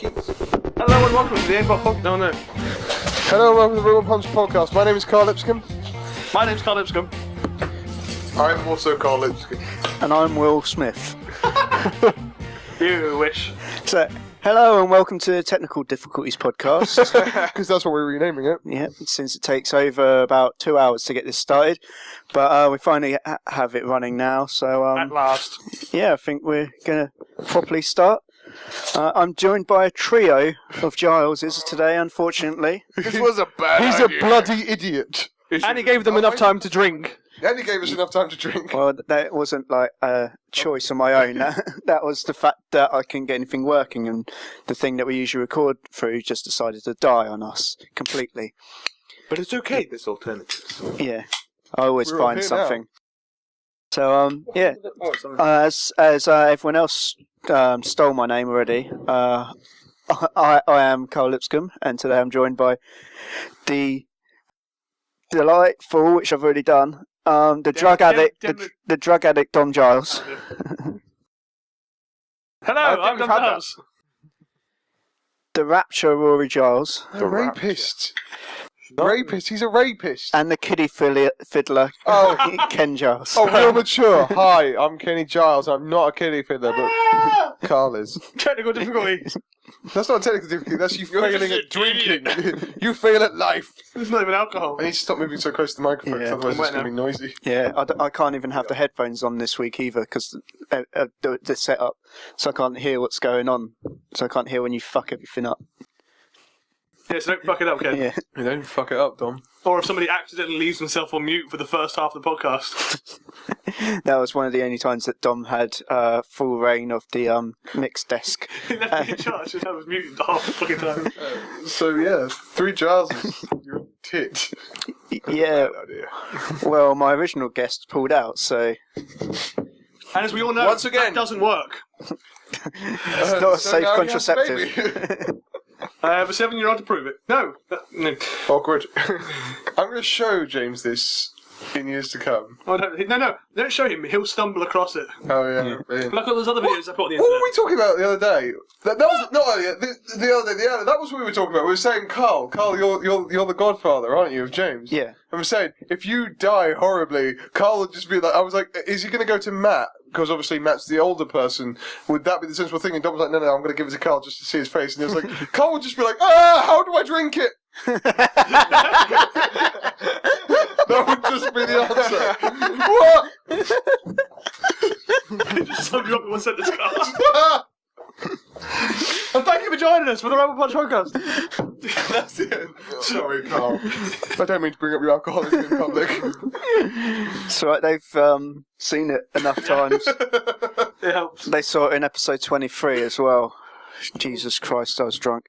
Hello and welcome to the Aimbot Podcast. No. Hello and welcome to the Real Punch Podcast. My name is Carl Lipscomb. My name's Carl Lipscomb. I'm also Carl Lipscomb. And I'm Will Smith. You wish. So, hello and welcome to the Technical Difficulties Podcast. Because that's what we're renaming it. Yeah, since it takes over about 2 hours to get this started. But we finally have it running now. So, At last. yeah, I think we're going to properly start. I'm joined by a trio of Gileses today, unfortunately. This was a bad idea. He's a bloody idiot. And he gave them enough time to drink. And he gave us enough time to drink. Well, that wasn't like a choice on my own. That was the fact that I couldn't get anything working, and the thing that we usually record through just decided to die on us completely. But it's okay, there's alternatives. Yeah, I always We're all find here something. So, yeah, as everyone else stole my name already, I am Carl Lipscomb, and today I'm joined by the delightful, which I've already done, the drug addict Dom Giles. Hello, I'm Dom Giles. The rapture Rory Giles. The rapist. Rapist, he's a rapist. And the kiddie fiddler, Ken Giles. Oh, real mature. Hi, I'm Kenny Giles. I'm not a kiddie fiddler, but Carl is. Technical difficulties. That's not a technical difficulty, that's you failing at drinking. You fail at life. There's not even alcohol. I need to stop moving so close to the microphone, Yeah. otherwise it's going to be noisy. Yeah, I can't even have the headphones on this week either because the setup, so I can't hear what's going on. So I can't hear when you fuck everything up. Yeah, so don't fuck it up, Ken. Yeah. You don't fuck it up, Dom. Or if somebody accidentally leaves themselves on mute for the first half of the podcast. That was one of the only times that Dom had full reign of the mix desk. He left me in charge and I was muted the whole fucking time. So yeah, 3 Gileses. You're a tit. Yeah. Bad idea. Well, my original guest pulled out, so And as we all know, Once again, that doesn't work. it's not a safe now he has a contraceptive. baby. I have a 7-year-old to prove it. No. Awkward. I'm going to show James this in years to come. Oh, no, don't show him. He'll stumble across it. Oh yeah. Brilliant. Like all those other videos I put on the What were internet. we talking about the other day? That was not earlier. The other day. That was what we were talking about. We were saying, Carl, you're the godfather, aren't you, of James? Yeah. And we're saying, if you die horribly, Carl would just be like, I was like, is he going to go to Matt? Because obviously Matt's the older person. Would that be the sensible thing? And Dom was like, no, I'm going to give it to Carl just to see his face. And he was like, Carl would just be like, how do I drink it? That would just be the answer. What? Just summed you up in one sentence, Carl. And thank you for joining us for the Rebel Punch podcast. That's it. Sorry, Carl. I don't mean to bring up your alcoholism in public. It's right, they've seen it enough times. It helps. They saw it in episode 23 as well. Jesus Christ, I was drunk.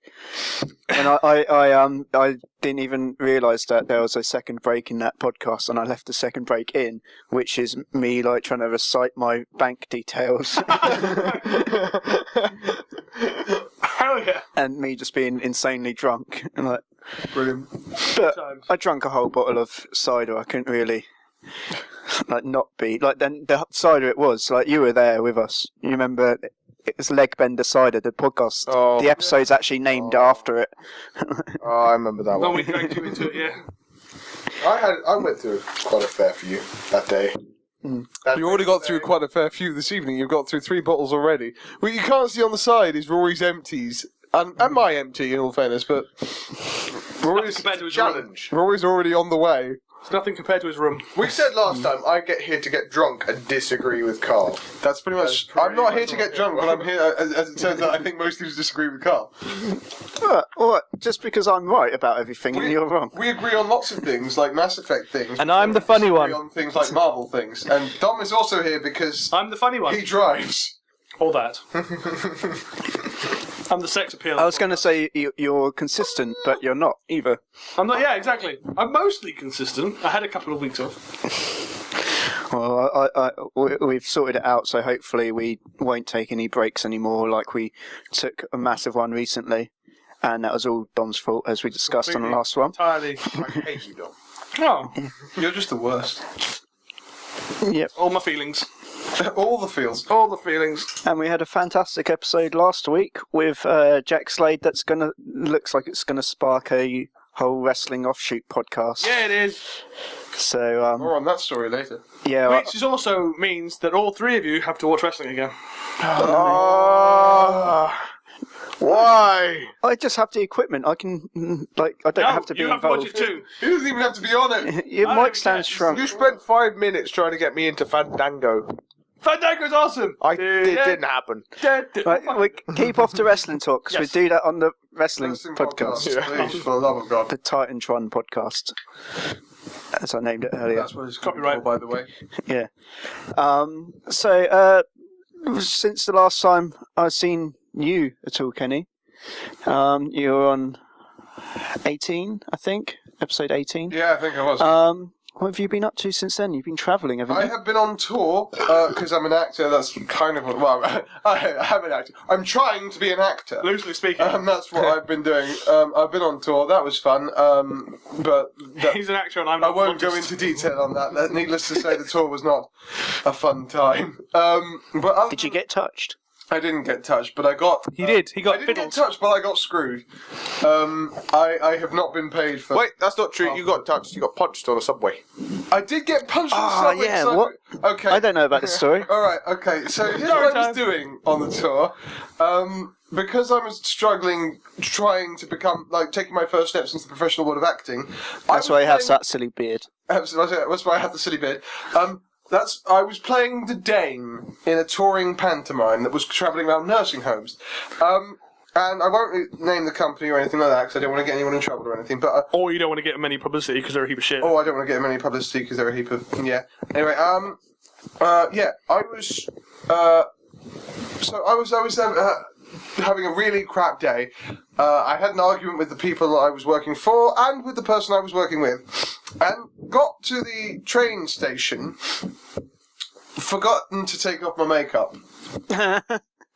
And I didn't even realise that there was a second break in that podcast, and I left the second break in, which is me like trying to recite my bank details. Hell yeah. And me just being insanely drunk. And like, Brilliant. but I drank a whole bottle of cider. I couldn't really not be like then the cider it was like you were there with us. You remember it was Leg Bender Cider, the podcast. Oh. The episode's actually named after it. Oh, I remember that No, one. we dragged you into it, yeah. I went through quite a fair few that day. You already got through quite a fair few this evening. You've got through 3 bottles already. What you can't see on the side is Rory's empties. And my empty, in all fairness, but Rory's compared to his challenge. Rory's already on the way. It's nothing compared to his room. We said last time, I get here to get drunk and disagree with Carl. That's pretty much... I'm not here to get drunk, but I'm here, as it turns out, I think most people disagree with Carl. What? Just because I'm right about everything and you're wrong. We agree on lots of things, like Mass Effect things. And I'm the funny one. We agree on things like Marvel things. And Dom is also here because I'm the funny one. he drives. All that. I'm the sex appeal. I was going to say you're consistent, but you're not either. I'm not, yeah, exactly. I'm mostly consistent. I had a couple of weeks off. Well, we've sorted it out, so hopefully we won't take any breaks anymore like we took a massive one recently. And that was all Dom's fault, as we discussed on the last one. Entirely. I hate you, Dom. Oh. You're just the worst. Yep. All my feelings. All the feels. All the feelings. And we had a fantastic episode last week with Jack Slade that's looks like it's gonna spark a whole wrestling offshoot podcast. Yeah, it is. So More on that story later. yeah, Which is also means that all three of you have to watch wrestling again. Why? I just have the equipment. I can I don't have to be you have to involved. watch it too. He doesn't even have to be on it. Your I mic don't stands care. shrunk. You spent 5 minutes trying to get me into Fandango. Fandango's awesome. It didn't happen. Right, we keep off the wrestling talk, 'cause Yes. we do that on the wrestling podcast. Please, for the love of God. The Titantron podcast, as I named it earlier. That's what it's Copyright. called, by the way. Yeah. Since the last time I've seen you at all, Kenny, you were on 18, I think, episode 18. Yeah, I think I was. What have you been up to since then? You've been travelling, haven't you? I have been on tour because I'm an actor. That's kind of well, I am an actor. I'm trying to be an actor. Loosely speaking. That's what I've been doing. I've been on tour. That was fun. But He's an actor and I'm I not. won't go into detail on that. Needless to say, the tour was not a fun time. But Did you get touched? I didn't get touched, but I got. He did. He got I didn't fiddled. get touched, but I got screwed. I have not been paid for. Wait, that's not true. You got touched. You got punched on a subway. I did get punched on the Ah, subway. yeah, so- what? Okay. I don't know about this story. All right. Okay. So here's Story what I time. was doing on the tour. Because I was struggling, trying to become taking my first steps into the professional world of acting. That's why he has that silly beard. That's why I have the silly beard. I was playing the Dane in a touring pantomime that was travelling around nursing homes. And I won't name the company or anything like that because I don't want to get anyone in trouble or anything. But Or you don't want to get them any publicity because they're a heap of shit. I don't want to get them any publicity because they're a heap of Anyway, I was. So I was having a really crap day. I had an argument with the people that I was working for and with the person I was working with, and got to the train station, forgotten to take off my makeup.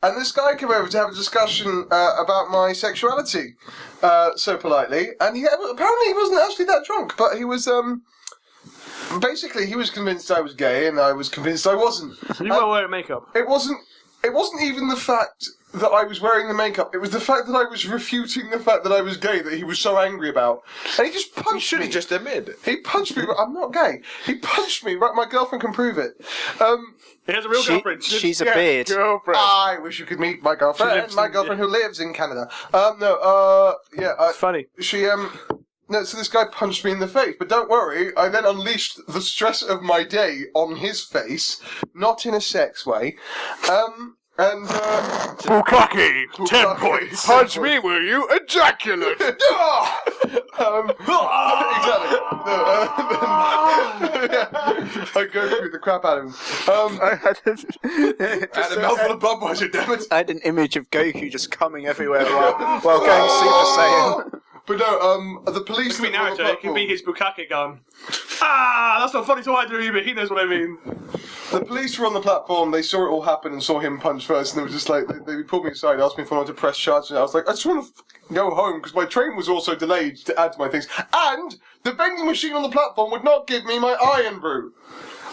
And this guy came over to have a discussion about my sexuality, so politely. And apparently he wasn't actually that drunk, but he was, basically he was convinced I was gay, and I was convinced I wasn't. You were wearing makeup. It wasn't even the fact that I was wearing the makeup, it was the fact that I was refuting the fact that I was gay that he was so angry about. And he just punched me. You should have just admitted it. He punched me, I'm not gay. He punched me, right, my girlfriend can prove it. He has a real girlfriend. She's a beard. Girlfriend. I wish you could meet my girlfriend. She lives My in- girlfriend who lives in Canada. It's funny. She, no, so this guy punched me in the face, but don't worry, I then unleashed the stress of my day on his face, not in a sex way. Bukaki, 10 points. Punch me, will you? Ejaculate. Exactly. I go through the crap out of him. I had And a mouthful of Budweiser, damn it. I had an image of Goku just coming everywhere while going Super Saiyan. But no, the police. It could be that were on the Naruto, it could be his Bukake gun. That's not funny to either of you, but he knows what I mean. The police were on the platform, they saw it all happen and saw him punch first, and they were just like, they pulled me aside, asked me if I wanted to press charges, and I was like, I just want to go home, because my train was also delayed to add to my things, and the vending machine on the platform would not give me my iron brew.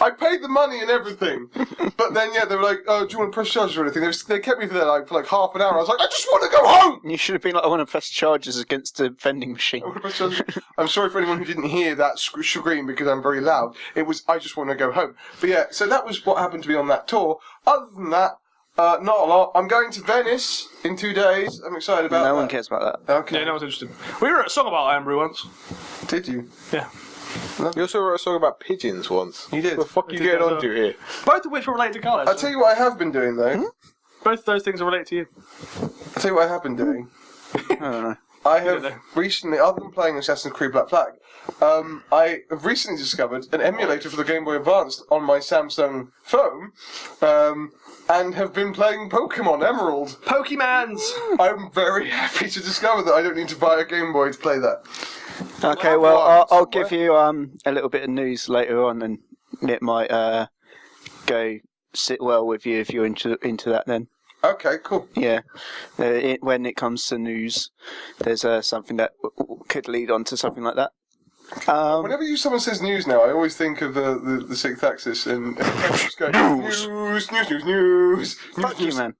I paid the money and everything, but then, they were like, oh, do you want to press charges or anything? They kept me there for half an hour, I was like, I just want to go home! You should have been like, I want to press charges against the vending machine. I'm sorry for anyone who didn't hear that scream because I'm very loud. It was, I just want to go home. But so that was what happened to me on that tour. Other than that, not a lot. I'm going to Venice in 2 days. I'm excited about that. No one cares about that. Okay. Yeah, no one's interested. We were at a song about Iron Brew once. Did you? Yeah. You also wrote a song about pigeons once. You did. What the fuck are you did getting that on to here? Both of which were related to Carlos. I'll tell you what I have been doing, though. Both of those things are related to you. I'll tell you what I have been doing. I don't know. I don't know. have recently, other than playing Assassin's Creed Black Flag, I have recently discovered an emulator for the Game Boy Advance on my Samsung phone, and have been playing Pokemon Emerald. Pokemans! I'm very happy to discover that I don't need to buy a Game Boy to play that. Okay, well, I'll give you a little bit of news later on, and it might go sit well with you if you're into that then. Okay, cool. Yeah. When it comes to news, there's something that could lead on to something like that. Whenever someone says news now, I always think of the Sixth Axis and just go news. Fuck you, man.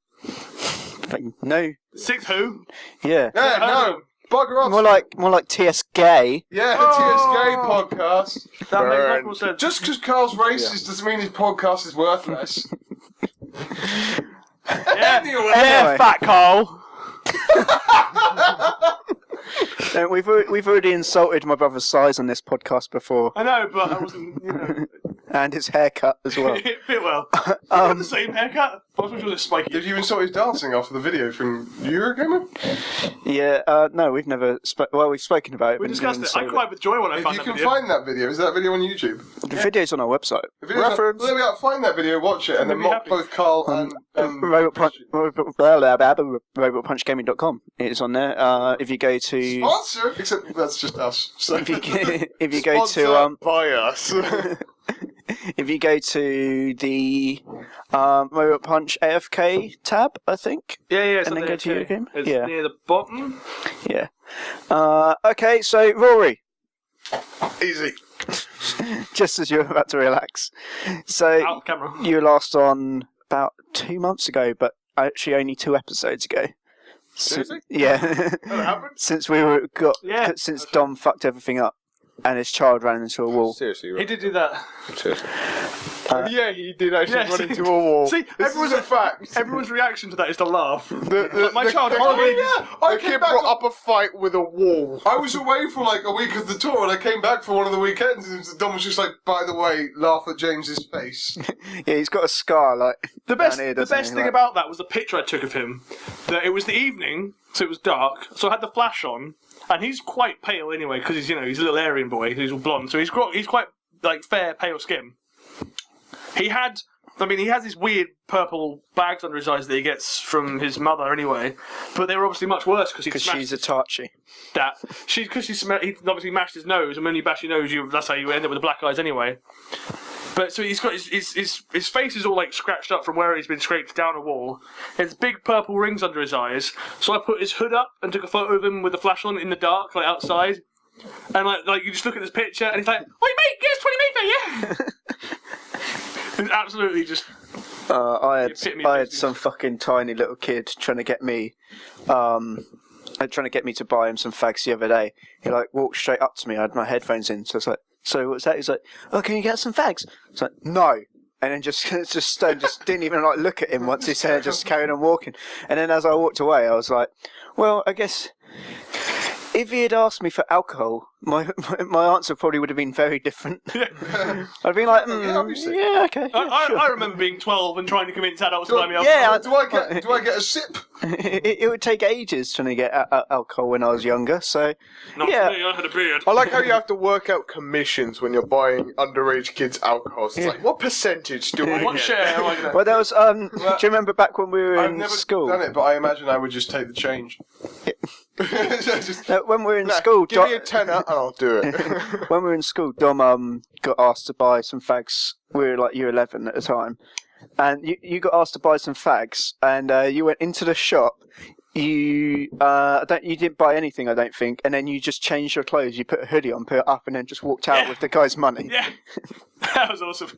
No. Sixth who? Yeah. Yeah, no. Bugger off. More like TS Gay. Yeah, TS Gay podcast. That makes much more sense. Just because Carl's racist doesn't mean his podcast is worthless. Anyway. Anyway. Fat Carl. No, we've already insulted my brother's size on this podcast before, I know, but I wasn't, and his haircut as well. it fit well. You got the same haircut? Which was it spiky? Did you even saw his dancing after the video from Eurogamer? Yeah, no, we've never. We've spoken about it. We but discussed never it. I saw cried with joy when I If found you that can video. find that video, is that video on YouTube? The video's on our website. The video's Reference. Well, there we are. Find that video, watch it, and then We'll be mock happy. both Carl and robotpunchgaming.com. It's on there. If you go to sponsor, except that's just us. So. if you go to by us. if you go to the Robot Punch AFK tab, I think. Yeah, it's And on then the go to your game? It's Yeah. near the bottom. Yeah. Okay, so Rory, Easy. just as you're about to relax, so Out of camera. you were last on about 2 months ago, but actually only 2 episodes ago. Seriously? Yeah. That happened? Since since Yeah. Dom fucked everything up, and his child ran into a wall. Seriously, He did do that. Seriously. Yeah, he did actually Yeah, run see- into a wall. See, This everyone's is a fact. Everyone's reaction to that is to laugh. My the- child the- horribly. I The came kid back. brought up a fight with a wall. I was away for like a week of the tour, and I came back for one of the weekends, and Dom was just like, "By the way, laugh at James's face." Yeah, he's got a scar. Like The best, down here, the doesn't best he? thing Like- about that was the picture I took of him. That it was the evening, so it was dark. So I had the flash on, and he's quite pale anyway because he's he's a little Aryan boy. He's all blonde, so he's quite like fair, pale skin. He has these weird purple bags under his eyes that he gets from his mother anyway, but they were obviously much worse because she's a Tachi. that. He obviously mashed his nose, and when you bash your nose, that's how you end up with the black eyes anyway. But so he's got his face is all like scratched up from where he's been scraped down a wall. There's big purple rings under his eyes. So I put his hood up and took a photo of him with the flash on in the dark, like outside. And like you just look at this picture, and he's like, "Wait, mate, get us 20 meat for you." It's absolutely just. I epitome had of some fucking tiny little kid trying to get me, to buy him some fags the other day. He like walked straight up to me. I had my headphones in, so I was like, "So what's that?" He's like, "Oh, can you get some fags?" I was like, "No." And then just didn't even like look at him once he said it, just carried on walking. And then as I walked away, I was like, "Well, I guess if he had asked me for alcohol, my answer probably would have been very different." I'd been like, Yeah, obviously. "Yeah, okay." Yeah, sure. I remember being 12 and trying to convince adults to buy me Yeah, alcohol. Do I get a sip? It would take ages trying to get alcohol when I was younger, so Not yeah. for me, I had a beard. I like how you have to work out commissions when you're buying underage kids alcohol. It's like, what percentage do I What get? share am I gonna... Well, there was. Do you remember back when we were I've in never school? done it, but I imagine I would just take the change. Just- When we were in school, Give me a tenner and I'll do it. when we were in school, Dom got asked to buy some fags. We were like year 11 at the time, and you got asked to buy some fags, and you went into the shop. You didn't buy anything, I don't think, and then you just changed your clothes. You put a hoodie on, put it up, and then just walked out Yeah. with the guy's money. Yeah, that was awesome.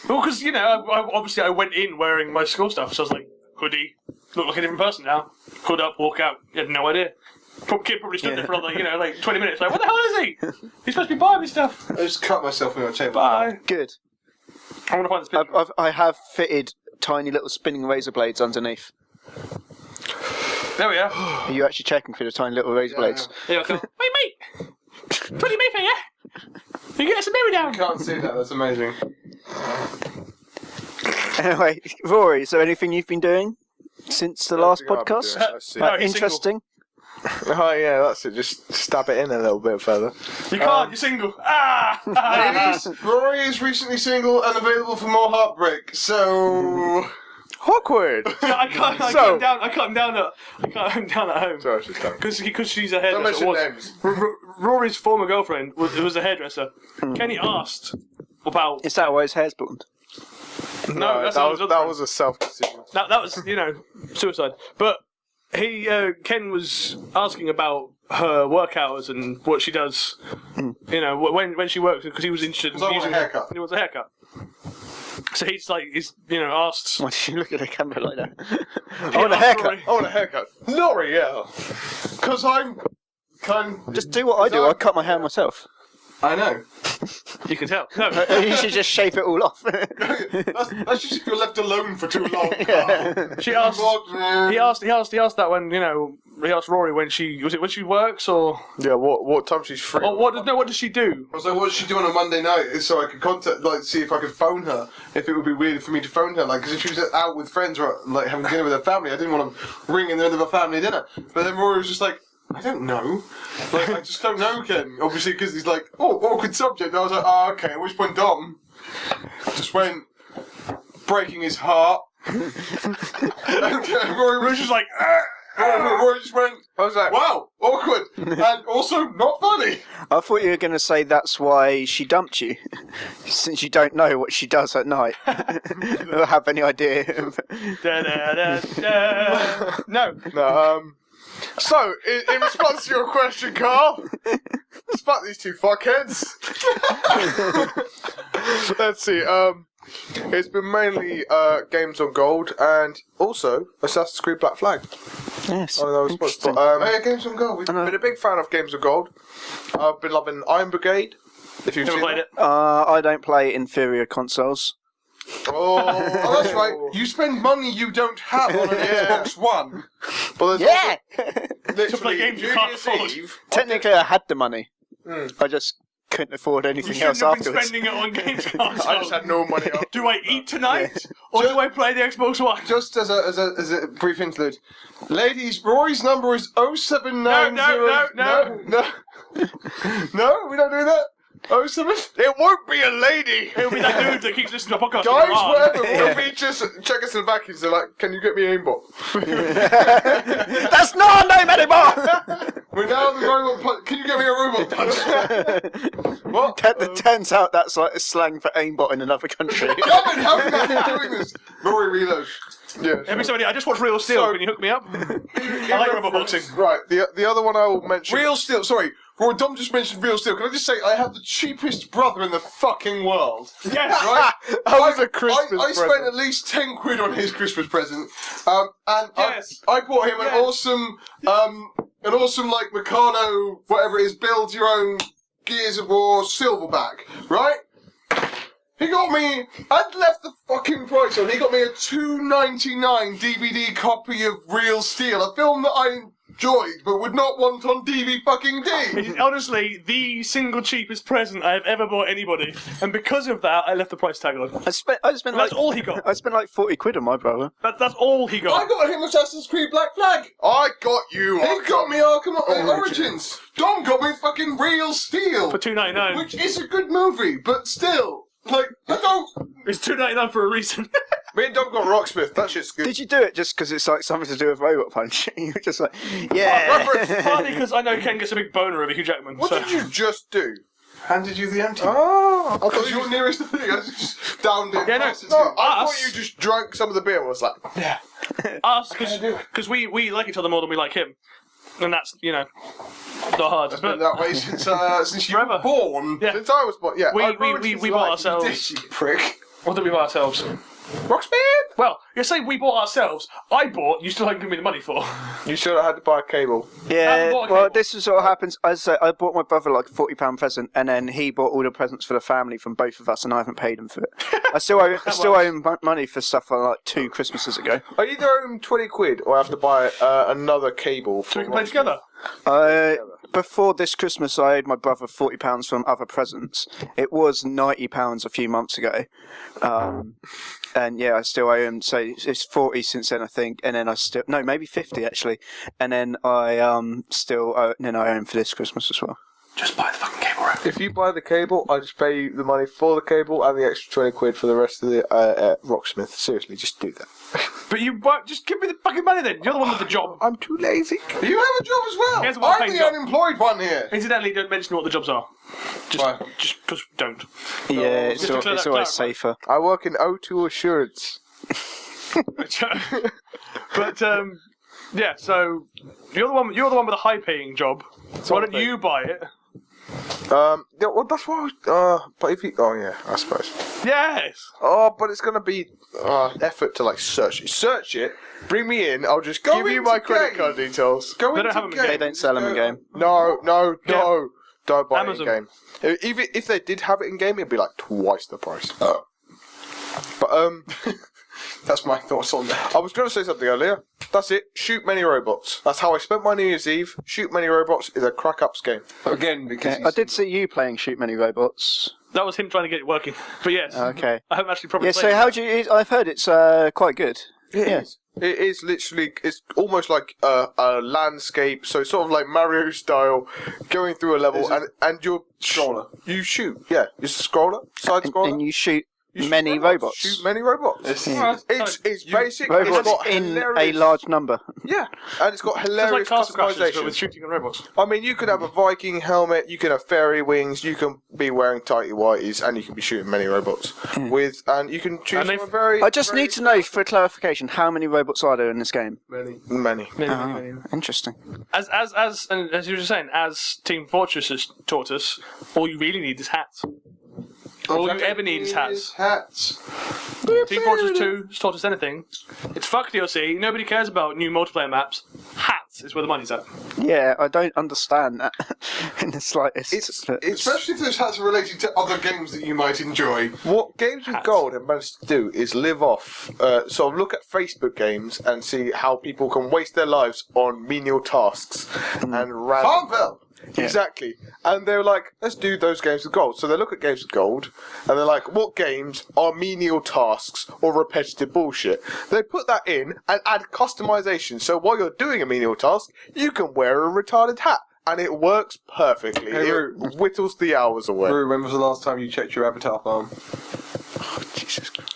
Well, because obviously I went in wearing my school stuff, so I was like, hoodie, look like a different person now. Hood up, walk out. You had no idea. Kid probably stood there for another, like 20 minutes. Like, what the hell is he? He's supposed to be buying me stuff. I just cut myself in my table. Bye. Good. I want to find this picture. I have fitted tiny little spinning razor blades underneath. There we are. Are you actually checking for the tiny little razor blades? Here I come. Wait, mate. 20 meat for you. You get some mirror down. Can't see that. That's amazing. Anyway, Rory, is there anything you've been doing since the last Nothing I've been podcast? doing, I see. No, he's Interesting. Oh yeah, that's it. Just stab it in a little bit further. You can't. You're single. Ah. Rory is recently single and available for more heartbreak. So Awkward. I cut him down at home. Sorry, she's done. Because she's a don't hairdresser. mention names. Rory's former girlfriend was a hairdresser. Kenny asked about. Is that why his hair's blonde? No, that's that was a self decision. that was suicide. But Ken was asking about her work hours and what she does. You know, when she works, because he was interested in a haircut. He wants a haircut. So he's asked. Why did you look at the camera like that? I want a haircut. I want a haircut. L'Oreal. Because I'm kind. Just do what I do. I cut my hair myself. I know. You can tell. No. You should just shave it all off. That's just if you're left alone for too long. She asked. He asked that when he asked Rory when she works or Yeah, what time she's free. or what does she do? I was like, what's she doing on a Monday night? So I could see if I could phone her. If it would be weird for me to phone her, because if she was out with friends or having dinner with her family, I didn't want to ring in the middle of a family dinner. But then Rory was just like, I don't know. I just don't know, Ken. Obviously, because he's like, awkward subject. I was like, oh, okay. At which point Dom just went, breaking his heart. And Rory was just like, Rory just went, I was like, wow, awkward. And also not funny. I thought you were going to say that's why she dumped you, since you don't know what she does at night. Or have any idea. No. So, in response to your question, Carl, fuck these two fuckheads. Let's see. It's been mainly games on Gold and also Assassin's Creed Black Flag. Yes. Interesting. Yeah, Games on Gold. We've been a big fan of Games on Gold. I've been loving Iron Brigade. If you've Never seen played it. I don't play inferior consoles. Oh, that's right. You spend money you don't have on an Xbox One. But Yeah! To play games you can't afford. Technically, I had the money. I just couldn't afford You anything shouldn't else have been afterwards. spending it on games I just consoles. had no money. Do I eat tonight or do I play the Xbox One? Just as a brief interlude, ladies, Rory's number is 0790. No, we don't do that. 07. It won't be a lady. It'll be that dude that keeps listening to a podcast. Guys, with her arm. whatever. We'll be just Czechoslovakians. They're like, can you get me aimbot? That's not our name anymore! We're now the robot punch. Can you get me a robot punch? What? Turns out that's like a slang for aimbot in another country. Come and help me doing this. Rory reload. Yeah. Every somebody, I just watched Real Steel. So- Can you hook me up? I like robot boxing. Right. The other one I will mention. Real Steel. Sorry. Rory, Dom just mentioned Real Steel. Can I just say I have the cheapest brother in the fucking world. Yes. Right? That was a Christmas I spent present. at least 10 quid on his Christmas present. And Yes. I bought him Yes. an awesome like Meccano, whatever it is, build your own Gears of War silverback, right? He got me, I'd left the fucking price on, he got me a $2.99 DVD copy of Real Steel, a film that I enjoyed but would not want on DVD fucking D. It's honestly the single cheapest present I have ever bought anybody, and because of that, I left the price tag on. I spent That's like, all he got. I spent like 40 quid on my brother. That's all he I got. got him Assassin's Creed Black Flag. I got you. He got me Arkham Origins. Origins. Dom got me fucking Real Steel. For $2.99. Which is a good movie, but still, I don't. It's $2.99 for a reason. Me and Dom got Rocksmith. That shit's good. Did you do it just because it's like something to do with Robot Punch? You were just like, yeah. Partly because I know Ken gets a big boner over Hugh Jackman. What did you just do? Handed you the empty. Oh, Because you're nearest the thing, I just downed it. Yeah, no, passed it to No, you. I Us. thought you just drank some of the beer and was like, Us, because we like each other more than we like him. And that's, not hard. It's been But that way since you were Forever. born. Yeah. since I was born. Yeah, we I ruined his bought life. ourselves. You prick. What did we buy ourselves? Rocksmith. Well, you're saying we bought ourselves. I bought, you still haven't given me the money for. You should have had to buy a cable. I Yeah, haven't bought a well, cable. this is what happens. As I say, I bought my brother like a £40 present, and then he bought all the presents for the family from both of us, and I haven't paid him for it. I still owe him money for stuff from like 2 Christmases ago. I either owe him 20 quid or I have to buy another cable. So we can play together. Before this Christmas, I owed my brother £40 from other presents. It was £90 a few months ago. And yeah, I still owe him, so it's 40 since then, I think, and then maybe 50 actually, and then I owe him for this Christmas as well. Just buy the fucking cable, right? If you buy the cable, I just pay you the money for the cable and the extra 20 quid for the rest of the Rocksmith. Seriously, just do that. But just give me the fucking money then. You're the one with the job. I'm too lazy. You have a job as well. He has a I'm well-paid the job. unemployed one here. Incidentally, don't mention what the jobs are. Why? Just because don't. Yeah, just to clear it's that always clarify. safer. I work in O2 Assurance. But yeah, so you're the one with a high-paying job. Why don't you buy it? Yeah, well, that's why. But if you, I suppose. Yes. Oh, but it's gonna be effort to like search it. Bring me in. I'll just give you my credit card details. They don't have them in game. They don't sell them in game. No. Don't buy Amazon. it in game. Even if they did have it in game, it'd be like twice the price. But That's my thoughts on that. I was going to say something earlier. That's it. Shoot many robots. That's how I spent my New Year's Eve. Shoot many robots is a crack-ups game. Again, because I did see you playing Shoot Many Robots. That was him trying to get it working. But yes. Okay. I haven't actually probably Yeah, played so it. how do you... I've heard it's quite good. It is. It is literally, it's almost like a landscape, so sort of like Mario style, going through a level, and you're... Scroller. You shoot, yeah. It's a scroller, side scroller. And you shoot You shoot many robots. Shoot many robots. It's- It's basic. It's Robots got in a hilarious, large number. Yeah, and it's got It's like hilarious Castle Crashers, but with customization. shooting and robots. I mean, you could have a Viking helmet, you can have fairy wings, you can be wearing tighty whities, and you can be shooting many robots and you can choose And from they've- a very. I just very need to know, for clarification, how many robots are there in this game? Many. many. Interesting. As you were saying, as Team Fortress has taught us, all you really need is hats. All you ever need is hats. Hats. Team Fortress 2 has taught us anything. It's fuck DLC. Nobody cares about new multiplayer maps. Hats is where the money's at. Yeah, I don't understand that in the slightest. Especially if those hats are related to other games that you might enjoy. What Games with Gold have managed to do is live off, sort of look at Facebook games and see how people can waste their lives on menial tasks and random. Farmville! Exactly. And they're like, let's do those games with gold. So they look at games with gold and they're like, what games are menial tasks or repetitive bullshit? They put that in and add customization. So while you're doing a menial task, you can wear a retarded hat. And it works perfectly. Hey, it Roo. whittles the hours away. Roo, when was the last time you checked your Avatar farm? Jesus Christ.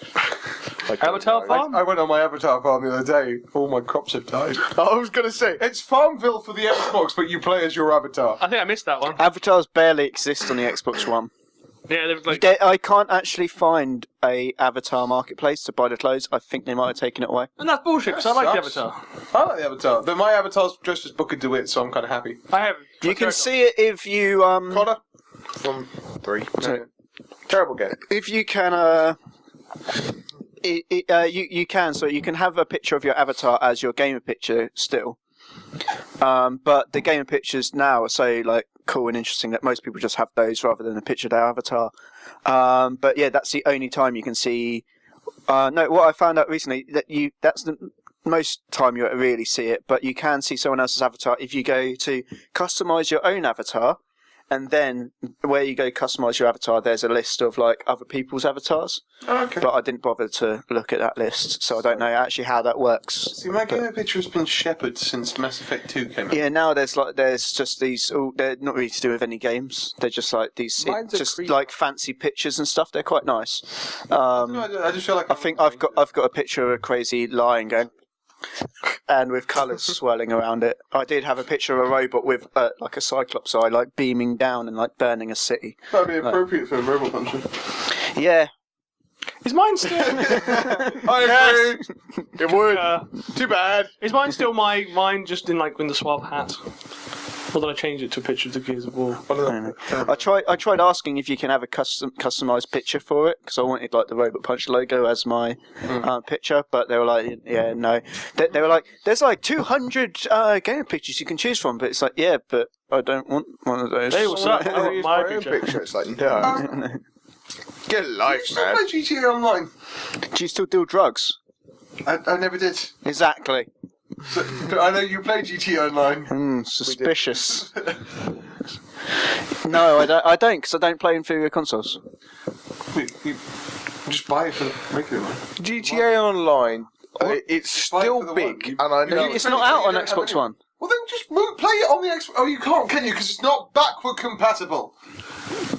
Avatar Farm? I went on my Avatar farm the other day. All my crops have died. I was going to say, It's Farmville for the Xbox, but you play as your avatar. I think I missed that one. Avatars barely exist on the Xbox One. Yeah, they've like. I can't actually find a Avatar marketplace to buy the clothes. I think they might have taken it away. And that's bullshit, because I like the Sucks. Avatar. I like the Avatar. My avatar's dressed as Booker DeWitt, so I'm kind of happy. I have. You can see it if you Connor from 3. So- Terrible game. if you can you can, so you can have a picture of your avatar as your gamer picture still, but the gamer pictures now are so like cool and interesting that most people just have those rather than a picture of their avatar. But yeah, that's the only time you can see. No, what I found out recently that's the most time you really see it, but you can see someone else's avatar if you go to customize your own avatar. And then where you go customize your avatar, there's a list of like other people's avatars. Oh, okay. But I didn't bother to look at that list, so I don't know actually how that works. See, my gamer picture has been shepherd since Mass Effect 2 came out. Yeah, now there's just these. They're not really to do with any games. They're just like these, Mine's a just creep. like fancy pictures and stuff. They're quite nice. I just feel like I think I've got a picture of a crazy lion going, and with colours swirling around it. I did have a picture of a robot with like a cyclops eye, like beaming down and like burning a city. that'd be appropriate for a robot puncher. Yeah. Is mine still? I agree. It would. Too bad. Is mine still mine just in like in the suave hat? Or did I change it to a picture of the Gears of War? I don't know. I tried asking if you can have a customized picture for it because I wanted like the Robot Punch logo as my picture, but they were like, yeah, no. They were like, there's like 200 game pictures you can choose from, but it's like, yeah, but I don't want one of those. They will suck. I Use my my own picture. picture. It's like, no. Get a life, You still man. play GTA Online? Do you still do drugs? I never did. Exactly. So, I know you play GTA Online. Suspicious. No, I don't, because I don't play inferior consoles. You just buy it for the regular one. GTA Online, it's Buy it still for the big, one. and I know. It's not out on don't have Xbox any- One. Well, then just play it on the Xbox. Oh, you can't, can you? Because it's not backward compatible.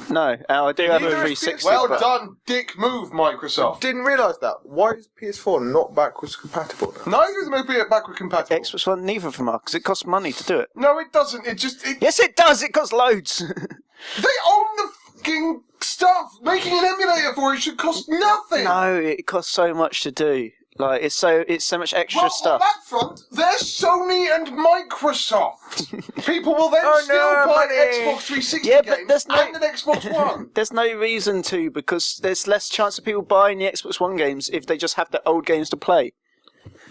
No, I do have a Neither is 360. Well but done, dick move, Microsoft. Didn't realise that. Why is PS4 not backwards compatible now? Neither of them will be backward compatible. Xbox One, neither of them are, because it costs money to do it. No, it doesn't. It just Yes, it does. It costs loads. they own the fucking stuff. Making an emulator for it should cost nothing. No, it costs so much to do. Like it's so much extra Well, stuff. on that front, there's Sony and Microsoft. People will then still buy Xbox 360 Yeah, but games there's no- and an Xbox One. There's no reason to, because there's less chance of people buying the Xbox One games if they just have the old games to play.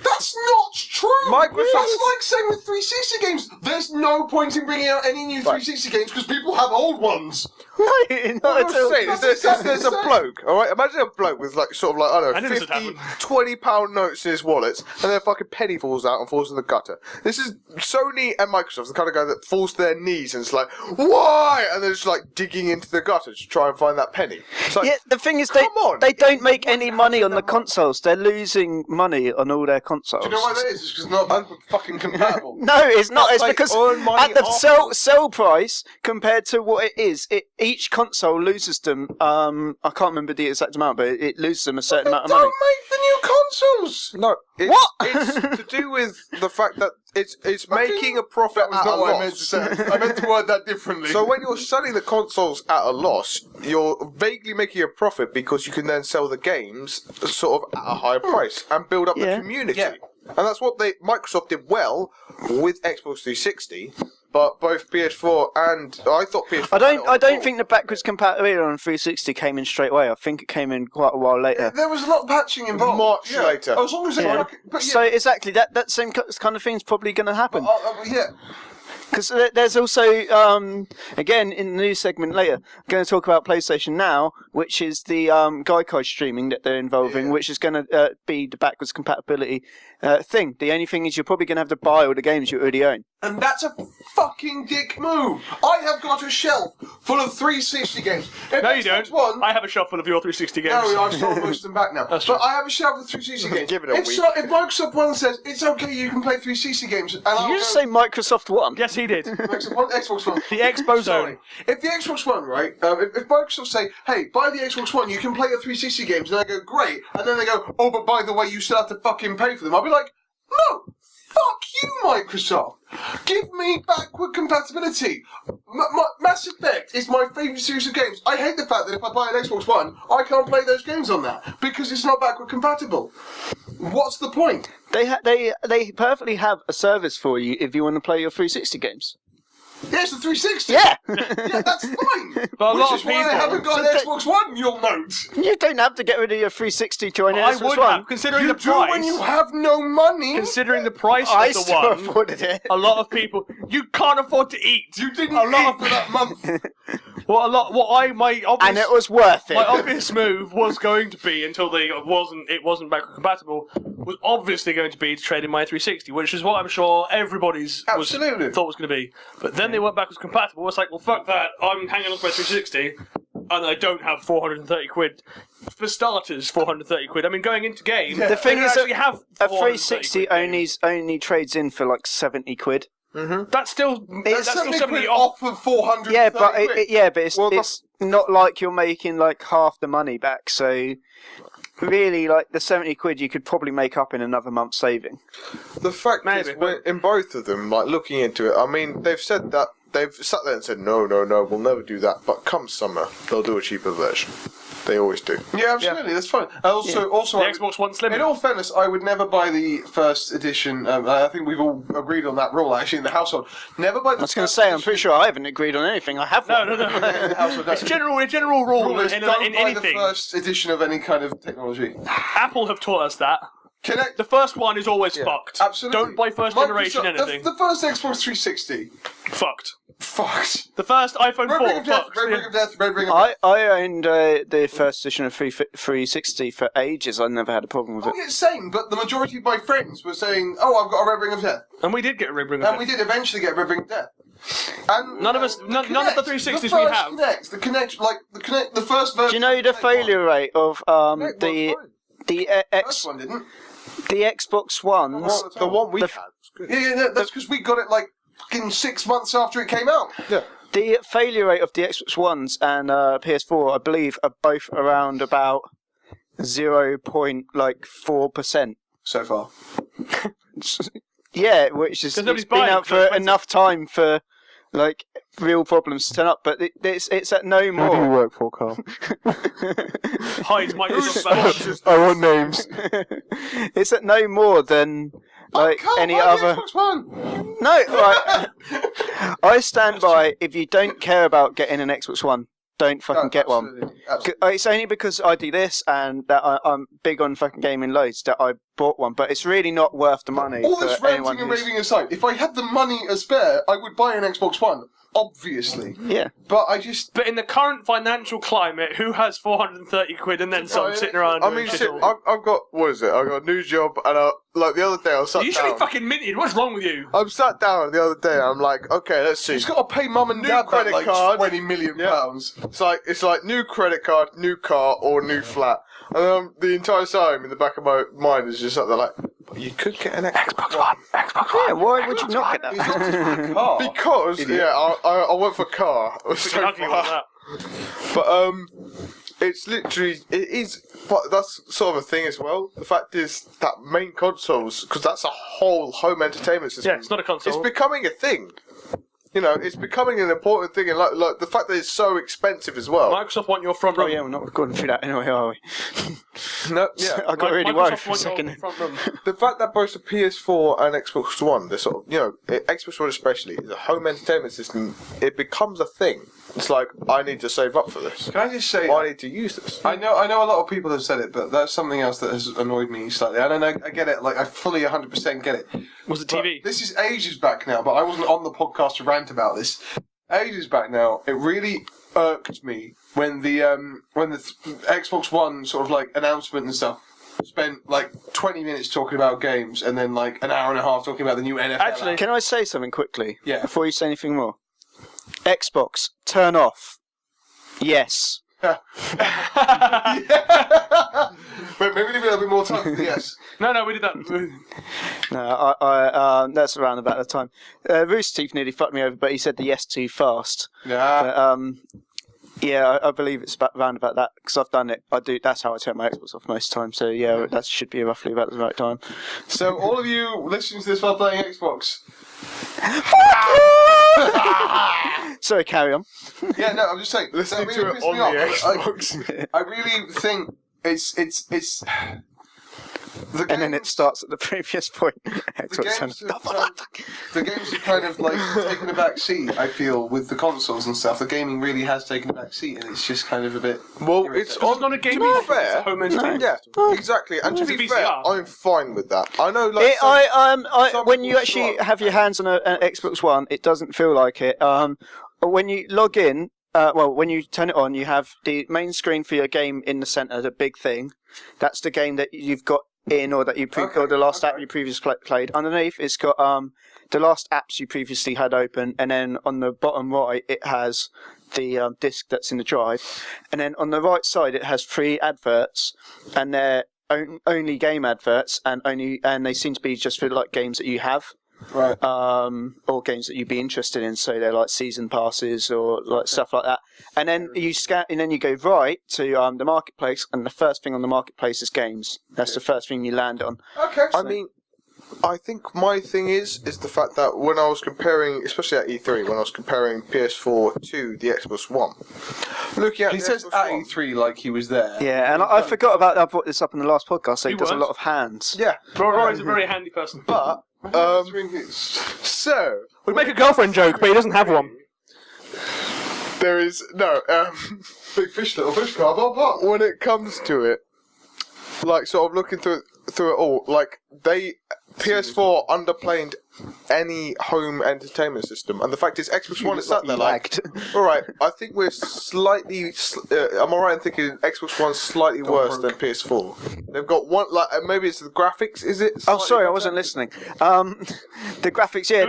That's not true. Microsoft- That's like saying with 360 games, there's no point in bringing out any new 360 games because people have old ones. No, not What at I'm all. saying is there's a bloke, alright? Imagine a bloke with like sort of like, I don't I know, knew this would 50, happen. 20 pound notes in his wallets, and then a fucking penny falls out and falls in the gutter. This is Sony and Microsoft, the kind of guy that falls to their knees and it's like, why? And they're just like digging into the gutter to try and find that penny. It's like, Yeah, the thing is, come on. they don't make any money on the consoles. They're losing money on all their consoles. Do you know why that is? It's because it's not fucking compatible. No, it's not. It's They because earn money at the afterwards. sell price compared to what it is, each console loses them. I can't remember the exact amount, but it loses them a certain amount of money. Don't make the new consoles. No, it's, What? it's to do with the fact that it's making a profit That was at not a what loss. I meant to say. I meant to word that differently. So when you're selling the consoles at a loss, you're vaguely making a profit because you can then sell the games sort of at a higher price and build up Yeah. the community. Yeah. And that's what Microsoft did well with Xbox 360, but both PS4 and I thought PS4. I don't think the backwards compatibility on 360 came in straight away. I think it came in quite a while later. there was a lot of patching involved. Much later. As long as they Yeah. like, but yeah, So exactly that same kind of thing's probably going to happen. yeah. Because there's also, again, in the news segment later, I'm going to talk about PlayStation Now, which is the Gaikai streaming that they're involving, which is going to be the backwards compatibility thing. The only thing is you're probably going to have to buy all the games you already own. And that's a fucking dick move. I have got a shelf full of 360 games. If No, you Xbox don't. One, I have a shelf full of your 360 games. no, I've sold most of them back now. That's But true. I have a shelf of 360 games. Give it a if, week. if Microsoft One says it's okay, you can play 360 games, and I'll Did you just say Microsoft One? Yes, he did. Microsoft One, Xbox One. The Expo Sorry. Zone. If the Xbox One, right, if Microsoft say, hey, buy the Xbox One, you can play the 360 games, and I go, great, and then they go, oh, but by the way, you still have to fucking pay for them, I'll be like, no, fuck you, Microsoft. Give me backward compatibility. Mass Effect is my favourite series of games. I hate the fact that if I buy an Xbox One, I can't play those games on that, because it's not backward compatible. What's the point? They perfectly have a service for you if you want to play your 360 games. Yeah, it's the 360. Yeah! Yeah, that's fine. But a Which lot is of why I people- haven't got an Xbox One, you'll note. You don't have to get rid of your 360 to own an I Xbox would One. have, considering You the do price. when you have no money. Considering the price I of the still one, afforded it. a lot of people you can't afford to eat. You didn't a lot eat of for that month. my obvious And it was worth it. my obvious move was going to be until it wasn't backward compatible was obviously going to be to trade in my 360, which is what I'm sure everybody's Absolutely. thought was going to be. But then they weren't backwards compatible. It's like, well, fuck that. I'm hanging on to my 360, and I don't have 430 quid. For starters, 430 quid. I mean, going into game, The thing is that you have a 430 360 quid only trades in for like 70 quid. That's still It's that's still 70 70 quid off. off of 400. Yeah, but it's Well, it's not like you're making like half the money back. So really, like the 70 quid, you could probably make up in another month's saving. The fact Maybe. is, in both of them, like looking into it, I mean, they've said that they've sat there and said, no, we'll never do that. But come summer, they'll do a cheaper version. They always do. Yeah, absolutely. That's fine. Also, The I would- Xbox One Slim. in all fairness, I would never buy the first edition. I think we've all agreed on that rule, actually, in the household. Never buy the I was going to first say, I'm edition pretty sure I haven't agreed on anything. I have one. no. in the household. It's a general rule Rule is in don't buy anything. the first edition of any kind of technology. Apple have taught us that. Connect. The first one is always fucked. Absolutely. Don't buy first generation anything. The first Xbox 360. Fucked. Fucked. The first iPhone Red 4 Ring of Death. fucked. Red Ring of Death. Red Ring of Death. I owned the first edition of 360 for ages. I never had a problem with Oh, it. yeah, same, but the majority of my friends were saying, oh, I've got a Red Ring of Death. And we did get a Red Ring of And we Death. did eventually get a Red Ring of Death. And None of us- the none of the Kinect, 360s the we first have. Kinect, the Kinect, like the Kinect, the first version. Do you know the failure rate of Kinect the was fine. the First one didn't. the Xbox Ones? Well, The one we The- had was good. Yeah, that's because we got it like in 6 months after it came out. Yeah. The failure rate of the Xbox Ones and PS4, I believe, are both around about 0.4%. So far. Yeah, which is Because nobody's it's been buying out it, 'cause they're for enough time for like real problems turn up. But it's at no Who do you more. work for, Carl? Hide Microsoft badge. I want names. It's at no more than like Carl, any buy the other. Xbox One. No, right. I stand by. If you don't care about getting an Xbox One, don't fucking get one. Absolutely. It's only because I do this and that I'm big on fucking gaming loads that I bought one, but it's really not worth the money. All this for anyone ranting and who's... raving aside, if I had the money to spare, I would buy an Xbox One, obviously. Yeah. But I just... But in the current financial climate, who has 430 quid and then some sitting around doing shit all? I've got, what is it? I've got a new job, and like the other day I was sat You should be down. fucking minted. What's wrong with you? I'm sat down the other day, I'm like, okay, let's see. He's got to pay mum and New dad credit like card. £20 million. It's like new credit card, new car, or new flat. And the entire time in the back of my mind is just something like, but you could get an Xbox One. Yeah, why would you not get that? Because, I went for car. It was It's so an ugly far. one, that. But it's literally, it is, but that's sort of a thing as well. The fact is that main consoles, because that's a whole home entertainment system. Yeah, it's not a console. It's becoming a thing. You know, it's becoming an important thing, and like the fact that it's so expensive as well. Microsoft want your front Oh room. yeah, we're not going through that anyway, are we? No, yeah. I got really worried Microsoft for a want your second. front room. The fact that both the PS4 and Xbox One, they're sort of, Xbox One especially, is a home entertainment system. It becomes a thing. It's like, I need to save up for this. Can I just say, I need to use this. I know a lot of people have said it, but that's something else that has annoyed me slightly. And I get it, like I fully 100% get it. Was it But TV? this is ages back now, but I wasn't on the podcast to rant about this. Ages back now, it really irked me when the Xbox One sort of like announcement and stuff spent like 20 minutes talking about games and then like an hour and a half talking about the new NFL. Actually- Can I say something quickly? Yeah. Before you say anything more. Xbox, turn off. Yes. But maybe leave it a little bit more time for the yes. No, we did that. No, I that's around about the time. Rooster Teeth nearly fucked me over, but he said the yes too fast. Nah. But, yeah, I believe it's around about that because I've done it. I do. That's how I turn my Xbox off most times. So yeah, that should be roughly about the right time. So all of you listening to this while playing Xbox. Sorry, carry on. Yeah, no, I'm just saying. Listening that to really it pissed on me off. the Xbox. I really think it's the And then it games- starts at the previous point. the Xbox games, turn off. the games have kind of like taken a back seat, I feel, with the consoles and stuff. The gaming really has taken a back seat, and it's just kind of a bit. Well, irritating. it's It's not a game. To be It's a fair, home entertainment. yeah, exactly. And to It's a be fair, VCR. I'm fine with that. I know, like, some When you people actually struggle. have your hands on an Xbox One, it doesn't feel like it. When you log in, when you turn it on, you have the main screen for your game in the center, the big thing. That's the game that you've got in, or that you or the last app you previously played. Underneath, it's got the last apps you previously had open, and then on the bottom right, it has the disc that's in the drive, and then on the right side, it has 3 adverts, and they're only game adverts, and they seem to be just for like games that you have. Right. Or games that you'd be interested in, so they're like season passes or like stuff like that. And then you scan, and then you go right to the marketplace, and the first thing on the marketplace is games. That's the first thing you land on. Okay. I mean, I think my thing is the fact that when I was comparing, especially at E3, when I was comparing PS4 to the Xbox One, looking at He the says Xbox at One, E3 like he was there. Yeah, and I forgot about that. I brought this up in the last podcast. So he You does a weren't. lot of hands. yeah, Rory's a very handy person. but so We'd make a girlfriend joke, but he doesn't have one. there is no Big fish, little fish, car, but when it comes to it, like sort of looking through it all, like PS4 underplayed any home entertainment system, and the fact is Xbox One is sat there like, all right, I think we're slightly. Am I right in thinking Xbox One's slightly worse than PS4? They've got one, like maybe it's the graphics. Is it? Oh, slightly sorry, I better? wasn't listening. The graphics, yeah,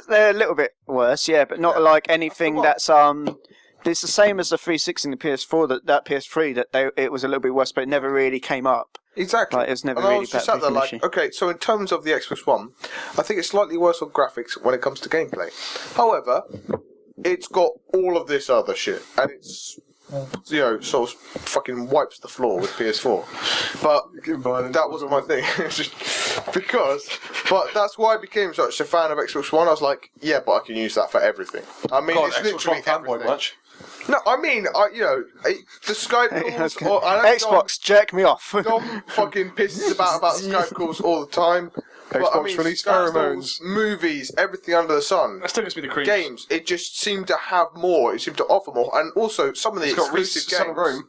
they're a little bit worse, yeah, but not like anything that's It's the same as the 360 and the PS4. That PS3 it was a little bit worse, but it never really came up. Exactly. Like, it was never and I really was just that sat there big an like, issue. okay, so in terms of the Xbox One, I think it's slightly worse on graphics when it comes to gameplay. However, it's got all of this other shit, and it's sort of fucking wipes the floor with PS4. But that was my thing. But that's why I became such a fan of Xbox One. I was like, yeah, but I can use that for everything. I mean, it's literally everything. Much. No, I mean, the Skype calls. Xbox, jack me off. Dom fucking pisses about Skype calls all the time. Xbox release pheromones, movies, everything under the sun. That still gives me the creeps. Games, it just seemed to have more. It seemed to offer more, and also some of the exclusive games.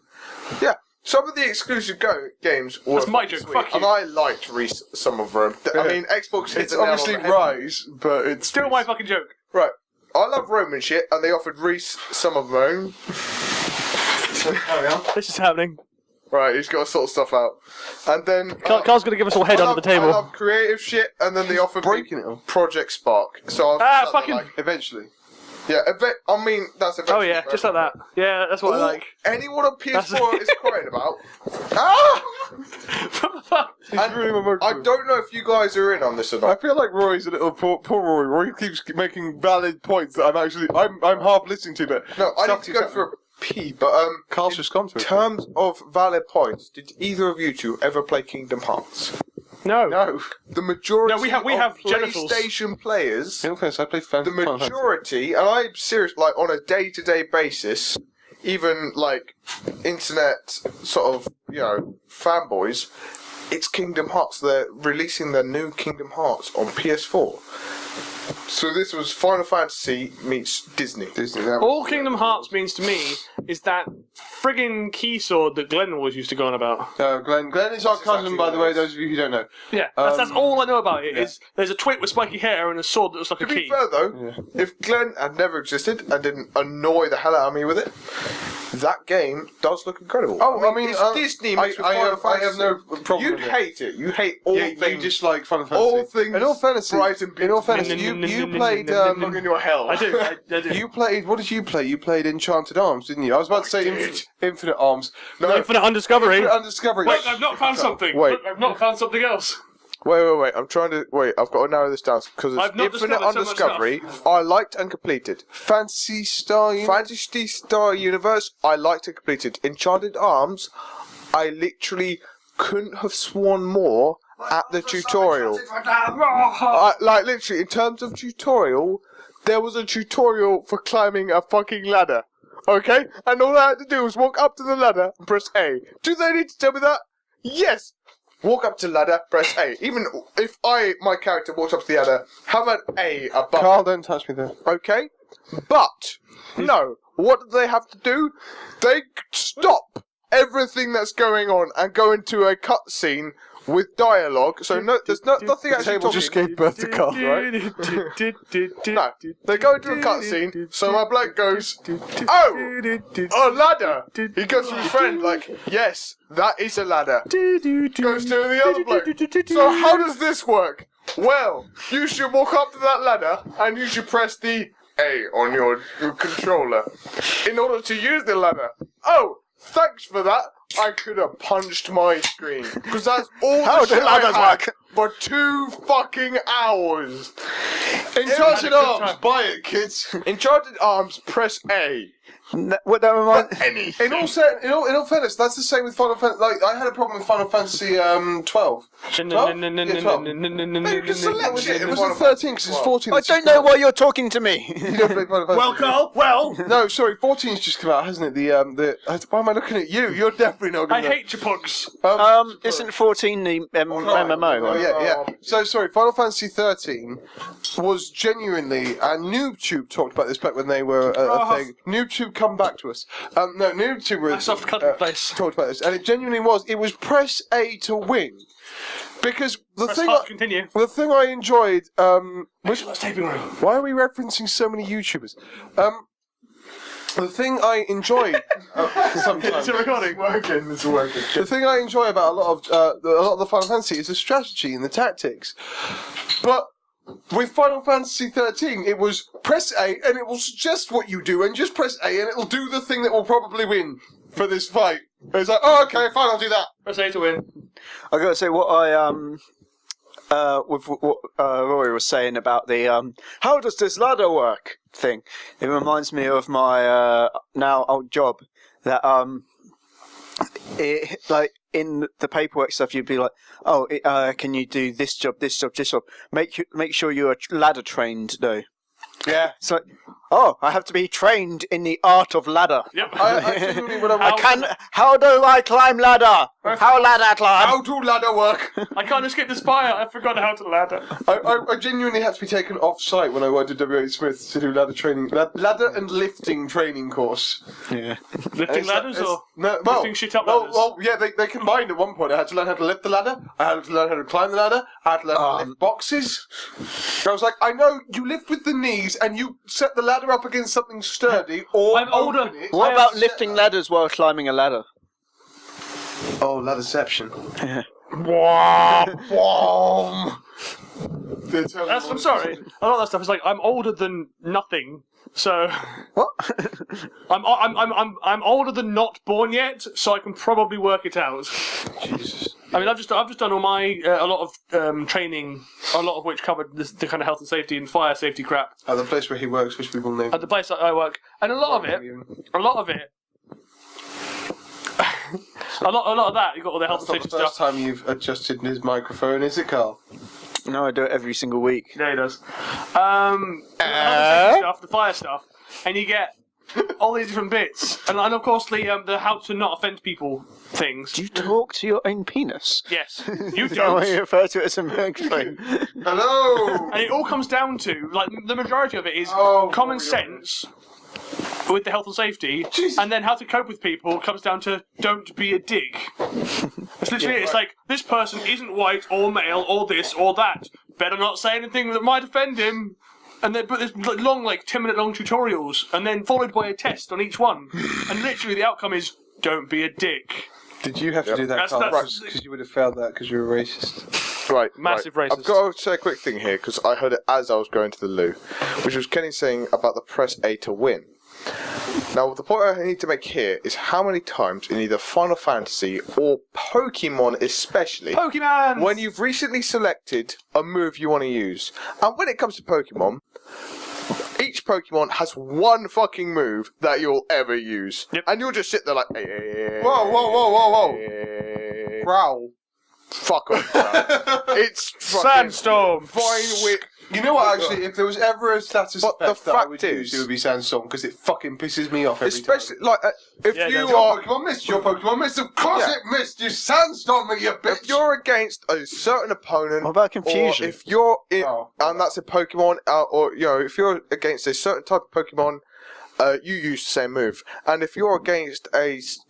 Yeah, some of the exclusive games were. That's my joke. Sweet, Fuck you. and I liked Reese some of them. I mean, Xbox. It's obviously Rise, but it's Still my fucking joke. Right. I love Roman shit, and they offered Reese some of their own. This is happening. Right, he's got to sort stuff out. And then... Carl's going to give us all head under the table. I love creative shit, and then they offered breaking me it. Project Spark. So I was fucking... Eventually. Yeah, I mean, that's eventually. Oh yeah, just like that. Yeah, that's what I like. Anyone on PS4 is crying about... Ah! I don't know if you guys are in on this or not. I feel like Rory's a little poor Rory. Rory keeps making valid points that I'm half listening to, but... No, I need to go for a pee, but Carl's just gone through. In terms of valid points, did either of you two ever play Kingdom Hearts? No. The majority No, we have genitals. PlayStation players... In fairness, I play The majority, and I'm serious, like on a day-to-day basis, even like internet sort of, fanboys, it's Kingdom Hearts. They're releasing their new Kingdom Hearts on PS4. So this was Final Fantasy meets Disney. All Kingdom Hearts means to me is that friggin' key sword that Glenn always used to go on about. Glenn is our cousin, by the way, those of you who don't know. Yeah, that's all I know about it. Is there's a twit with spiky hair and a sword that looks like a key. To be fair though, if Glenn had never existed and didn't annoy the hell out of me with it, that game does look incredible. Oh, I mean it's Disney mixed with Final Fantasy. I have no problem You'd with it. hate it. You hate all things. You dislike Final Fantasy. All things In all fairness, bright and beautiful. you played... Look in your hell. I do. You played... What did you play? You played Enchanted Arms, didn't you? I was about to say Infinite Arms. No, Infinite Undiscovery. Infinite Undiscovery. Wait, I've not found something. Wait. Look, I've not found something else. Wait. I'm trying to... Wait, I've got to narrow this down because I've not Infinite discovered so much Undiscovery, I liked and completed. Fantasy Star Universe, I liked and completed. Enchanted Arms, I literally couldn't have sworn more at the tutorial. Like, literally, in terms of tutorial, there was a tutorial for climbing a fucking ladder. Okay? And all I had to do was walk up to the ladder and press A. Do they need to tell me that? Yes! Walk up to the ladder, press A. Even if my character walks up to the ladder, have an A above. Carl, don't touch me there. Okay? But, no. What do they have to do? They stop everything that's going on and go into a cutscene with dialogue. So there's nothing actually table just gave birth to Carl, right? No. They go into a cutscene, so my bloke goes, oh, ladder! He goes to his friend, like, yes, that is a ladder. Goes to the other bloke. So how does this work? Well, you should walk up to that ladder and you should press the A on your controller in order to use the ladder. Oh, thanks for that. I could have punched my screen because that's all the shit I had for 2 fucking hours. Enchanted Arms, buy it, kids. Enchanted Arms, press A. What that reminds Anything. In all fairness, that's the same with Final Fantasy. Like, I had a problem with Final Fantasy 12. 12? Yeah, 12. No, you can select shit. It wasn't 13 because it's 14. I don't know why you're talking to me. You don't play Final Fantasy. Well, Carl, well. No, sorry, 14's just come out, hasn't it? Why am I looking at you? You're definitely not going I hate your pugs. Isn't 14 the MMO? Oh, yeah. So, sorry, Final Fantasy 13 was genuinely, and NoobTube talked about this back when they were a thing. NoobTube come back to us. No, NoobTube was, That's off the country place. talked about this, and it genuinely was. It was press A to win. Because the thing I enjoyed, Taping room. why are we referencing so many YouTubers? The thing I enjoyed sometimes. Is it recording? It's working. The thing I enjoy about a lot of the Final Fantasy is the strategy and the tactics. But with Final Fantasy 13, it was press A and it will suggest what you do, and just press A and it will do the thing that will probably win for this fight. And it's like, oh, okay, fine, I'll do that. Press A to win. I gotta say, what I with what Rory was saying about the how does this ladder work thing, it reminds me of my now old job that like in the paperwork stuff, you'd be like, "Oh, can you do this job, this job, this job? Make sure you are ladder trained, though." Yeah. It's like, oh, I have to be trained in the art of ladder. Yep. I genuinely, when I How do I climb ladder? How ladder climb? how do ladder work? I can't escape the spire. I forgot how to ladder. I genuinely had to be taken off site when I worked at WH Smith to do ladder training, ladder and lifting training course. Yeah. Lifting ladders or no, lifting shit up ladders? Well, yeah, they combined at one point. I had to learn how to lift the ladder. I had to learn how to climb the ladder. I had to learn how to lift boxes. I was like, I know you lift with the knees and you set the ladder up against something sturdy, or I'm older. open it. What about lifting ladders while climbing a ladder? Oh, ladderception. Yeah. I'm sorry. A lot of that stuff is like I'm older than nothing. So What? I'm older than not born yet, so I can probably work it out. Jesus. I mean, I've just done all my a lot of training, a lot of which covered the kind of health and safety and fire safety crap At the place where he works, which people know. at the place that I work, and a lot of it, a lot of that. You got all the health That's and not the safety first stuff. time you've adjusted his microphone, is it, Carl? No, I do it every single week. Yeah, he does. The health and safety stuff, the fire stuff, and you get all these different bits, and of course the how to not offend people things. Do you talk to your own penis? Yes, you Is that why you don't. refer to it as a microphone? Hello! And it all comes down to, like, the majority of it is Oh, common boy, sense with the health and safety, Jesus. and then how to cope with people comes down to don't be a dick. It's literally it. It's like, this person isn't white or male or this or that. Better not say anything that might offend him. And then, but there's long, like 10-minute long tutorials, and then followed by a test on each one. And literally the outcome is, don't be a dick. Did you have to do that, That's- Carl? that's- Because you would have failed that because you're a racist. Right, Massive right. racist. I've got to say a quick thing here because I heard it as I was going to the loo, which was Kenny saying about the press A to win. Now, the point I need to make here is how many times in either Final Fantasy or Pokemon especially, Pokemon! when you've recently selected a move you want to use, and when it comes to Pokemon, each Pokemon has one fucking move that you'll ever use. Yep. And you'll just sit there like, hey, Whoa. Growl. fuck off. It's fucking Sandstorm! fine with... You know what, actually, if there was ever a status But effect the that I fact would use, is- it would be Sandstorm, because it fucking pisses me off every Especially, time. like, if Yeah, you it does. are... Pokemon missed, your Pokemon missed, of course Yeah. it missed, you Sandstorm me, you bitch! If you're against a certain opponent, What about confusion? or if you're in, Oh. and that's a Pokemon, or you know, if you're against a certain type of Pokemon, you use the same move. And if you're against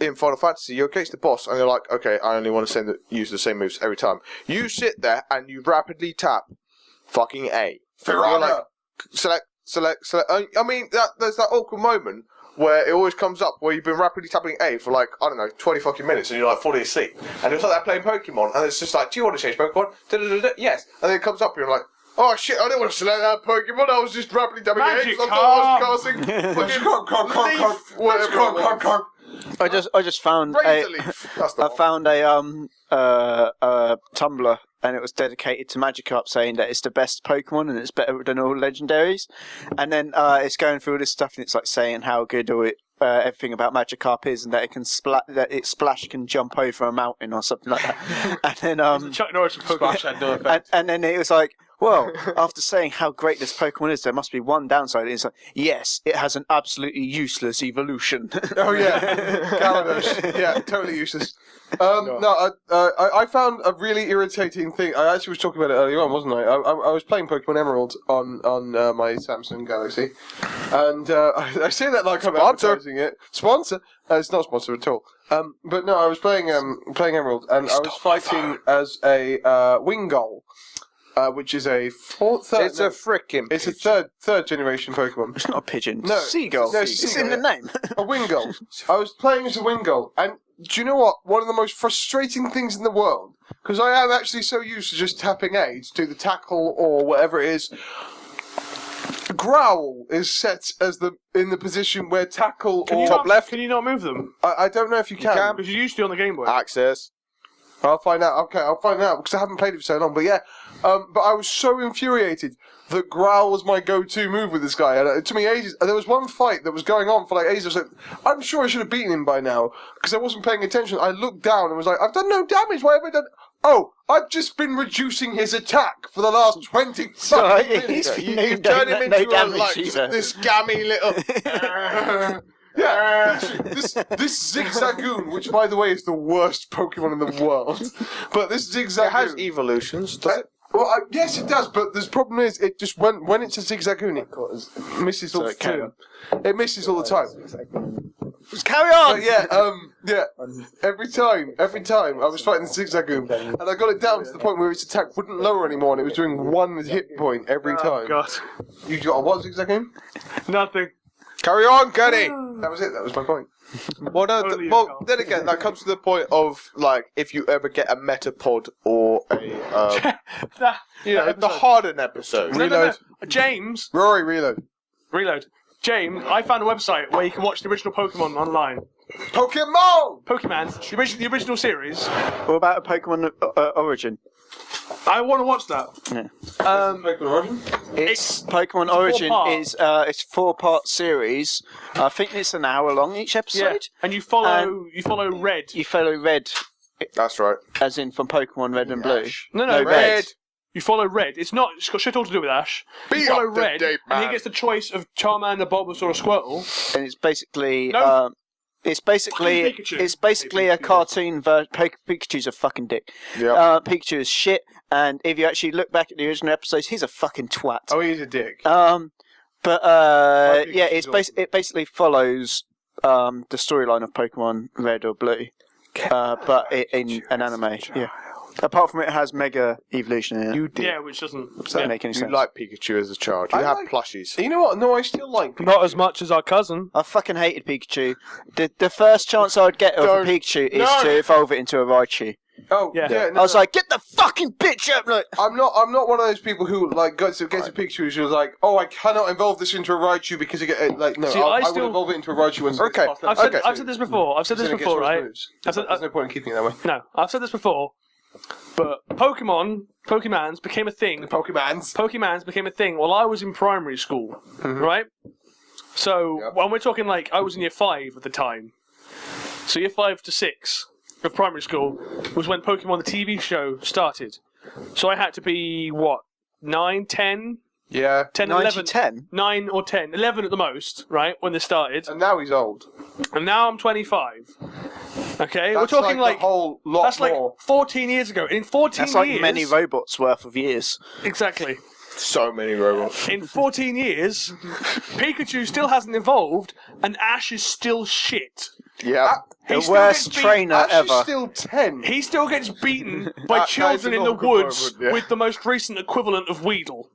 in Final Fantasy, you're against the boss, and you're like, okay, I only want to use the same moves every time. You sit there and you rapidly tap fucking A. You're like, select. I mean, there's that awkward moment where it always comes up where you've been rapidly tapping A for like, I don't know, 20 fucking minutes and you're like falling asleep. And it's like that playing Pokemon and it's just like, do you want to change Pokemon? Da-da-da-da. Yes. And then it comes up and you're like, oh shit, I didn't want to select that Pokemon, I was just rapidly tapping A. Magic Oh, I thought I was casting fucking Leaf, whatever it was. I just found Razor Leaf. That's the I one. found a Tumblr, and it was dedicated to Magikarp, saying that it's the best Pokemon and it's better than all legendaries. And then it's going through all this stuff, and it's like saying how good everything about Magikarp is, and that it can that its splash can jump over a mountain or something like that. And then Chuck Norris of Pokemon. and then it was like, well, after saying how great this Pokemon is, there must be one downside. It's like, yes, it has an absolutely useless evolution. Oh yeah, Gyarados. Yeah, totally useless. I found a really irritating thing. I actually was talking about it earlier on, wasn't I? I was playing Pokemon Emerald on my Samsung Galaxy, and I say that like I'm Sponsor. advertising it. Sponsor? It's not sponsor at all. But no, I was playing Emerald, and I was fighting as a Wingull. Which is a It's a freaking. It's a third generation Pokemon. It's not a pigeon. No, seagull. no, It's seagull, in the name. A Wingull. I was playing as a Wingull, and do you know what? One of the most frustrating things in the world, because I am actually so used to just tapping A to do the tackle or whatever it is. Growl is set as in the position where tackle Can you or not, top left? Can you not move them? I don't know if you can. Because you used to on the Game Boy. Access. I'll find out. Okay, I'll find out because I haven't played it for so long. But yeah, but I was so infuriated that growl was my go-to move with this guy. And it took me ages. And there was one fight that was going on for like ages. I was like, I'm sure I should have beaten him by now because I wasn't paying attention. I looked down and was like, I've done no damage. Why have I done? Oh, I've just been reducing his attack for the last 20 fucking minutes. You turn him into this gammy little... Yeah, this Zigzagoon, which by the way is the worst Pokemon in the world, but this Zigzagoon... It has evolutions, does it? Well, yes, it does, but the problem is, it just when it's a Zigzagoon, it misses all the time. It misses all the time. Just carry on! But yeah. Every time, I was fighting the Zigzagoon, and I got it down to the point where its attack wouldn't lower anymore, and it was doing 1 hit point every time. God. You got a what, Zigzagoon? Nothing. Carry on, Kenny! That was it, that was my point. Well, no, then again, that comes to the point of, like, if you ever get a Metapod or a, the Harden episode. No. James. Rory, reload. James, I found a website where you can watch the original Pokemon online. Pokemon! The original series. What about a Pokemon Origin? I want to watch that. Yeah. Pokemon Origin? It's Pokemon Origin is it's a 4-part series. I think it's an hour long each episode. Yeah. And you follow Red. You follow Red, That's right. as in from Pokemon Red and Blue. No, Red. You follow Red. It's got shit all to do with Ash. You follow Red, and he gets the choice of Charmander, Bulbasaur, or Squirtle. And it's basically No. it's basically Pikachu. a cartoon version. Pikachu's a fucking dick. Yeah. Pikachu is shit, and if you actually look back at the original episodes, he's a fucking twat. Oh, he's a dick. But yeah, it basically follows the storyline of Pokemon Red or Blue, but in an anime. Yeah. Apart from it has Mega Evolution in it. You did. Yeah, which doesn't make any You sense. like Pikachu as a child. You I had like- plushies. You know what? No, I still like Pikachu. Not as much as our cousin. I fucking hated Pikachu. The first chance I would get of a Pikachu is to evolve it into a Raichu. Oh, Yeah. no, I was like, get the fucking bitch up! Like, I'm not one of those people who like gets a Pikachu who's like, oh, I cannot evolve this into a Raichu because you get like no. See, I still- would evolve it into a Raichu once. Okay, it's past level I've said this before. Right? There's no point in keeping it that way. No, I've said this before. But Pokemans became a thing. Pokemans became a thing while I was in primary school, right? So Yep. when we're talking like I was in year 5 at the time, so year 5 to 6 of primary school was when Pokemon the TV show started. So I had to be what 9, 10, Yeah. 10, 9 11, to 10? 9 or 10, 11 at the most, right? When they started, And now he's old. and now I'm 25. Okay, That's we're talking like a whole lot that's like more. 14 years ago. In 14 That's like years, many robots worth of years. exactly. So many robots. In 14 years, Pikachu still hasn't evolved, and Ash is still shit. Yeah. He The still worst gets beat- trainer Ash ever. is still 10. He still gets beaten by That is children an in the awkward woods moment, yeah. with the most recent equivalent of Weedle.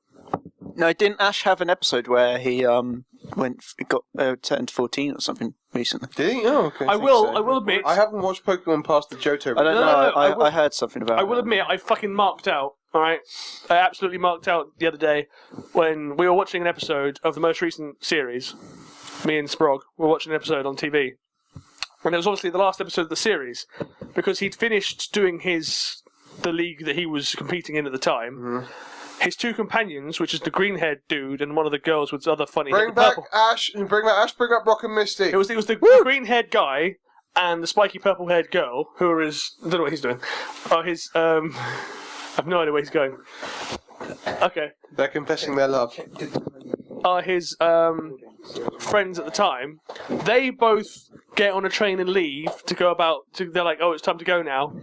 No, didn't Ash have an episode where he got turned 14 or something recently? Did he? Oh, okay. I will admit, I haven't watched Pokemon past the Johto. I don't No, know. no, I will- I heard something about it. I will admit, I fucking marked out. All right, I absolutely marked out the other day when we were watching an episode of the most recent series. Me and Sprog were watching an episode on TV, and it was obviously the last episode of the series because he'd finished doing the league that he was competing in at the time. His 2 companions, which is the green-haired dude and one of the girls with the other funny hair, Bring the back purple. Ash, bring back Brock and Misty. It was the green-haired guy and the spiky purple-haired girl who are his. I don't know what he's doing. Oh, his. I have no idea where he's going. Okay. They're confessing their love. Are his friends at the time. They both get on a train and leave to go about. They're like, oh, it's time to go now.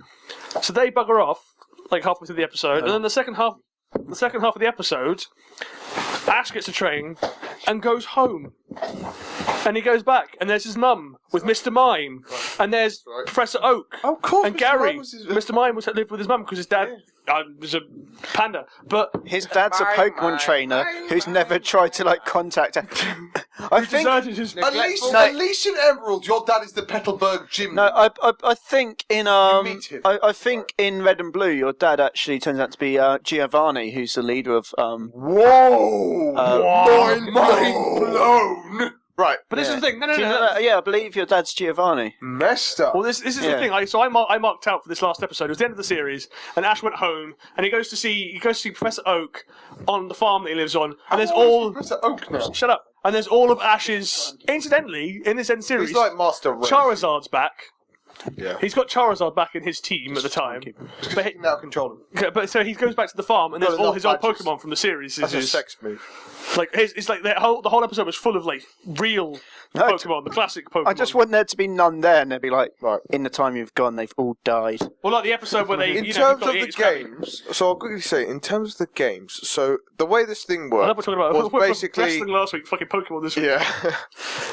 So they bugger off like halfway through the episode, and then the second half of the episode, Ash gets a train and goes home. And he goes back, and there's his mum with Mr. Mime, and there's Professor Oak, Oh, of course. and Mr. Gary. Mime was his- Mr. Mime lived with his mum because his dad was a panda. But His dad's a Pokemon trainer who's never tried to like contact her. I think deserted his. At least, No. at least in Emerald, your dad is the Petalburg gym. no, I think in meet him. I think in Red and Blue, your dad actually turns out to be Giovanni, who's the leader of Whoa! Mind blown! Right. But this is the thing. No. Do you know that? Yeah, I believe your dad's Giovanni. Messed up. Well, this is the thing. So I marked out for this last episode. It was the end of the series, and Ash went home, and he goes to see Professor Oak on the farm that he lives on, and there's all. Professor Oak now. Shut up. And there's all of Ash's. Incidentally, in this end series, He's like Master Race. Charizard's back. Yeah. He's got Charizard back in his team at the time. But he can now control him. But so he goes back to the farm, and there's all his old badges. Pokemon from the series. That's a sex move. Like it's like the whole episode was full of like real Pokemon, the classic Pokemon. I just want there to be none there, and they'd be like, Right. in the time you've gone, they've all died. Well, like the episode where they. In you terms know, of the games, so I'll quickly say, in terms of the games, so the way this thing I love worked what we're talking about. was basically... wrestling last week, fucking Pokemon this week. Yeah.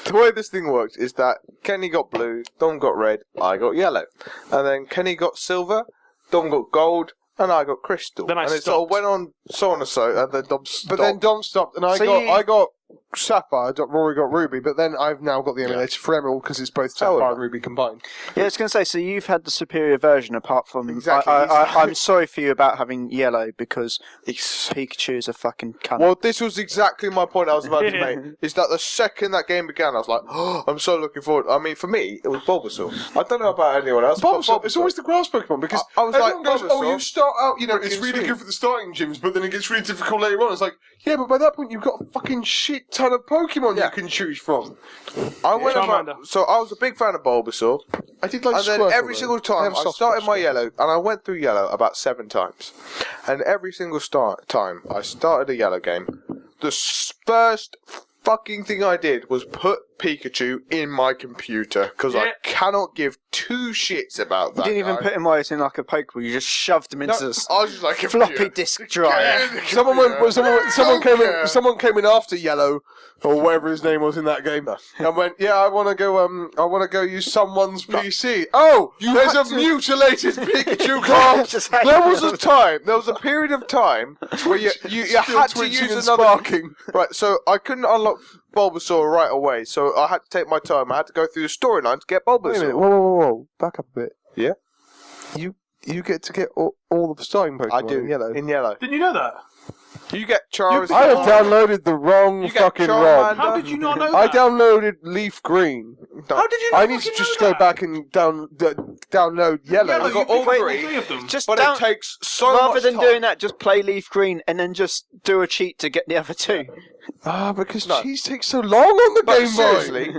The way this thing worked is that Kenny got blue, Dom got red, I got yellow. And then Kenny got silver, Dom got gold, and I got crystal. Then I and it sort of stopped. went on so on and so, and then Dom stopped. But then Dom stopped, and I got Sapphire, Rory got Ruby, but then I've now got the emulator for Emerald because it's both Sapphire and Ruby combined. Yeah, I was going to say, so you've had the superior version apart from... Exactly. I'm sorry for you about having yellow, because Pikachu's a fucking cunt. Well, this was exactly my point I was about to make. Is that the second that game began, I was like, oh, I'm so looking forward. I mean, for me, it was Bulbasaur. I don't know about anyone else. but Bulbasaur, it's always the grass Pokemon because I was like, everyone goes, oh, Bulbasaur, you start out, it's fucking really sweet. good for the starting gyms, but then it gets really difficult later on. It's like, yeah, but by that point you've got a fucking shit ton of Pokemon you can choose from. I went Charmander. about, so I was a big fan of Bulbasaur, I did like and then Squirtle, every though. single time I started my yellow, and I went through yellow about 7 times, and every single time I started a yellow game, the first fucking thing I did was put Pikachu in my computer because I cannot give 2 shits about that. You didn't even guy. put him while he's in like a Pokeball, you just shoved him into No, I was just like a floppy disk drive. Someone came in after Yellow, or whatever his name was in that game, and went, "Yeah, I want to go use someone's PC." Oh, there's a mutilated Pikachu card. There was a period of time where you had to use another. Sparking. Right, so I couldn't unlock Bulbasaur right away, so I had to take my time. I had to go through the storyline to get Bulbasaur. Wait a minute, whoa, back up a bit. Yeah? You get to get all the starting Pokemon I do. in Yellow. In yellow. Didn't you know that? You get Charizard. I have downloaded the wrong You get fucking Charmander. ROM. How did you not know I that? downloaded Leaf Green. How did you not I need to fucking just know go that? back and download Yellow. Yellow, I've got you all picked three. 3 of them. Just But down, it takes so rather much than time. doing that, just play Leaf Green and then just do a cheat to get the other 2. Because No. cheese takes so long on the But Game Boy. seriously,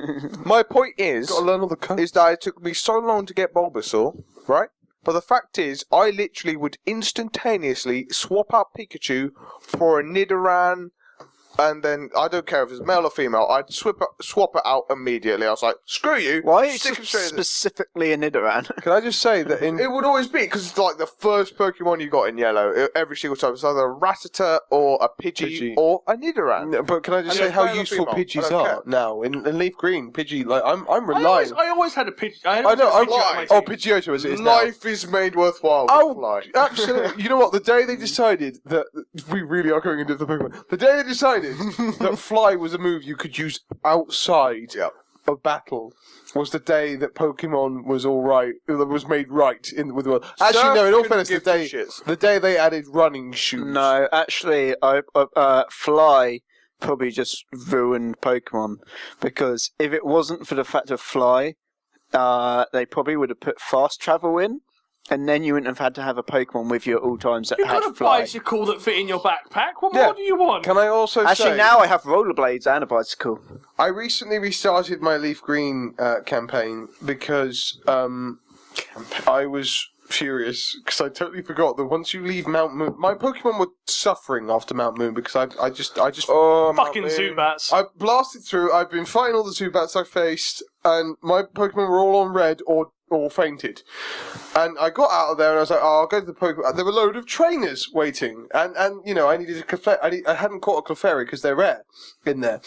my point is, Got to learn all the code. is that it took me so long to get Bulbasaur, right? But the fact is, I literally would instantaneously swap out Pikachu for a Nidoran, and then I don't care if it's male or female, I'd swap it out immediately. I was like, screw you. Why is stick it him straight in the- specifically a Nidoran? Can I just say that in It would always be, because it's like the first Pokemon you got in Yellow, every single time. It's either a Rattata or a Pidgey or a Nidoran. No, but can I just And say it's how male or useful female, I Pidgeys don't are care. now in Leaf Green? Pidgey, like I'm relying. I always had a Pidgey. I know. Oh, Pidgeotto as it is now. Life is made worthwhile. Oh, Fly. absolutely. You know what? The day they decided that we really are going into the Pokemon. The day they decided that Fly was a move you could use outside of battle was the day that Pokemon was all right. Was made right with the world. Actually, Surf no. In all couldn't fairness, give two shits. the day they added running shoes. No, actually, Fly probably just ruined Pokemon, because if it wasn't for the fact of Fly, they probably would have put fast travel in, and then you wouldn't have had to have a Pokemon with you at all times that You had could have Fly. bicycle that fit in your backpack. What Yeah. more do you want? Can I also Actually, say? now I have rollerblades and a bicycle. I recently restarted my Leaf Green campaign because I was furious because I totally forgot that once you leave Mount Moon, my Pokemon were suffering after Mount Moon because I just Fucking Zubats. I blasted through. I've been fighting all the Zubats I faced, and my Pokemon were all on red or fainted. And I got out of there and I was like, oh, I'll go to the Pokemon. There were a load of trainers waiting, and I needed a Clefairy. I hadn't caught a Clefairy because they're rare in there.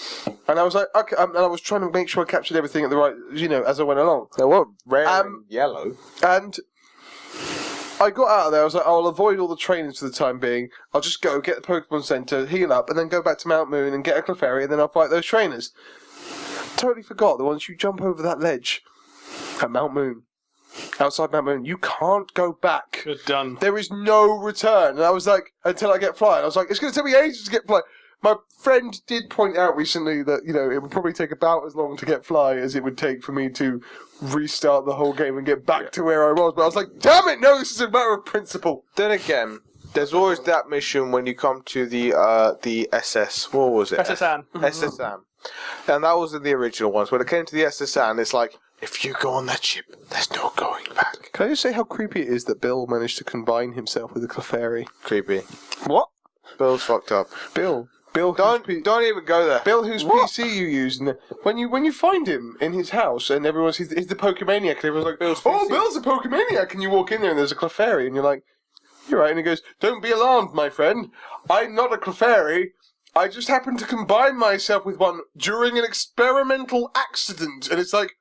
And I was like, okay, and I was trying to make sure I captured everything at the right, as I went along. They were rare and yellow. And I got out of there, I was like, I'll avoid all the trainers for the time being. I'll just go get the Pokemon Center, heal up, and then go back to Mount Moon and get a Clefairy, and then I'll fight those trainers. Totally forgot that once you jump over that ledge at Mount Moon, outside Mount Moon, you can't go back. Good done. There is no return. And I was like, until I get Fly. And I was like, it's going to take me ages to get Fly. my friend did point out recently that, you know, it would probably take about as long to get Fly as it would take for me to restart the whole game and get back to where I was. But I was like, damn it, no, this is a matter of principle. Then again, there's always that mission when you come to the SS. What was it? SSN. SSN. And that was in the original ones. When it came to the SSN, it's like, if you go on that ship, there's no going back. Can I just say how creepy it is that Bill managed to combine himself with a Clefairy? Creepy. What? Bill's fucked up. Bill, Don't even go there. Bill, whose PC you use, and when you find him in his house, and everyone's he's the Pokemaniac, and everyone's like, Bill's "Oh, PC. Bill's a Pokemaniac," and you walk in there and there's a Clefairy, and you're like, "You're right," and he goes, "Don't be alarmed, my friend. I'm not a Clefairy. I just happened to combine myself with one during an experimental accident," and it's like,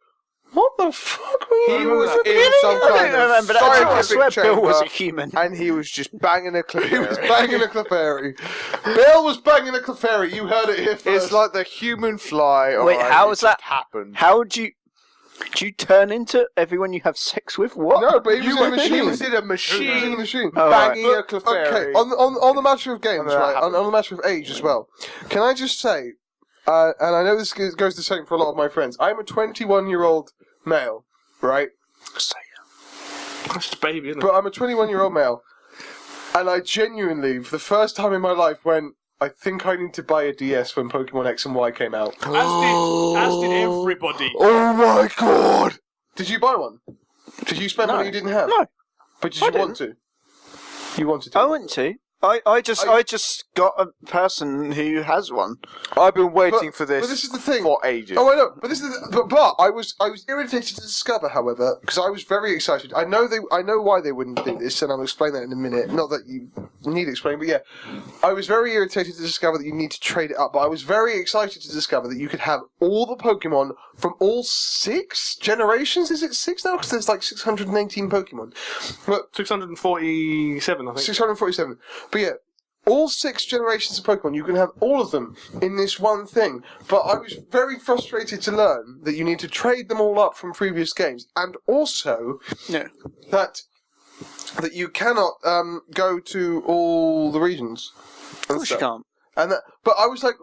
what the fuck were you? He was doing? in some kind of remember that. I swear scientific Bill was a chamber, human. and he was just banging a He was Clefairy. banging a Clefairy. Bill was banging a Clefairy. You heard it here first. It's like the human fly. Wait, alright, how it is that just happened? How do you turn into everyone you have sex with? What? No, but he was in a machine. He was in a He was in a machine, machine. Oh, banging a But, Clefairy. okay, on the matter of games, that right? On happened. the matter of age as well. Can I just say, and I know this goes the same for a lot of my friends. I'm a 21-year-old male, right? That's just a baby, isn't it? But I'm a 21-year-old male, and I genuinely, for the first time in my life, went, I think I need to buy a DS when Pokemon X and Y came out. As did everybody. Oh my god! Did you buy one? Did you spend money you didn't have? No. But did I you want to? You wanted to? I went to. I just got a person who has one. I've been waiting for this. But this is the thing. For ages. Oh, I know. But this is but I was irritated to discover, however, because I was very excited. I know why they wouldn't do this, and I'll explain that in a minute. Not that you need to explain, but yeah, I was very irritated to discover that you need to trade it up. But I was very excited to discover that you could have all the Pokemon from all 6 generations. Is it 6 now? Because there's like 618 Pokemon. But 647, I think. 647. But yeah, all 6 generations of Pokemon, you can have all of them in this one thing. But I was very frustrated to learn that you need to trade them all up from previous games, and also that you cannot go to all the regions. Of course you can't. And but I was like,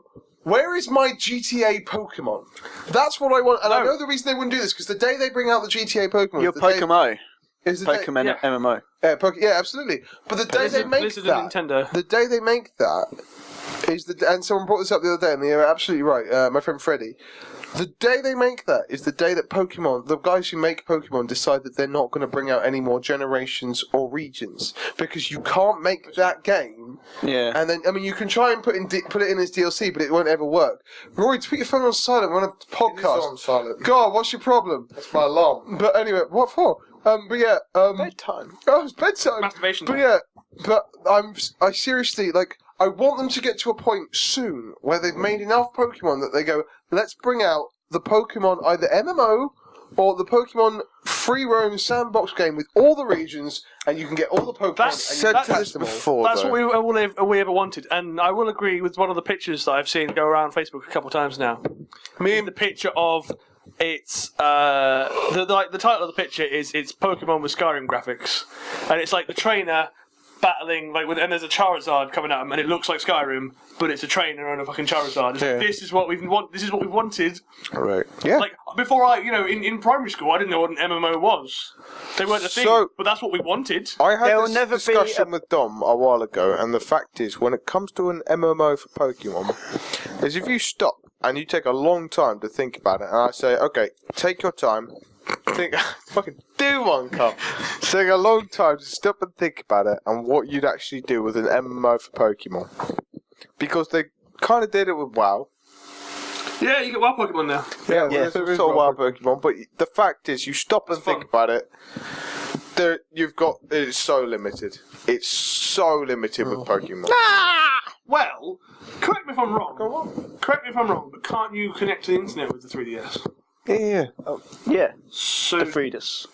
where is my GTA Pokemon? That's what I want. And I know the reason they wouldn't do this, because the day they bring out the GTA Pokemon... Your Pokemon. Is the Pokemon day, MMO. yeah, absolutely. But the day they make Blizzard that... and Nintendo. The day they make that is the... And someone brought this up the other day, and they are absolutely right. My friend Freddie. The day they make that is the day that Pokemon, the guys who make Pokemon, decide that they're not going to bring out any more generations or regions, because you can't make that game. Yeah. And then, I mean, you can try and put it in as DLC, but it won't ever work. Rory, put your phone on silent. We're on a podcast. It is on silent. God, what's your problem? That's my alarm. But anyway, what for? But yeah, Bedtime. Oh, it's bedtime. Masturbation But time. yeah, but I seriously, like, I want them to get to a point soon where they've made enough Pokemon that they go, let's bring out the Pokemon either MMO or the Pokemon free roam sandbox game with all the regions, and you can get all the Pokemon. That's- and you that's- can catch them all. before. That's though. what we ever wanted, and I will agree with one of the pictures that I've seen go around Facebook a couple of times now. I mean, the picture of it's the title of the picture is it's Pokemon with Skyrim graphics, and it's like the trainer battling and there's a Charizard coming at him, and it looks like Skyrim, but it's a trainer and a fucking Charizard. It's like, this is what we've wanted. Right. Yeah. Like before, in primary school, I didn't know what an MMO was. They weren't a thing, So- but that's what we wanted. I had There will this never be discussion with Dom a while ago, and the fact is, when it comes to an MMO for Pokemon, is if you stop and you take a long time to think about it, and I say, okay, take your time, think, fucking do one, cup. Take a long time to stop and think about it, and what you'd actually do with an MMO for Pokemon, because they kind of did it with WoW. Yeah, you get wild Pokemon now. Yeah, There's sort of WoW Pokemon, but the fact is, you stop and think about it. It's so limited. It's so limited with Pokemon. Well, correct me if I'm wrong. Go on. Correct me if I'm wrong, but can't you connect to the internet with the 3DS? Yeah. Yeah. So The Freedus.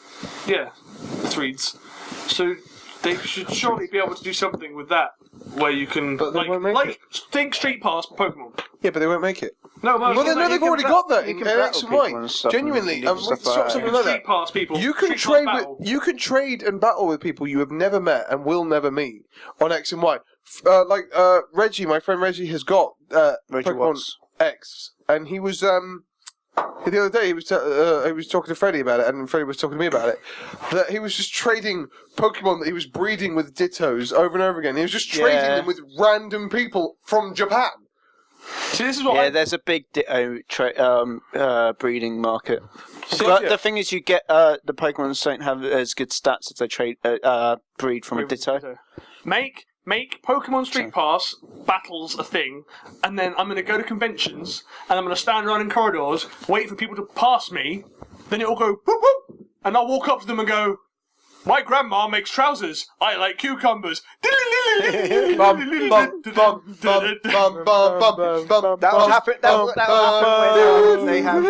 yeah, the 3DS. So they should surely be able to do something with that, where you can But they won't make think Street Pass for Pokemon. Yeah, but they won't make it. No, Well, they've already got that in can X battle and people Y. and stuff Genuinely, and do stuff like that. something like that. Street Pass people. You can Street Pass trade battle. with, you can trade and battle with people you have never met and will never meet on X and Y. Reggie, my friend Reggie, has got Reggie Pokemon Watts. X, and he was the other day he was talking to Freddie about it, and Freddie was talking to me about it. That he was just trading Pokemon that he was breeding with Dittos over and over again. He was just trading them with random people from Japan. See, this is what there's a big Ditto breeding market. But the thing is, you get the Pokemon don't have as good stats if they breed from a Ditto. Make Pokemon Street Pass battles a thing, and then I'm going to go to conventions, and I'm going to stand around in corridors, wait for people to pass me, then it'll go boop boop, and I'll walk up to them and go, my grandma makes trousers, I like cucumbers. That will happen. That will happen when they have.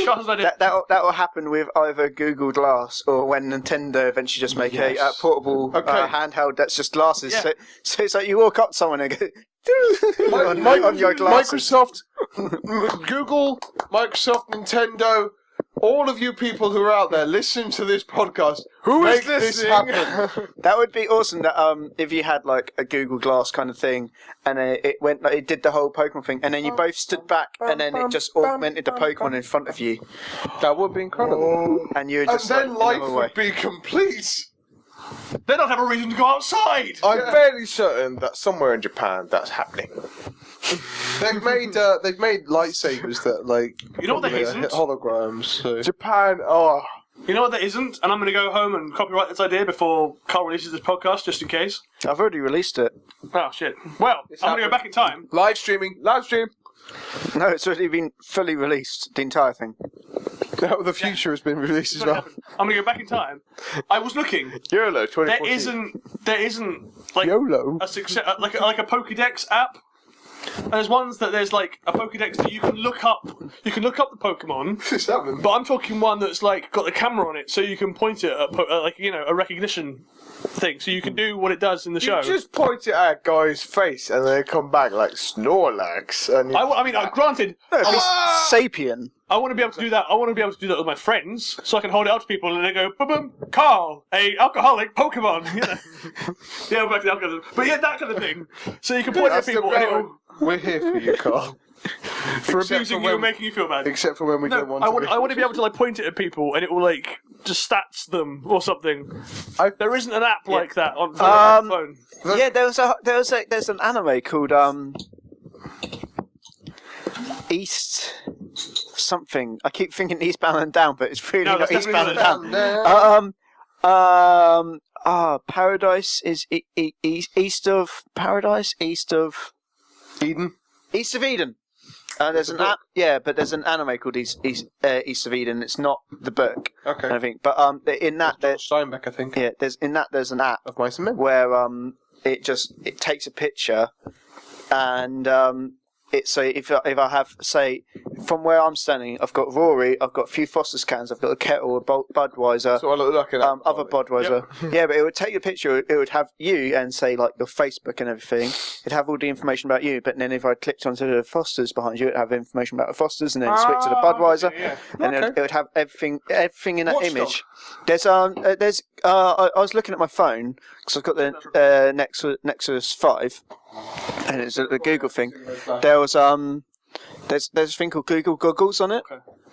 That will happen with either Google Glass or when Nintendo eventually just make a portable handheld that's just glasses. Yeah. So it's like you walk up to someone and go on your glasses. Microsoft, Google, Microsoft, Nintendo, all of you people who are out there, listen to this podcast. Who is this happen? That would be awesome. That if you had like a Google Glass kind of thing, and it went like it did the whole Pokemon thing, and then you both stood back, and then it just augmented the Pokemon in front of you. That would be incredible. And you would just then life would be complete. They don't have a reason to go outside. I'm fairly certain that somewhere in Japan that's happening. They've made lightsabers that You know what that isn't? holograms. So. Japan, You know what that isn't? And I'm going to go home and copyright this idea before Carl releases this podcast, just in case. I've already released it. Oh, shit. Well, I'm going to go back in time. Live stream. No, it's already been fully released. The entire thing. Now the future has been released as well. I'm going to go back in time. I was looking. YOLO 2014. There isn't like YOLO? a success, like a Pokédex app. And there's ones that there's like a Pokédex that you can look up. You can look up the Pokemon. But I'm talking one that's like got the camera on it, so you can point it at a recognition thing, so you can do what it does in the show. You just point it at a guy's face and then come back like Snorlax. And Granted, Sapien. I want to be able to do that. I want to be able to do that with my friends, so I can hold it out to people and they go, boom, boom, Carl, a alcoholic Pokemon. Yeah, back to the alcoholism. But yeah, that kind of thing. So you can point at people and it'll... We're here for you, Carl. For abusing you and making you feel bad. Except for when we don't want I want to be able to like point it at people and it will like just stats them or something. There isn't an app like that on phone. Yeah, there's an anime called East something. I keep thinking Eastbound and Down, but it's really not Eastbound and Down. Paradise is east of Paradise, east of Eden. East of Eden. There's an app, but there's an anime called East of Eden. It's not the book, okay. I think. But in that, Steinbeck, I think. Yeah, there's an app of Mice and Men where it takes a picture and if I have, say, from where I'm standing, I've got Rory, I've got a few Foster's cans, I've got a kettle, a Budweiser, so I look like other Budweiser. Yep. Yeah, but it would take a picture, it would have you and say like your Facebook and everything. It'd have all the information about you, but then if I clicked onto the Foster's behind you, it'd have information about the Foster's, and then switch to the Budweiser, and it would have everything in that image. There's I was looking at my phone because I've got the Nexus 5. And it's the Google thing. There's a thing called Google Goggles on it,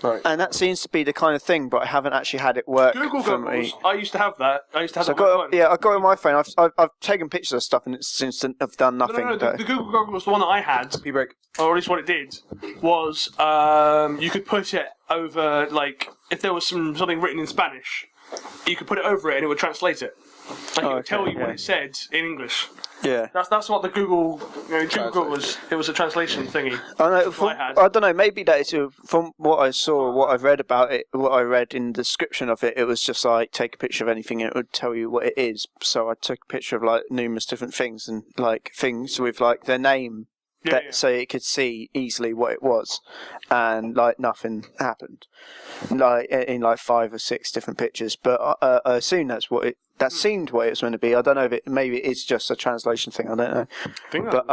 right. And that seems to be the kind of thing. But I haven't actually had it work. Google for Goggles. me. I used to have that. I got it on my phone. I've taken pictures of stuff, and it seems to have done nothing. No. The Google Goggles, the one that I had, P-break. or at least what it did, was you could put it over like if there was something written in Spanish, you could put it over it and it would translate it. Like it would tell you what it said in English. Yeah, that's what the Google Google was. It was a translation thingy. I don't know. Maybe that is from what I saw, what I've read about it, what I read in the description of it. It was just like take a picture of anything and it would tell you what it is. So I took a picture of like numerous different things and like things with like their name. So it could see easily what it was, and like nothing happened, like in like 5 or 6 different pictures. But I assume that seemed what it was meant to be. I don't know if maybe it's just a translation thing. I don't know, but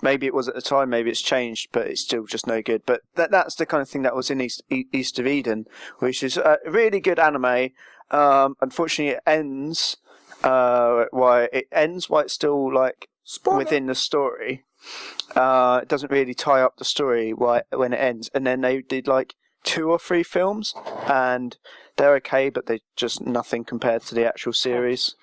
maybe it was at the time. Maybe it's changed, but it's still just no good. But that's the kind of thing that was in East of Eden, which is a really good anime. Unfortunately, it ends. why it ends, why it's still like within the story. It doesn't really tie up the story when it ends, and then they did like 2 or 3 films, and they're okay, but they're just nothing compared to the actual series.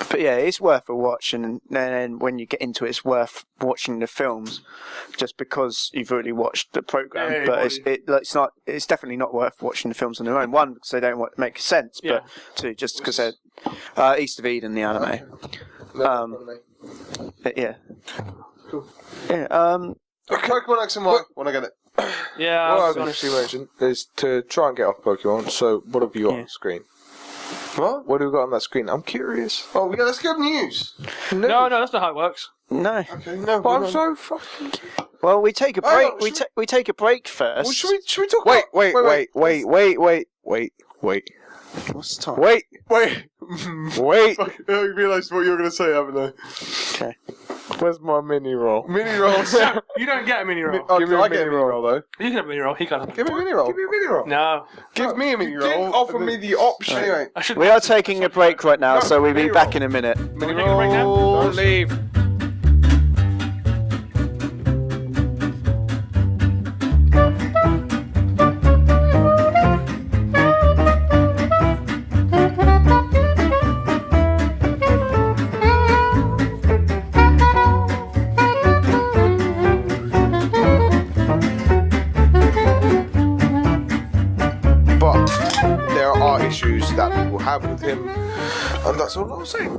But yeah, it's worth a watch, and then when you get into it, it's worth watching the films, just because you've already watched the program. Yeah, but it's definitely not worth watching the films on their own. One, because they don't make sense, but two, just because they're East of Eden, the anime. Yeah. Cool. Yeah. Pokemon X and Y. When I get it. Yeah. What I was honestly waiting is to try and get off Pokemon. So what have you got on the screen? What? What do we got on that screen? I'm curious. Oh, yeah, let's get news. No, that's not how it works. No. Okay, no. But I'm so fucking. Well, we take a break. We take a break first. Well, should we talk? Wait. What's the time? Wait. I realised what you were going to say, haven't I? Okay. Where's my mini roll? Mini rolls. You don't get a mini roll. Give me a mini roll, though. You can have a mini roll. He can't have Give me a mini roll. No. Give me a mini roll. Didn't offer me the option. Anyway. We are taking a break right now, so we'll be back in a minute. Mini Take a break now? roll. Don't leave. Issues that people have with him, and that's all I'll say. And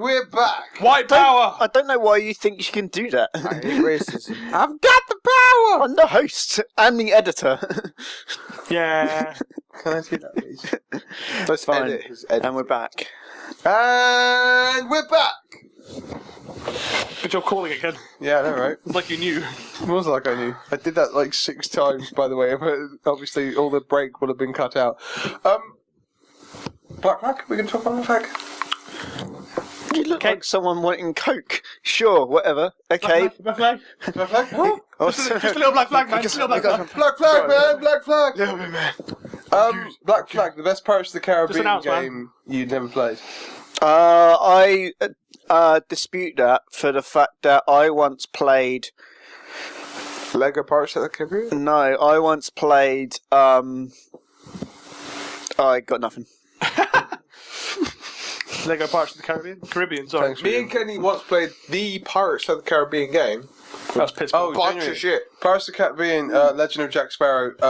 we're back. White power. I don't know why you think you can do that. I hate racism. I've got the power. I'm the host and the editor. Yeah. Can I do that, please? Let's Fine. edit his edit. And we're back. And we're back. Good job calling it, Ken. Yeah, I know, right? It's like you knew. It was like I knew. I did that like 6 times, by the way. But obviously, all the break would have been cut out. Black Flag? We can talk about Black Flag? You look like someone wanting Coke. Sure, whatever. Okay. Black flag. Black Flag? Huh? Just a little black flag, man. Just a little black flag. Black Flag, man! Black Flag! Little bit, man. Black Flag, the best Pirates of the Caribbean announce, game you'd never played. I dispute that for the fact that I once played. Lego Pirates of the Caribbean? No, I once played. I got nothing. Lego Pirates of the Caribbean, sorry. Thanks, me and Kenny once played the Pirates of the Caribbean game. That was piss poor. Bunch of shit. Pirates of the Caribbean, Legend of Jack Sparrow. It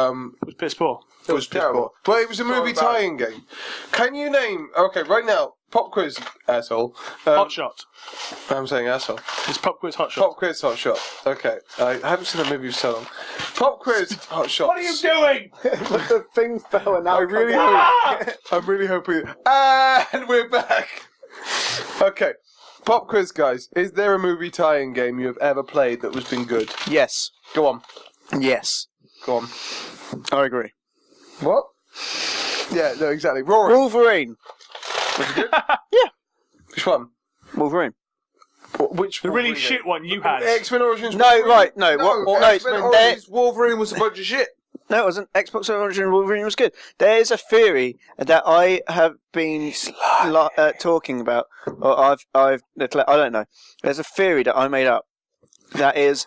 was piss poor. It was terrible. But it was a movie tie-in game. Can you name... Okay, right now, pop quiz, asshole. Hot shot. I'm saying asshole. It's pop quiz hot shot. Pop quiz, hot shot. Okay, I haven't seen that movie for so long. Pop quiz, hot shot. What are you doing? The thing fell and now I really hope... I'm really hoping... And we're back. Okay, pop quiz, guys. Is there a movie tie-in game you have ever played that has been good? Yes. Go on. Yes. Go on. I agree. What? Yeah, no, exactly. Rory. Wolverine. Was it good? Yeah. Which one? Wolverine. Which The really Wolverine shit one you had. X-Men Origins No, Wolverine? right, no. What, X-Men no, Origins Wolverine was a bunch of shit. No, it wasn't. Xbox Original Wolverine was good. There's a theory that I have been talking about, or I don't know. There's a theory that I made up that is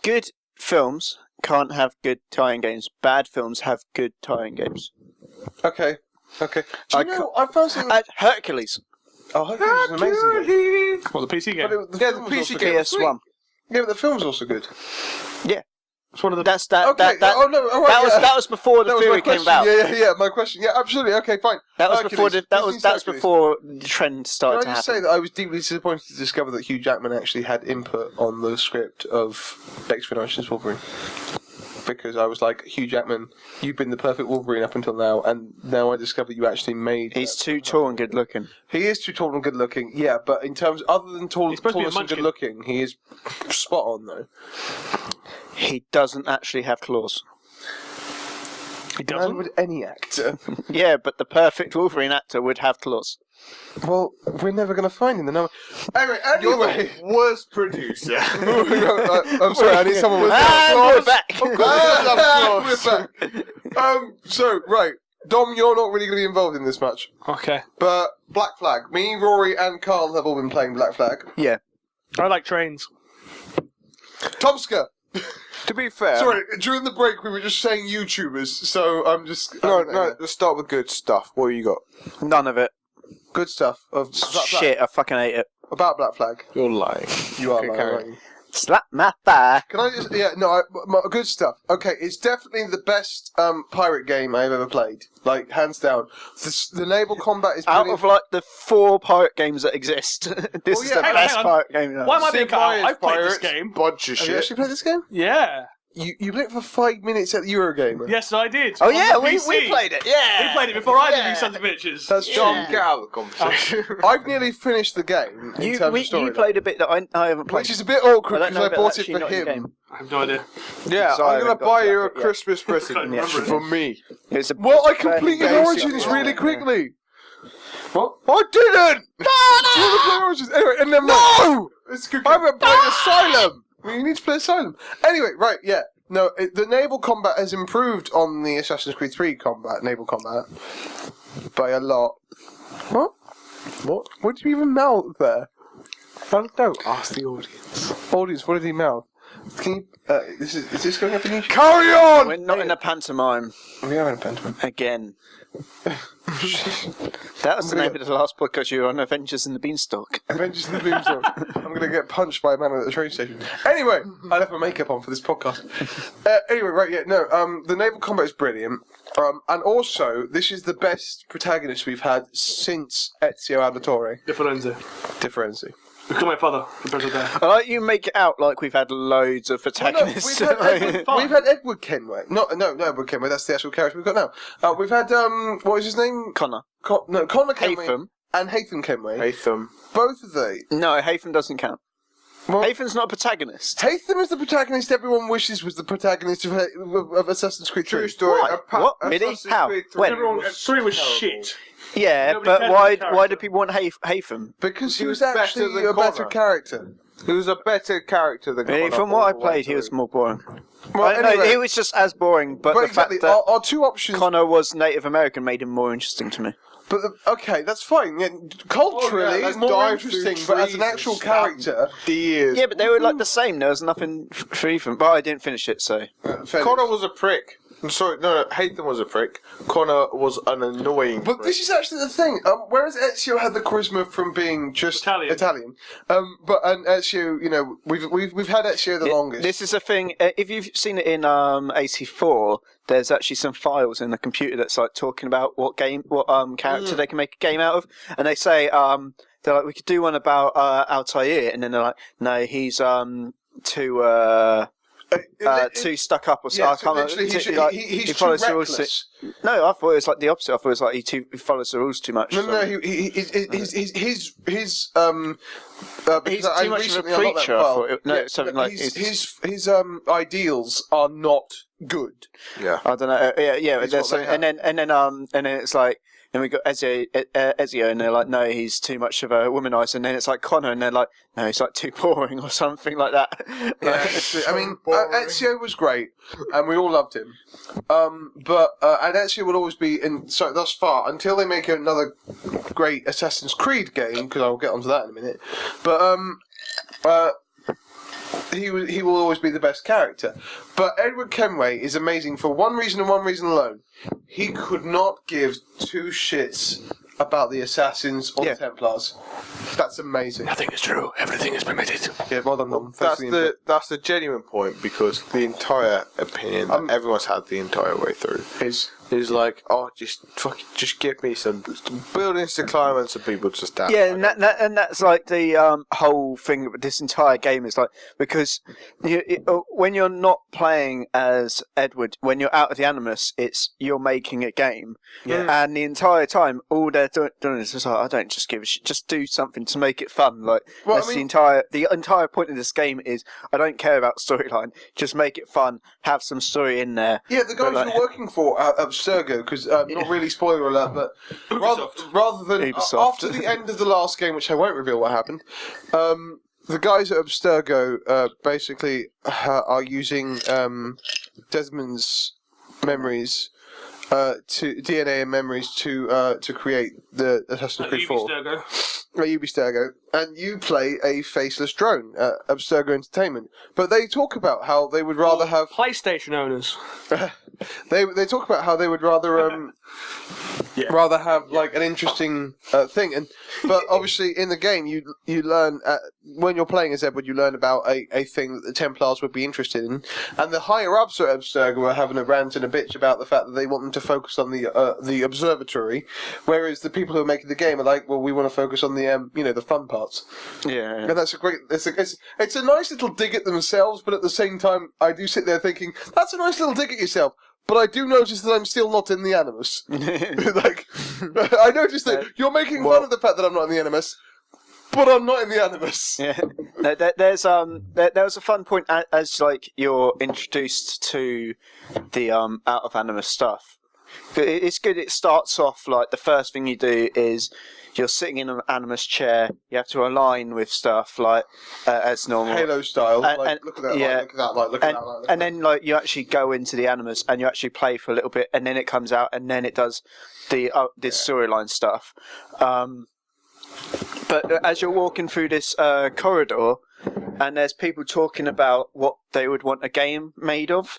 good films can't have good tie-in games. Bad films have good tie-in games. Okay. Do you know, I found something... Hercules. Oh, Hercules is an amazing game. What, the PC game? But the PC game was sweet. PS1. Yeah, but the film's also good. Yeah. It's one of the... That was before the theory came about. Yeah. My question. Yeah, absolutely. Okay, fine. That was Hercules. before the trend started Can I just to happen. say that I was deeply disappointed to discover that Hugh Jackman actually had input on the script of X-Men Origins Wolverine. Because I was like, Hugh Jackman, you've been the perfect Wolverine up until now, and now I discover you actually made... He's too tall and good looking. He is too tall and good looking, yeah, but in terms, other than tallness and good looking, he is spot on though. He doesn't actually have claws. He Neither doesn't. would any actor. Yeah, but the perfect Wolverine actor would have claws. Well, we're never going to find him. No. Anyway, You're the worst producer. I'm sorry, I need someone with And we're back. We're back. So, right. Dom, you're not really going to be involved in this much. Okay. But Black Flag. Me, Rory, and Carl have all been playing Black Flag. Yeah. I like trains. Tomska! To be fair, Sorry, during the break we were just saying YouTubers, so I'm just... no. Let's start with good stuff. What you got? None of it. Good stuff. Of Black Flag. Shit, I fucking hate it. About Black Flag. You're lying. You are Okay, lying, carry aren't on. you? Slap my thigh. Can I just... Yeah, no, good stuff. Okay, it's definitely the best pirate game I've ever played. Like, hands down. The naval combat is Out brilliant. of like the 4 pirate games that exist, this is yeah, the hang on, best hang on. pirate game. Why am I being Sid cut out? Meier's I've played this Pirates, game. Bunch of Have you shit. actually played this game? Yeah. You played it for 5 minutes at the Eurogamer. Yes, I did. Oh On yeah, the we PC. played it. Yeah, We played it before I did, you sons of bitches. That's Dom, true. get out of the conversation. I've nearly finished the game in terms of story. You played a bit that I haven't played. Which is a bit awkward I don't because know I if bought that's it actually for not in the him. game. I have no idea. Yeah, So I I'm gonna haven't got buy to you a that bit yet. Christmas present Can't remember it. from me. It's a Well, I fairly completed basic Origins one. really quickly. What? I didn't! No! Origins. Anyway, and then no! I haven't played Asylum! Well, you need to play Asylum. Anyway, right, yeah. No, the naval combat has improved on the Assassin's Creed 3 naval combat. By a lot. What? What did you even mouth there? Don't ask the audience. Audience, what did he mouth? Can you, is this going up in YouTube? Carry on! We're not in a pantomime We are in a pantomime. again. That was the name of the last podcast you were on, Avengers and the Beanstalk. Avengers in the Boomstorm. I'm going to get punched by a man at the train station. Anyway, I left my makeup on for this podcast. Anyway, right, yeah, no, the naval combat is brilliant. And also, this is the best protagonist we've had since Ezio Auditore. Differenzi. Look at my father. Better there. I like you make it out like we've had loads of protagonists. We've had Edward Kenway. No, Edward Kenway, that's the actual character we've got now. We've had, what is his name? Connor. Connor Kenway. Haytham. And Haytham Kenway. Haytham. Both of they. No, Haytham doesn't count. Well, Haytham's not a protagonist. Haytham is the protagonist everyone wishes was the protagonist of Assassin's Creed 3. True story. Why? What? Really? Assassin's How? Creed 3 When? Everyone, was 3 was terrible. shit. Yeah, Nobody but cares why? about the Why do character. people want Haytham? Because he He was was better actually than a better Connor. character. He was a better character than Connor. From what I all the way played, he was through. more boring. Well, No, anyway, he was just as boring, but but the exactly, fact that our two options. Connor was Native American made him more interesting to me. But okay, that's fine. Yeah, culturally, Oh, yeah, let's more dive through interesting. But as trees an actual and character, Years. Yeah, but they were like the same. There was nothing for Ethan, but I didn't finish it, so. Connor was a prick. I'm sorry, no, Haytham was a prick. Connor was an annoying But prick. this is actually the thing. Whereas Ezio had the charisma from being just Italian. but Ezio, you know, we've had Ezio the longest. This is a thing. If you've seen it in 84, there's actually some files in the computer that's like talking about what character they can make a game out of, and they say they're like, we could do one about Altair, and then they're like, no, he's too stuck up or something. Yeah, I so can't literally remember. he's too follows the rules. reckless. No, I thought it was like the opposite. I thought it was like he follows the rules too much. No, so. he's He's because I too much of a recently unlocked that preacher. I file. thought it, something like his ideals are not good. Yeah. I don't know. Yeah. It's There's what they something, and then it's like, and we got Ezio, and they're like, no, he's too much of a womanizer. And then it's like Connor, and they're like, no, he's like too boring or something like that. I mean, Ezio was great, and we all loved him. But and Ezio will always be in. So thus far, until they make another great Assassin's Creed game, because I'll get onto that in a minute. But he will always be the best character. But Edward Kenway is amazing for one reason and one reason alone. He could not give two shits about the Assassins or the Templars. That's amazing. Nothing is true. Everything is permitted. Yeah, well done, Dom. Thanks for the input. That's the genuine point, because the entire opinion that everyone's had the entire way through is like, oh, just give me some buildings to climb and some people to stand. Yeah, and that's like the whole thing with this entire game is like, because when you're not playing as Edward, when you're out of the Animus, you're making a game, and the entire time all they're doing is just like, I don't just give a shit, just do something to make it fun. Like that's the entire point of this game is I don't care about storyline. Just make it fun. Have some story in there. Yeah, the guys you're working for at Abstergo, because not really spoiler alert, but rather than after the end of the last game, which I won't reveal what happened. The guys at Abstergo basically are using Desmond's memories, to DNA and memories to create the Assassin's Creed 4. Ubistergo, and you play a faceless drone at Abstergo Entertainment. But they talk about how they would rather have PlayStation owners. they talk about how they would rather rather have like an interesting thing, but obviously in the game you learn when you're playing as Edward, you learn about a thing that the Templars would be interested in, and the higher ups at Abstergo are having a rant and a bitch about the fact that they want them to focus on the observatory, whereas the people who are making the game are like, well, we want to focus on the the fun parts. Yeah. And that's a great. It's a nice little dig at themselves, but at the same time, I do sit there thinking that's a nice little dig at yourself. But I do notice that I'm still not in the Animus. Like, I notice that you're making fun of the fact that I'm not in the Animus, but I'm not in the Animus. Yeah. No, there's there was a fun point as like you're introduced to the out of Animus stuff. It's good. It starts off like the first thing you do is you're sitting in an Animus chair. You have to align with stuff like as normal, Halo style. Look at that. Yeah. Look at that. Look at that. And then like you actually go into the Animus and you actually play for a little bit, and then it comes out, and then it does the this storyline stuff. But as you're walking through this corridor, and there's people talking about what they would want a game made of,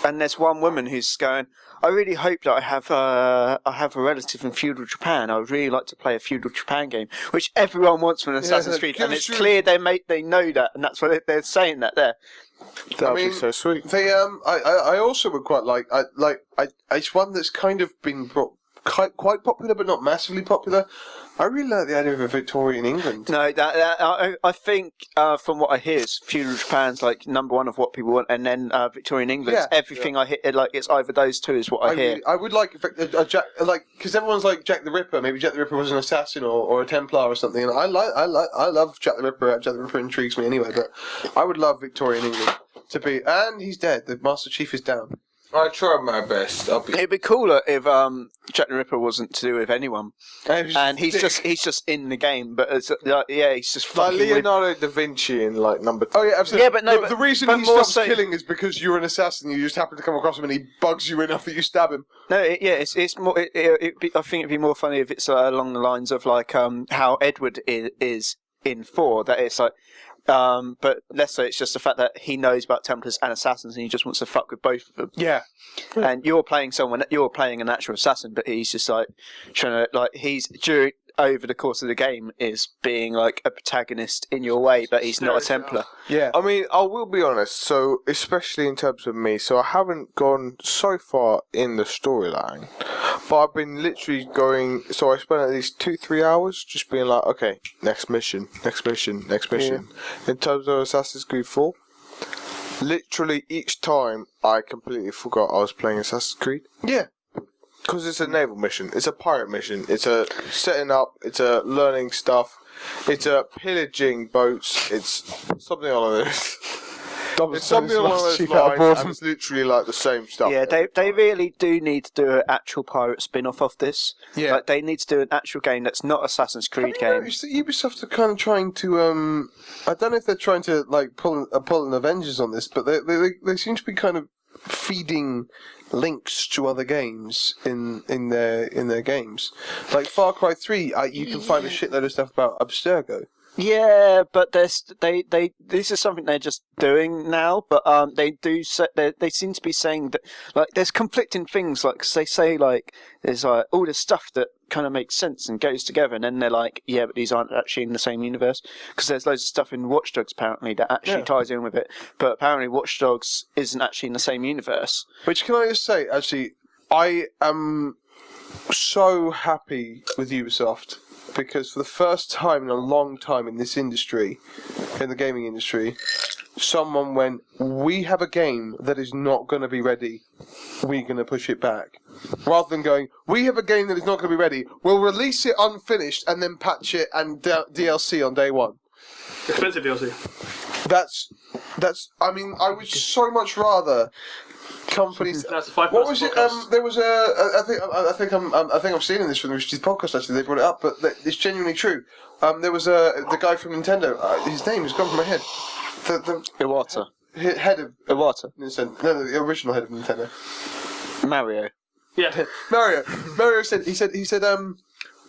and there's one woman who's going, I really hope that I have a relative in feudal Japan. I would really like to play a feudal Japan game, which everyone wants from Assassin's Creed, and it's clear they know that, and that's why they're saying that there. That would be so sweet. They I also would quite like it's one that's kind of been quite popular, but not massively popular. I really like the idea of a Victorian England. No, I think from what I hear, is feudal Japan's like number one of what people want, and then Victorian England. Yeah, everything I hear, like it's either those two is what I hear. I would like a Jack, like, because everyone's like Jack the Ripper. Maybe Jack the Ripper was an assassin or a Templar or something. And I love Jack the Ripper. Jack the Ripper intrigues me anyway. But I would love Victorian England to be. And he's dead. The Master Chief is down. I tried my best. It'd be cooler if Jack the Ripper wasn't to do with anyone, and he's just in the game. But it's he's just like fucking Leonardo da Vinci in like number. Oh yeah, absolutely. Yeah, but no, the reason he stops killing is because you're an assassin. You just happen to come across him, and he bugs you enough that you stab him. No, it's more. I think it'd be more funny if it's along the lines of like how Edward is in 4. That it's like. But let's say it's just the fact that he knows about Templars and Assassins, and he just wants to fuck with both of them. Yeah. And you're playing an actual assassin, but he's just like trying to over the course of the game is being like a protagonist in your way, but he's not a Templar. Yeah. I mean, I will be honest, so especially in terms of me, so I haven't gone so far in the storyline, but I've been literally going, so I spent at least 2-3 hours just being like, okay, next mission. Yeah. In terms of Assassin's Creed 4, literally each time I completely forgot I was playing Assassin's Creed. Yeah. Because it's a naval mission, it's a pirate mission, it's a setting up, it's a learning stuff, it's a pillaging boats, it's something along this. It's something along those lines, and it's literally like the same stuff. Yeah, they really do need to do an actual pirate spin-off of this. Yeah. Like, they need to do an actual game that's not Assassin's Creed game. Noticed that Ubisoft are kind of trying to, I don't know if they're trying to like pull an Avengers on this, but they seem to be kind of feeding links to other games in their games. Like Far Cry 3, you can find a shitload of stuff about Abstergo. Yeah, but this is something they're just doing now. But they seem to be saying that like there's conflicting things. Like 'cause they say like there's like all this stuff that kind of makes sense and goes together, and then they're like, yeah, but these aren't actually in the same universe because there's loads of stuff in Watch Dogs apparently that actually ties in with it. But apparently Watch Dogs isn't actually in the same universe. Which can I just say, actually, I am so happy with Ubisoft. Because for the first time in a long time in this industry, in the gaming industry, someone went, we have a game that is not going to be ready, we're going to push it back. Rather than going, we have a game that is not going to be ready, we'll release it unfinished and then patch it and DLC on day one. Expensive DLC. I mean, I would so much rather companies. That's a 5 What was it? podcast. There was I think I've seen in this from the Richie's podcast actually. They brought it up, but it's genuinely true. There was the guy from Nintendo. His name has gone from my head. The Iwata. head of Iwata. Nintendo. No, the original head of Nintendo. Mario. Yeah. Mario said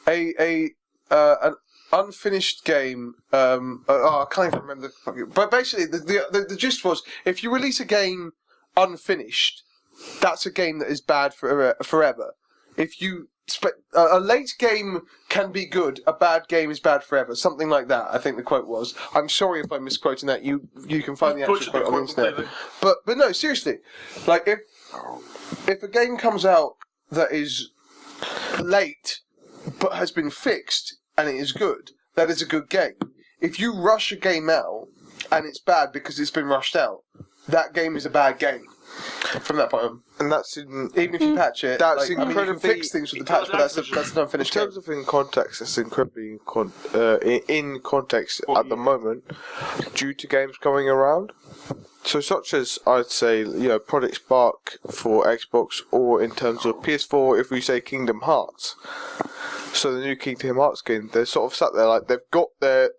an unfinished game. I can't even remember. But basically, the gist was, if you release a game unfinished, that's a game that is bad forever. If you a late game can be good, a bad game is bad forever. Something like that. I think the quote was. I'm sorry if I'm misquoting that. You can find the actual quote on the internet. But no, seriously, like if a game comes out that is late but has been fixed and it is good, that is a good game. If you rush a game out and it's bad because it's been rushed out, that game is a bad game from that point on. And that's even if you patch it, that's you can incredibly fix things with the patch, but that's an unfinished in game. terms of in context, it's incredibly in context at the moment due to games coming around. So such as I'd say, Project Spark for Xbox, or in terms of PS4, if we say Kingdom Hearts. So the new Kingdom Hearts game, they're sort of sat there like they've got their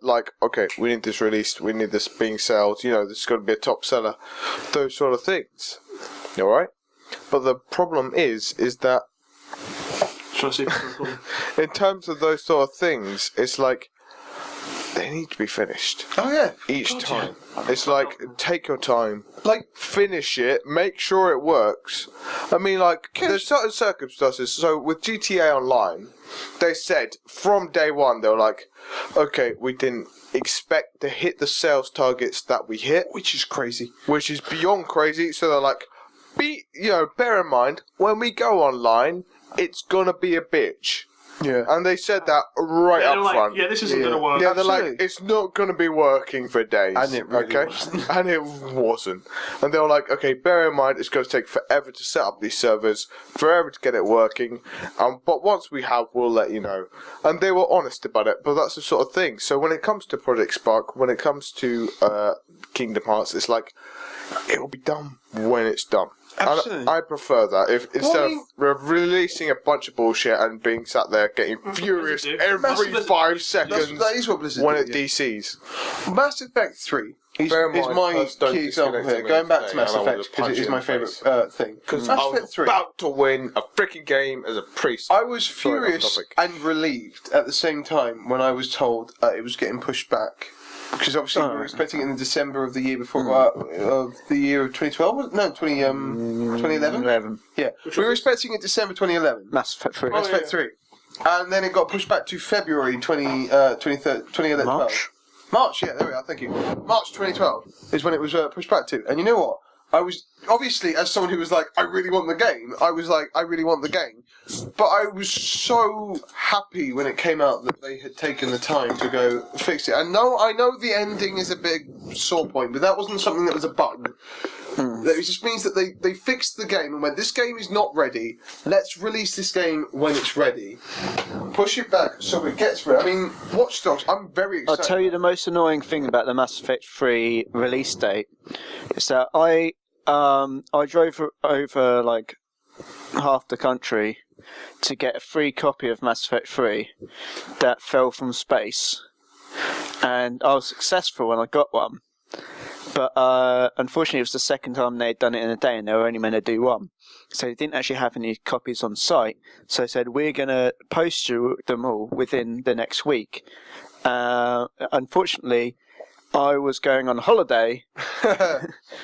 okay, we need this released, we need this being sold, this is going to be a top seller, those sort of things. All right, but the problem is that in terms of those sort of things, it's like they need to be finished. Oh yeah, each time. It's like, take your time, finish it, make sure it works. I mean, there's certain circumstances. So with GTA Online, they said from day one, they were like, okay, we didn't expect to hit the sales targets that we hit, which is crazy, which is beyond crazy. So they're like, bear in mind, when we go online, it's gonna be a bitch. Yeah. And they said that right up front. Yeah, this isn't going to work. Yeah, they're like, it's not going to be working for days. And it really wasn't. And it wasn't. And they were like, okay, bear in mind, it's going to take forever to set up these servers, forever to get it working. But once we have, we'll let you know. And they were honest about it, but that's the sort of thing. So when it comes to Project Spark, when it comes to Kingdom Hearts, it's like, it'll be done when it's done. Absolutely. I prefer that. Instead of releasing a bunch of bullshit and being sat there getting furious every 5 seconds that is what Blizzard when do, it DCs. Mass Effect 3 is my key example here. Going back to Mass Effect, because it is my favourite thing. Because Mass I was Effect 3, about to win a freaking game as a priest. I was furious and relieved at the same time when I was told it was getting pushed back. Because obviously we were expecting it in December of the year before, of the year of 2012, no, 2011? Yeah, we were expecting it December 2011. Mass Effect 3. Mass Effect 3. And then it got pushed back to February 2011. March, yeah, there we are, thank you. March 2012 is when it was pushed back to. And you know what? I was, obviously, as someone who was like, I really want the game, I was like, I really want the game. But I was so happy when it came out that they had taken the time to go fix it. And no, I know the ending is a big sore point, but that wasn't something that was a bug. It just means that they fixed the game and went, this game is not ready, let's release this game when it's ready. Push it back so it gets ready. I mean, Watch Dogs, I'm very excited. I'll tell you the most annoying thing about the Mass Effect 3 release date is that I drove over like half the country to get a free copy of Mass Effect 3 that fell from space, and I was successful when I got one. But unfortunately, it was the second time they'd done it in a day, and they were only meant to do one. So they didn't actually have any copies on site. So they said, we're going to post you them all within the next week. Unfortunately, I was going on holiday,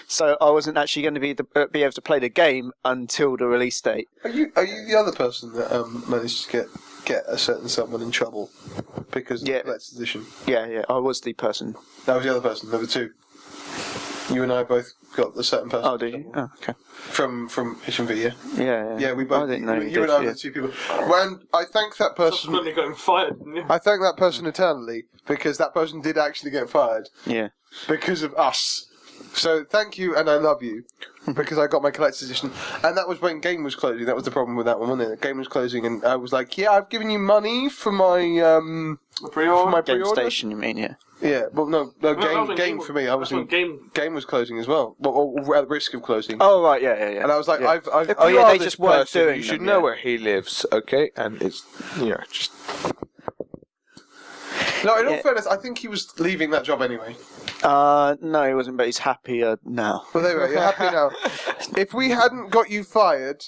so I wasn't actually going to be able to play the game until the release date. Are you the other person that managed to get a certain someone in trouble because of Let's Edition? Yeah, I was the person. That was the other person, number 2. You and I both got the certain person. Oh, did you? Oh, okay. From HMV, yeah? Yeah. Yeah, we both. I didn't know you and I were the 2 people. When I thank that person. Subsequently got him fired, didn't you? I thank that person eternally because that person did actually get fired. Yeah. Because of us. So thank you, and I love you, because I got my collector's edition, and that was when Game was closing. That was the problem with that one, wasn't it? Game was closing, and I was like, "Yeah, I've given you money for my pre-order. Game pre-order." Station, you mean? Yeah. Yeah, well, no, that was when game for me. I was that's when in Game. Game was closing as well, or at risk of closing. Oh right, yeah. And I was like, Yeah. I've Oh You yeah, are they this just weren't person, doing You should them, know yeah. where he lives, okay? And it's, just... No, in all Yeah. fairness, I think he was leaving that job anyway. No, he wasn't, but he's happier now. Well, there we are. You're happy now. If we hadn't got you fired,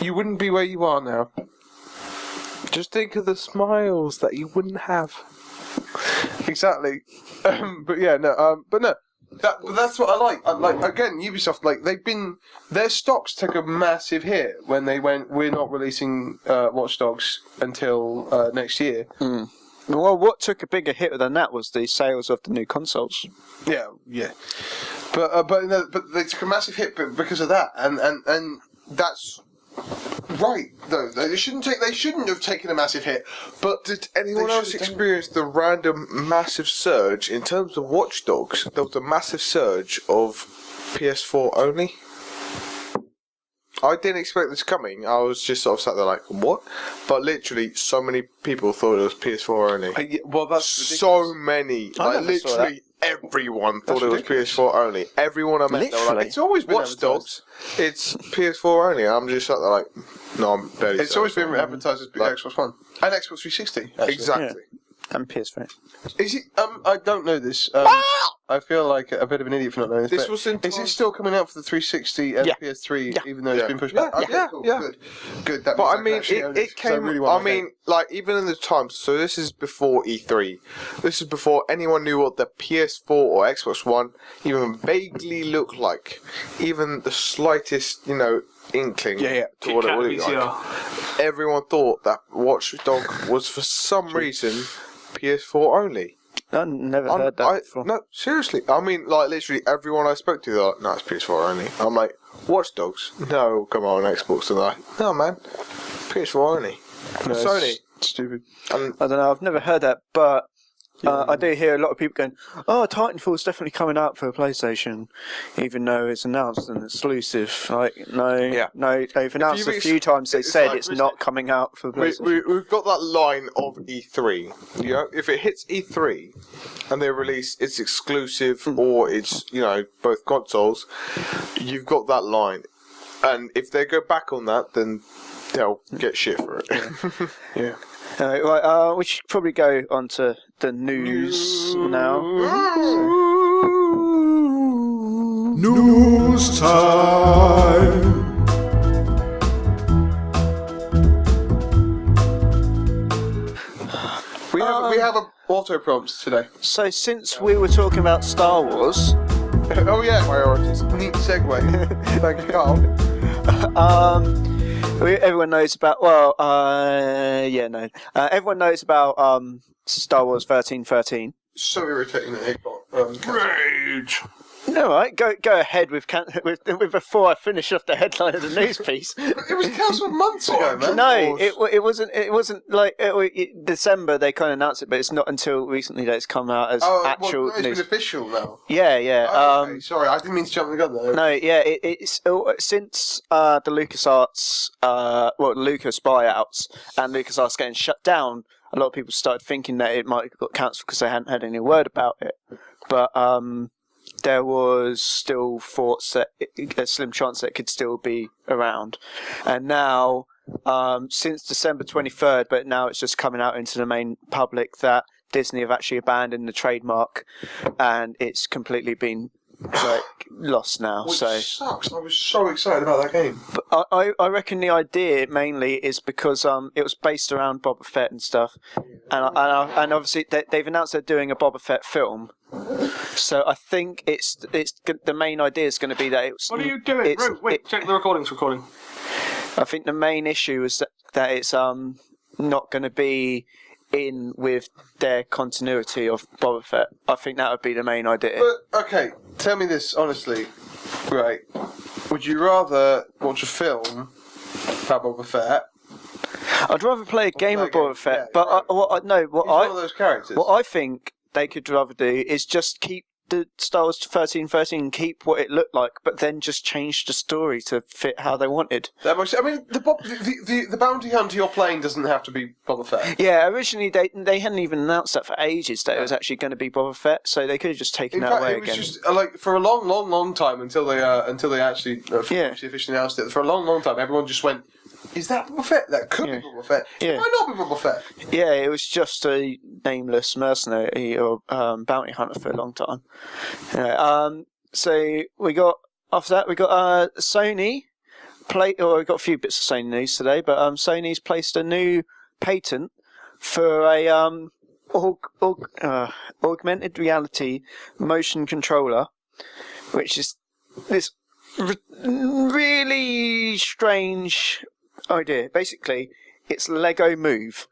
you wouldn't be where you are now. Just think of the smiles that you wouldn't have. Exactly. But yeah, no. But no. That's what I like. Again, Ubisoft, their stocks took a massive hit when they went, we're not releasing Watch Dogs until next year. Well, what took a bigger hit than that was the sales of the new consoles. Yeah. But they took a massive hit because of that, and that's right though. They shouldn't have taken a massive hit. But Did anyone else experience the random massive surge in terms of Watch Dogs? There was a massive surge of PS4 only. I didn't expect this coming. I was just sort of sat there like, what? But literally, so many people thought it was PS4 only. well, that's So many. I Like, never saw literally everyone thought That's it was ridiculous. PS4 only. Everyone I met, they were Literally. like, It's always been Watch Dogs, it's PS4 only. I'm just sat there like, no, I'm barely. It's always been advertised as Like- Xbox One and Xbox 360. Actually. Exactly. And PS3. Is it? I don't know this. I feel like a bit of an idiot for not knowing this. This but was in Is it time- still coming out for the 360 and Yeah. PS3, Yeah. even though it's Yeah. been pushed Yeah, back? Okay, yeah, cool. yeah. Good. That But means I can mean, actually own it this, 'cause I came. really want I the mean, game. like even in the times. So this is before E3. This is before anyone knew what the PS4 or Xbox One even vaguely looked like. Even the slightest, inkling to what it would look like. Everyone thought that Watch Dog was for some reason PS4 only. I never heard that before. No, seriously. I mean, like literally everyone I spoke to, they're like, "No, it's PS4 only." I'm like, "Watch Dogs? No, come on, Xbox." And they're like, "No, man, PS4 only." No, Sony. it's stupid. And I don't know, I've never heard that, but I do hear a lot of people going, "Oh, Titanfall's definitely coming out for PlayStation," even though it's announced an exclusive. Like, no, they've announced a few times. They said like- it's not coming out for PlayStation. we've got that line of E3. If it hits E3 and they release it's exclusive or it's both consoles, you've got that line. And if they go back on that, then they'll get shit for it. Yeah. Right, we should probably go on to the news now. News time. We have a auto prompt today. So, since we were talking about Star Wars, Oh yeah, priorities. Neat segue. Thank you, Carl. everyone knows about. Everyone knows about Star Wars 1313. So irritating that it got. Rage. No, right. Go ahead with before I finish off the headline of the news piece. It was cancelled months ago, man. No, it wasn't like December they kind of announced it, but it's not until recently that it's come out as actual well, it's news. been official now. Yeah. Okay, sorry, I didn't mean to jump the gun there. No, yeah, it's since the LucasArts, Lucas buyouts and LucasArts getting shut down, a lot of people started thinking that it might have got cancelled because they hadn't had any word about it. But there was still thoughts that a slim chance that it could still be around. And now, since December 23rd, but now it's just coming out into the main public that Disney have actually abandoned the trademark and it's completely been lost now. Which So sucks. I was so excited about that game. but I reckon the idea mainly is because it was based around Boba Fett and stuff, and obviously they've announced they're doing a Boba Fett film. So I think it's the main idea is going to be that it's. What are you doing? Wait, check the recording's recording. I think the main issue is that it's not going to be in with their continuity of Boba Fett. I think that would be the main idea. But okay, tell me this honestly, right? Would you rather watch a film about Boba Fett? I'd rather play a game of play a Boba game, Fett, yeah, but right. what He's one of those characters. I think they could rather do is just keep the Star Wars 1313 keep what it looked like, but then just change the story to fit how they wanted. I mean, the bounty hunter you're playing doesn't have to be Boba Fett. Yeah, originally they hadn't even announced that for ages that it was actually going to be Boba Fett, so they could have just taken that away it was again. just for a long time until they actually officially announced it. For a long time, everyone just went, "Is that Boba Fett? That could be Boba Fett. Yeah. It might not be Boba Fett." Yeah, it was just a nameless mercenary or bounty hunter for a long time. So we got after that we got Sony. We got a few bits of Sony news today, but Sony's placed a new patent for a augmented reality motion controller, which is this really strange idea. Basically, it's Lego Move.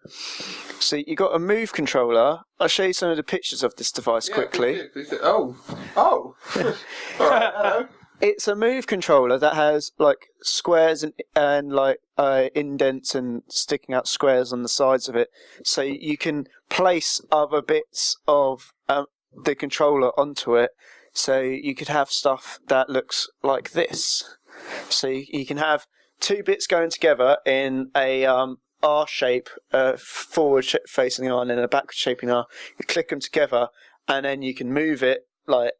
So you got a Move controller. I'll show you some of the pictures of this device quickly. Please do. Oh. All right. Hello. It's a Move controller that has like squares and like indents and sticking out squares on the sides of it, so you can place other bits of the controller onto it. So you could have stuff that looks like this. So you can have two bits going together in a R shape, forward facing R and then a backward shaping R. You click them together, and then you can move it like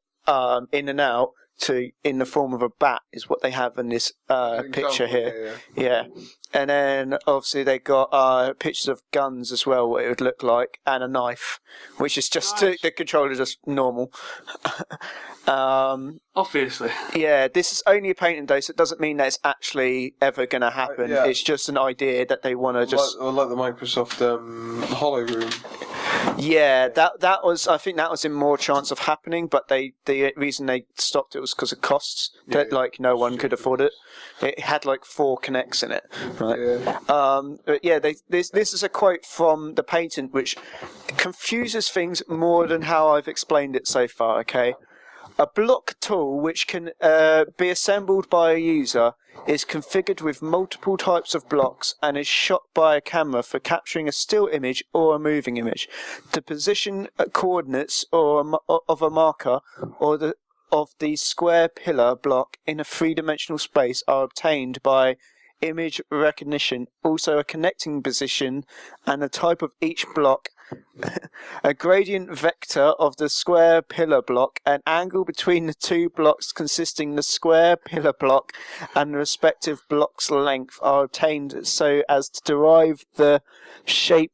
in and out to in the form of a bat is what they have in this picture here. Yeah. And then obviously they got pictures of guns as well, what it would look like, and a knife, which is just the controller just normal. Obviously. Yeah, this is only a patent though, so it doesn't mean that it's actually ever going to happen. Yeah. It's just an idea that they want to just... Like the Microsoft Hollow Room. Yeah, that was. I think that was in more chance of happening, but the reason they stopped it was because of costs. That like no one could afford it. It had like 4 connects in it, right? Yeah. But yeah, this is a quote from the patent, which confuses things more than how I've explained it so far. Okay. A block tool which can be assembled by a user is configured with multiple types of blocks and is shot by a camera for capturing a still image or a moving image. The position coordinates of a marker or of the square pillar block in a three-dimensional space are obtained by image recognition. Also, a connecting position and the type of each block, a gradient vector of the square pillar block, an angle between the two blocks consisting the square pillar block and the respective block's length are obtained so as to derive the shape,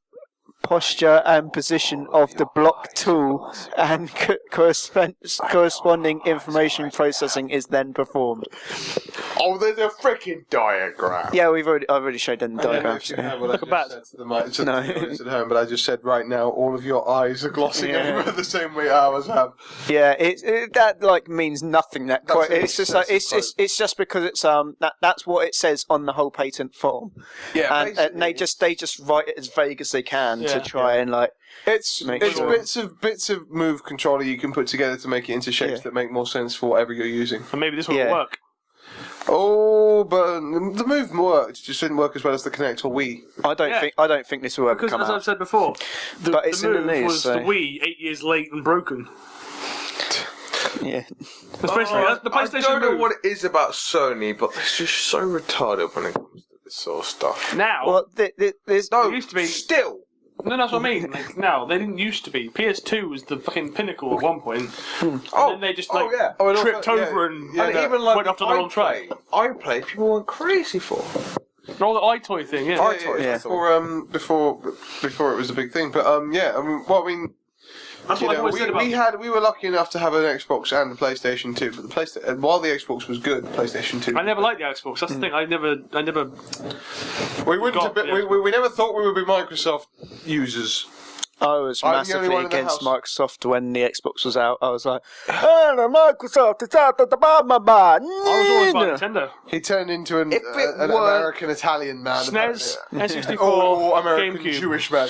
posture and position of the block tool, and corresponding information processing is then performed. Oh, there's a freaking diagram. Yeah, I've already showed them the diagrams. Look at that. At home, but I just said right now, all of your eyes are glossing over the same way ours have. Yeah, that like means nothing. That quote. It's just like it's just because it's that's what it says on the whole patent form. Yeah, and they just write it as vague as they can to try and like. It's sure. bits of Move controller you can put together to make it into shapes that make more sense for whatever you're using. And maybe this will work. Oh, but the Move worked. It just didn't work as well as the Kinect or Wii. I don't think this will ever Because come as out. I've said before, But it's the in the Move news, was so- the Wii 8 years late and broken. Yeah. Especially the PlayStation I don't know Move. what it is about Sony, but it's just so retarded when it comes to this sort of stuff. Now, Well, there's No, it used to be. still. No, that's what I mean. Like, now they didn't used to be. PS2 was the fucking pinnacle at one point. And then they just like tripped over and even like went off to the wrong track. iPlay, people went crazy for. All the iToy thing, yeah. Before it was a big thing, but That's what I've always said about. we were lucky enough to have an Xbox and a PlayStation 2, but the PlayStation, while the Xbox was good, the PlayStation 2. I never liked the Xbox. That's the thing. I never. We wouldn't. got We never thought we would be Microsoft users. I was I'm the only massively one in the against house. Microsoft when the Xbox was out. I was like, Microsoft, it's out of the bar, my man. I was always about Nintendo. He turned into an It American Italian man. SNES, N64, or American GameCube. Jewish man.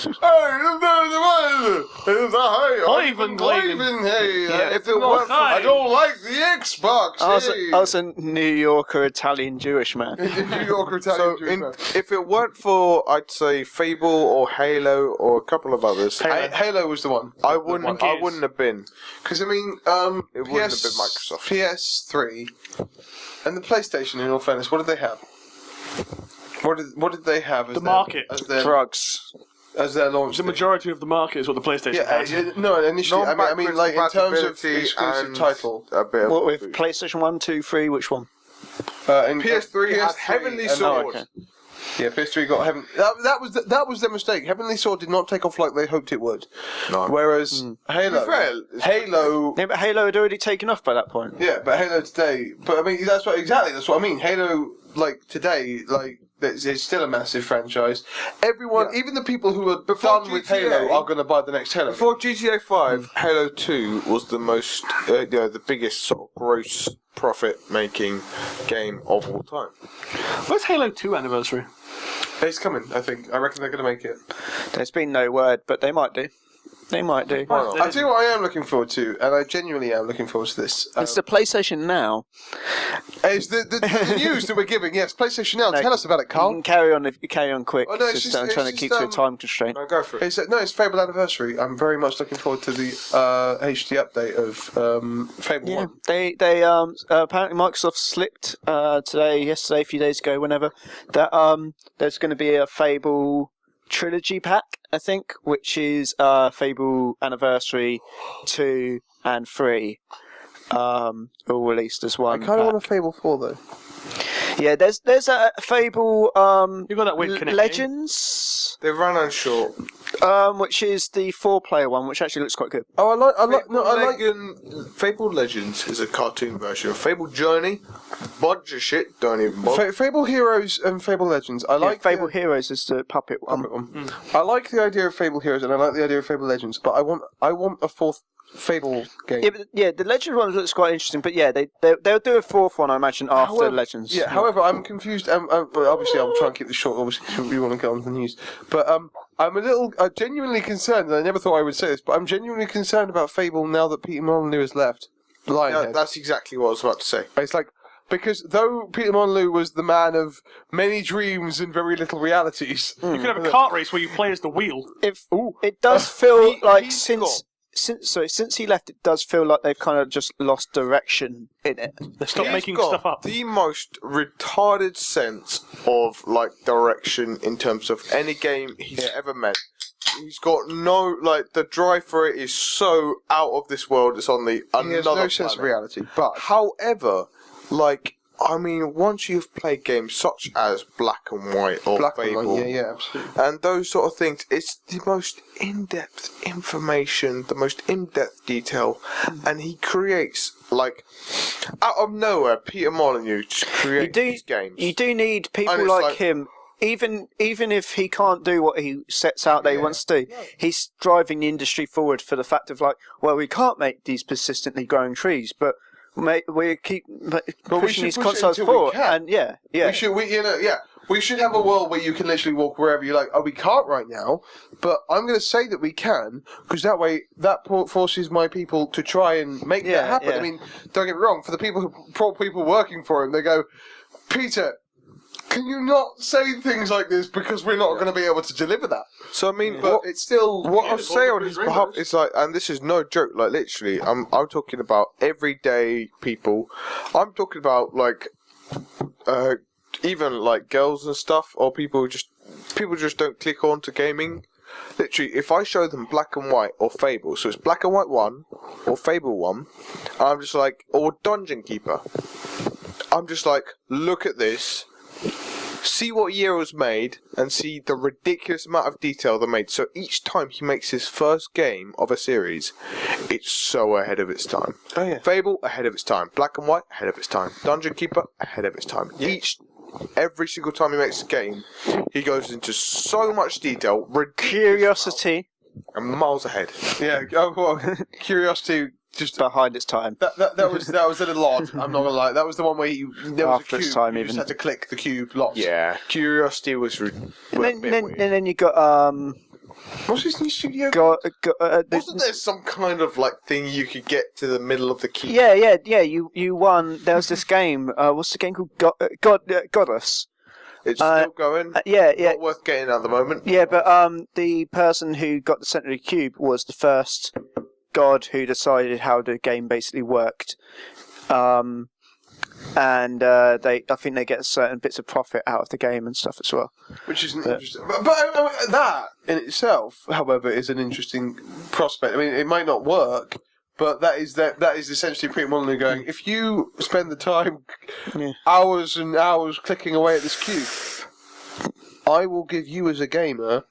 Ivan Glavin. Hey, if it not weren't for, high. I don't like the Xbox. I was a New Yorker Italian Jewish man. In New York Italian Jewish man. If it weren't for, I'd say, Fable or Halo or a couple of others, Halo was the one. I wouldn't have been. Because I mean, It wouldn't have been Microsoft. PS3, and the PlayStation. In all fairness, what did they have? What did they have as The market. as their Drugs. as their launch? The thing? majority of the market is what the PlayStation has. No, initially, I mean, like in terms of Non-backwards exclusive and title. a bit of What with PlayStation 1, 2, 3? Which one? PS3 had Heavenly and- Sword. Oh, okay. Yeah, PS3 got Heaven. That was their mistake. Heavenly Sword did not take off like they hoped it would. No. Whereas Halo, To be fair, it's Halo. Yeah, but Halo had already taken off by that point. Yeah, but Halo today. But I mean, that's what I mean. Halo, like today, like it's still a massive franchise. Everyone, even the people who are done with GTA Halo, are going to buy the next Halo. Before GTA 5, Halo 2 was the most, the biggest sort of gross profit-making game of all time. Where's Halo 2 anniversary? It's coming. I think. I reckon they're going to make it. There's been no word, but they might do. They might do. Why not? I tell you what, I am looking forward to, and I genuinely am looking forward to this. It's the PlayStation Now. It's the news that we're giving. Yes, PlayStation Now. No, Tell us about it, You Carl. can carry on if you carry on quick. Oh, no, it's just, just- I'm it's trying to just, keep to a time constraint. No, go for it. It's Fable Anniversary. I'm very much looking forward to the HD update of Fable Yeah, 1. they apparently Microsoft slipped yesterday, a few days ago, whenever that there's going to be a Fable trilogy pack, I think, which is Fable Anniversary 2 and 3, all released as one. I kind of pack. want a Fable 4 though. Yeah, there's a Fable You've got that weird Kinect game. Legends, They ran on short. which is the 4-player one, which actually looks quite good. Oh, I like. Fable Legends is a cartoon version of Fable Journey. Bunch of shit, don't even bother. Fable Heroes and Fable Legends. I like Fable Heroes is the puppet one. I like the idea of Fable Heroes and I like the idea of Fable Legends, but I want a fourth Fable game. Yeah, the Legends one looks quite interesting, but yeah, they'll do a 4th one, I imagine, after However- Legends. Yeah, however, I'm confused. But obviously, I'll try and keep this short. Obviously, 'cause we want to get on to the news. But I'm genuinely concerned, and I never thought I would say this, but I'm genuinely concerned about Fable now that Peter Molyneux has left. Yeah, Lionhead. that's exactly what I was about to say. It's like, because though Peter Molyneux was the man of many dreams and very little realities, You could have a kart race where you play as the wheel. It does feel like he's since he left, it does feel like they've kind of just lost direction in it. They stop He's making got stuff up. the most retarded sense of like direction in terms of any game he's ever met. He's got the drive for it is so out of this world. It's on the he another has no sense of planet. reality. But However, once you've played games such as Black and White or Black and Fable, White, yeah, absolutely. and those sort of things, it's the most in-depth information, the most in-depth detail, and he creates, out of nowhere, Peter Molyneux just creates these games. You do need people And it's like like- him. Even if he can't do what he sets out that he wants to do, he's driving the industry forward for the fact of we can't make these persistently growing trees, but we keep pushing these push it consoles until we forward. can. And we should have a world where you can literally walk wherever you like. Oh, we can't right now, but I'm going to say that we can, because that way that forces my people to try and make that happen. yeah. I mean, don't get me wrong. For the people working for him, they go, Peter, can you not say things like this because we're not going to be able to deliver that? So I mean, But it's still what I'll say on his behalf is and this is no joke. Literally, I'm talking about everyday people. I'm talking about even girls and stuff, or people just don't click on to gaming. Literally, if I show them Black and White or Fable, so it's Black and White 1 or Fable 1, I'm just or Dungeon Keeper. I'm just look at this. See what year it was made, and see the ridiculous amount of detail they made. So each time he makes his first game of a series, it's so ahead of its time. Oh, yeah. Fable, ahead of its time. Black and White, ahead of its time. Dungeon Keeper, ahead of its time. Every single time he makes a game, he goes into so much detail, ridiculous Curiosity and miles ahead. Yeah. Curiosity. Just behind its time. that was a little odd. I'm not gonna lie. That was the one where there was After a its cube. time, you even. just had to click the cube. Lots. Yeah, Curiosity was And then you got What's his new studio? Wasn't there some kind of thing you could get to the middle of the key? Yeah. You won. There was this game. What's the game called? Goddess. It's still going. Yeah. Not worth getting at the moment. Yeah, but the person who got the centre of the cube was the first god who decided how the game basically worked. And I think they get certain bits of profit out of the game and stuff as well. Which is interesting. But that in itself, however, is an interesting prospect. I mean, it might not work, but that is essentially pretty modern going, if you spend the time, hours and hours clicking away at this cube, I will give you as a gamer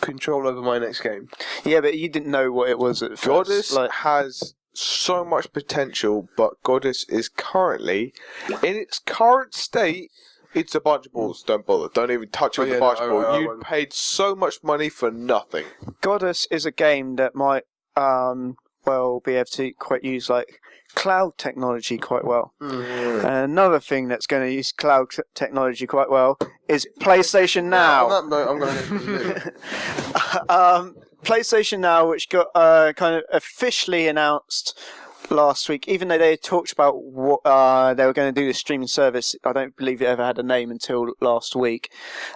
control over my next game. Yeah, but you didn't know what it was at first. Goddess has so much potential, but Goddess is currently, in its current state, it's a bunch of balls. Don't bother. Don't even touch it with a basketball. You paid so much money for nothing. Goddess is a game that might be able to quite use like cloud technology quite well. And another thing that's going to use cloud technology quite well is PlayStation Now. On that note, I'm going to PlayStation Now, which got kind of officially announced last week, even though they talked about what they were going to do, the streaming service. I don't believe it ever had a name until last week.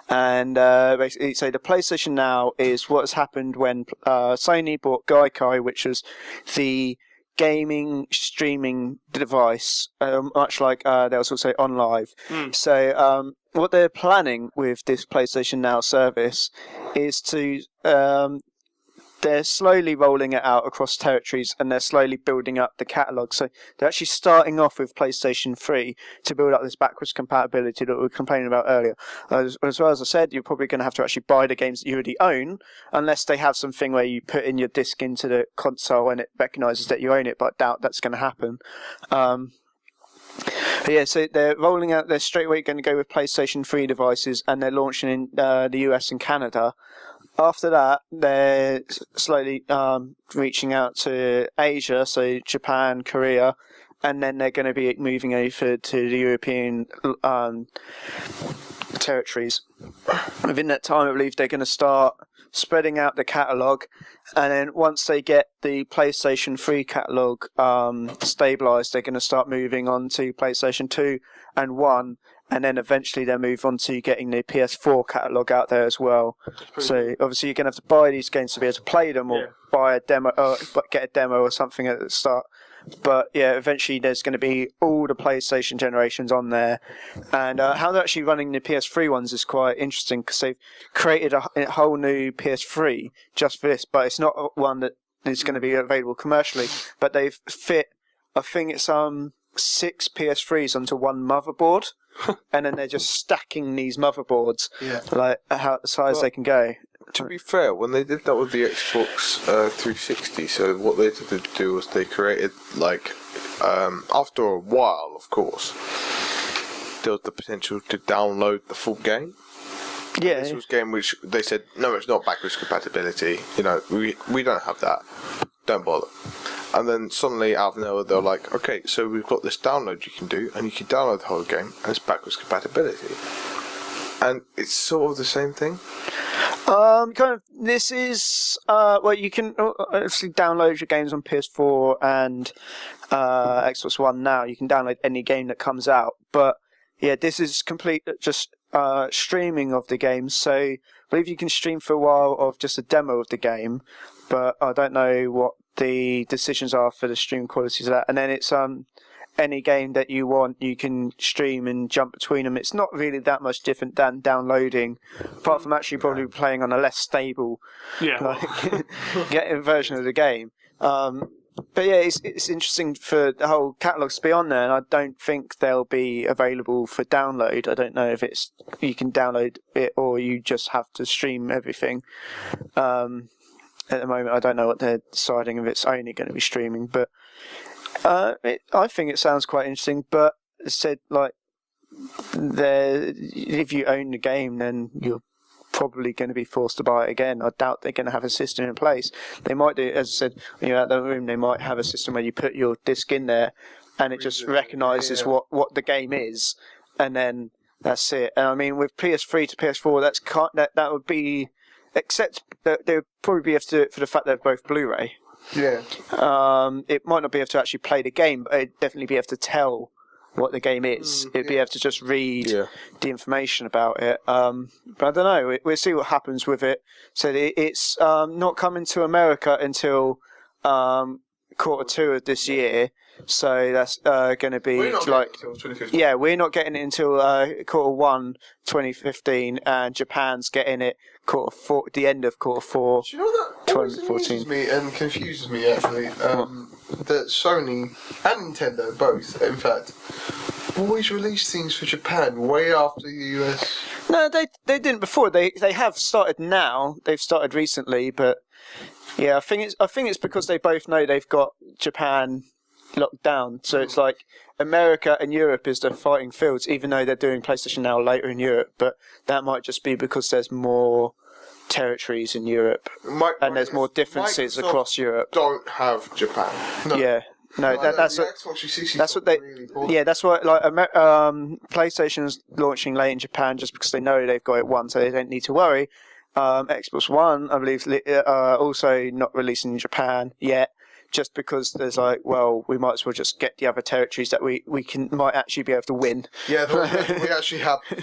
And basically, so the PlayStation Now is what has happened when Sony bought Gaikai, which was the gaming streaming device, much like they also say OnLive. So what they're planning with this PlayStation Now service is to they're slowly rolling it out across territories, and they're slowly building up the catalogue. So they're actually starting off with PlayStation 3 to build up this backwards compatibility that we were complaining about earlier. As well as I said, you're probably going to have to actually buy the games that you already own, unless they have something where you put in your disc into the console and it recognises that you own it, but I doubt that's going to happen. Yeah, so they're rolling out, they're straight away going to go with PlayStation 3 devices, and they're launching in the US and Canada. After that, they're slowly reaching out to Asia, so Japan, Korea, and then they're going to be moving over to the European territories. Within that time, I believe they're going to start spreading out the catalogue, and then once they get the PlayStation 3 catalogue stabilised, they're going to start moving on to PlayStation 2 and 1, and then eventually they'll move on to getting the PS4 catalogue out there as well. So obviously you're going to have to buy these games to be able to play them, or buy a demo, or get a demo or something at the start. But yeah, eventually there's going to be all the PlayStation generations on there. And how they're actually running the PS3 ones is quite interesting, because they've created a whole new PS3 just for this, but it's not one that is going to be available commercially. But they've fit, I think it's 6 PS3s onto one motherboard. And then they're just stacking these motherboards, like how the size they can go. To be fair, when they did that with the Xbox 360, so what they did do was they created, like, after a while, of course, there was the potential to download the full game. Yeah. This was a game which they said, no, it's not backwards compatibility. You know, we don't have that. Don't bother. And then suddenly, out of nowhere, they're like, okay, so we've got this download you can do, and you can download the whole game, and it's backwards compatibility. And it's sort of the same thing. This is, you can obviously download your games on PS4 and Xbox One now. You can download any game that comes out. But, yeah, this is complete just streaming of the game. So, I believe you can stream for a while of just a demo of the game, but I don't know what the decisions are for the stream qualities of that. And then it's any game that you want, you can stream and jump between them. It's not really that much different than downloading, apart from actually probably playing on a less stable version of the game. But yeah, it's interesting for the whole catalogue to be on there, and I don't think they'll be available for download. I don't know if it's you can download it or you just have to stream everything. At the moment, I don't know what they're deciding, if it's only going to be streaming, but I think it sounds quite interesting. But it said, like, if you own the game, then you're probably going to be forced to buy it again. I doubt they're going to have a system in place. They might do, as I said, when you're at the room, they might have a system where you put your disc in there and it just recognises what the game is, and then that's it. And I mean, with PS3 to PS4, that would be, except that they would probably be able to do it for the fact that they're both Blu-ray. Yeah. It might not be able to actually play the game, but it'd definitely be able to tell what the game is. It'd be able to just read the information about it. But I don't know. We'll see what happens with it. So it's not coming to America until Q2 of this year. So that's going to be we're not getting it until Q1 2015, and Japan's getting it Q4, the end of Q4. Do you know that 2014. me and confuses me actually? That Sony and Nintendo both, in fact, always release things for Japan way after the US. No, they didn't before. They have started now. They've started recently, but yeah, I think it's because they both know they've got Japan locked down. So it's like America and Europe is the fighting fields, even though they're doing PlayStation Now later in Europe. But that might just be because there's more territories in Europe and there's more differences across Europe. Don't have Japan. No. Yeah. No, that's what they. Really that's what PlayStation's launching late in Japan just because they know they've got it won, so they don't need to worry. Xbox One, I believe, also not releasing in Japan yet, just because there's like, well, we might as well just get the other territories that we might actually be able to win. Yeah, we actually have a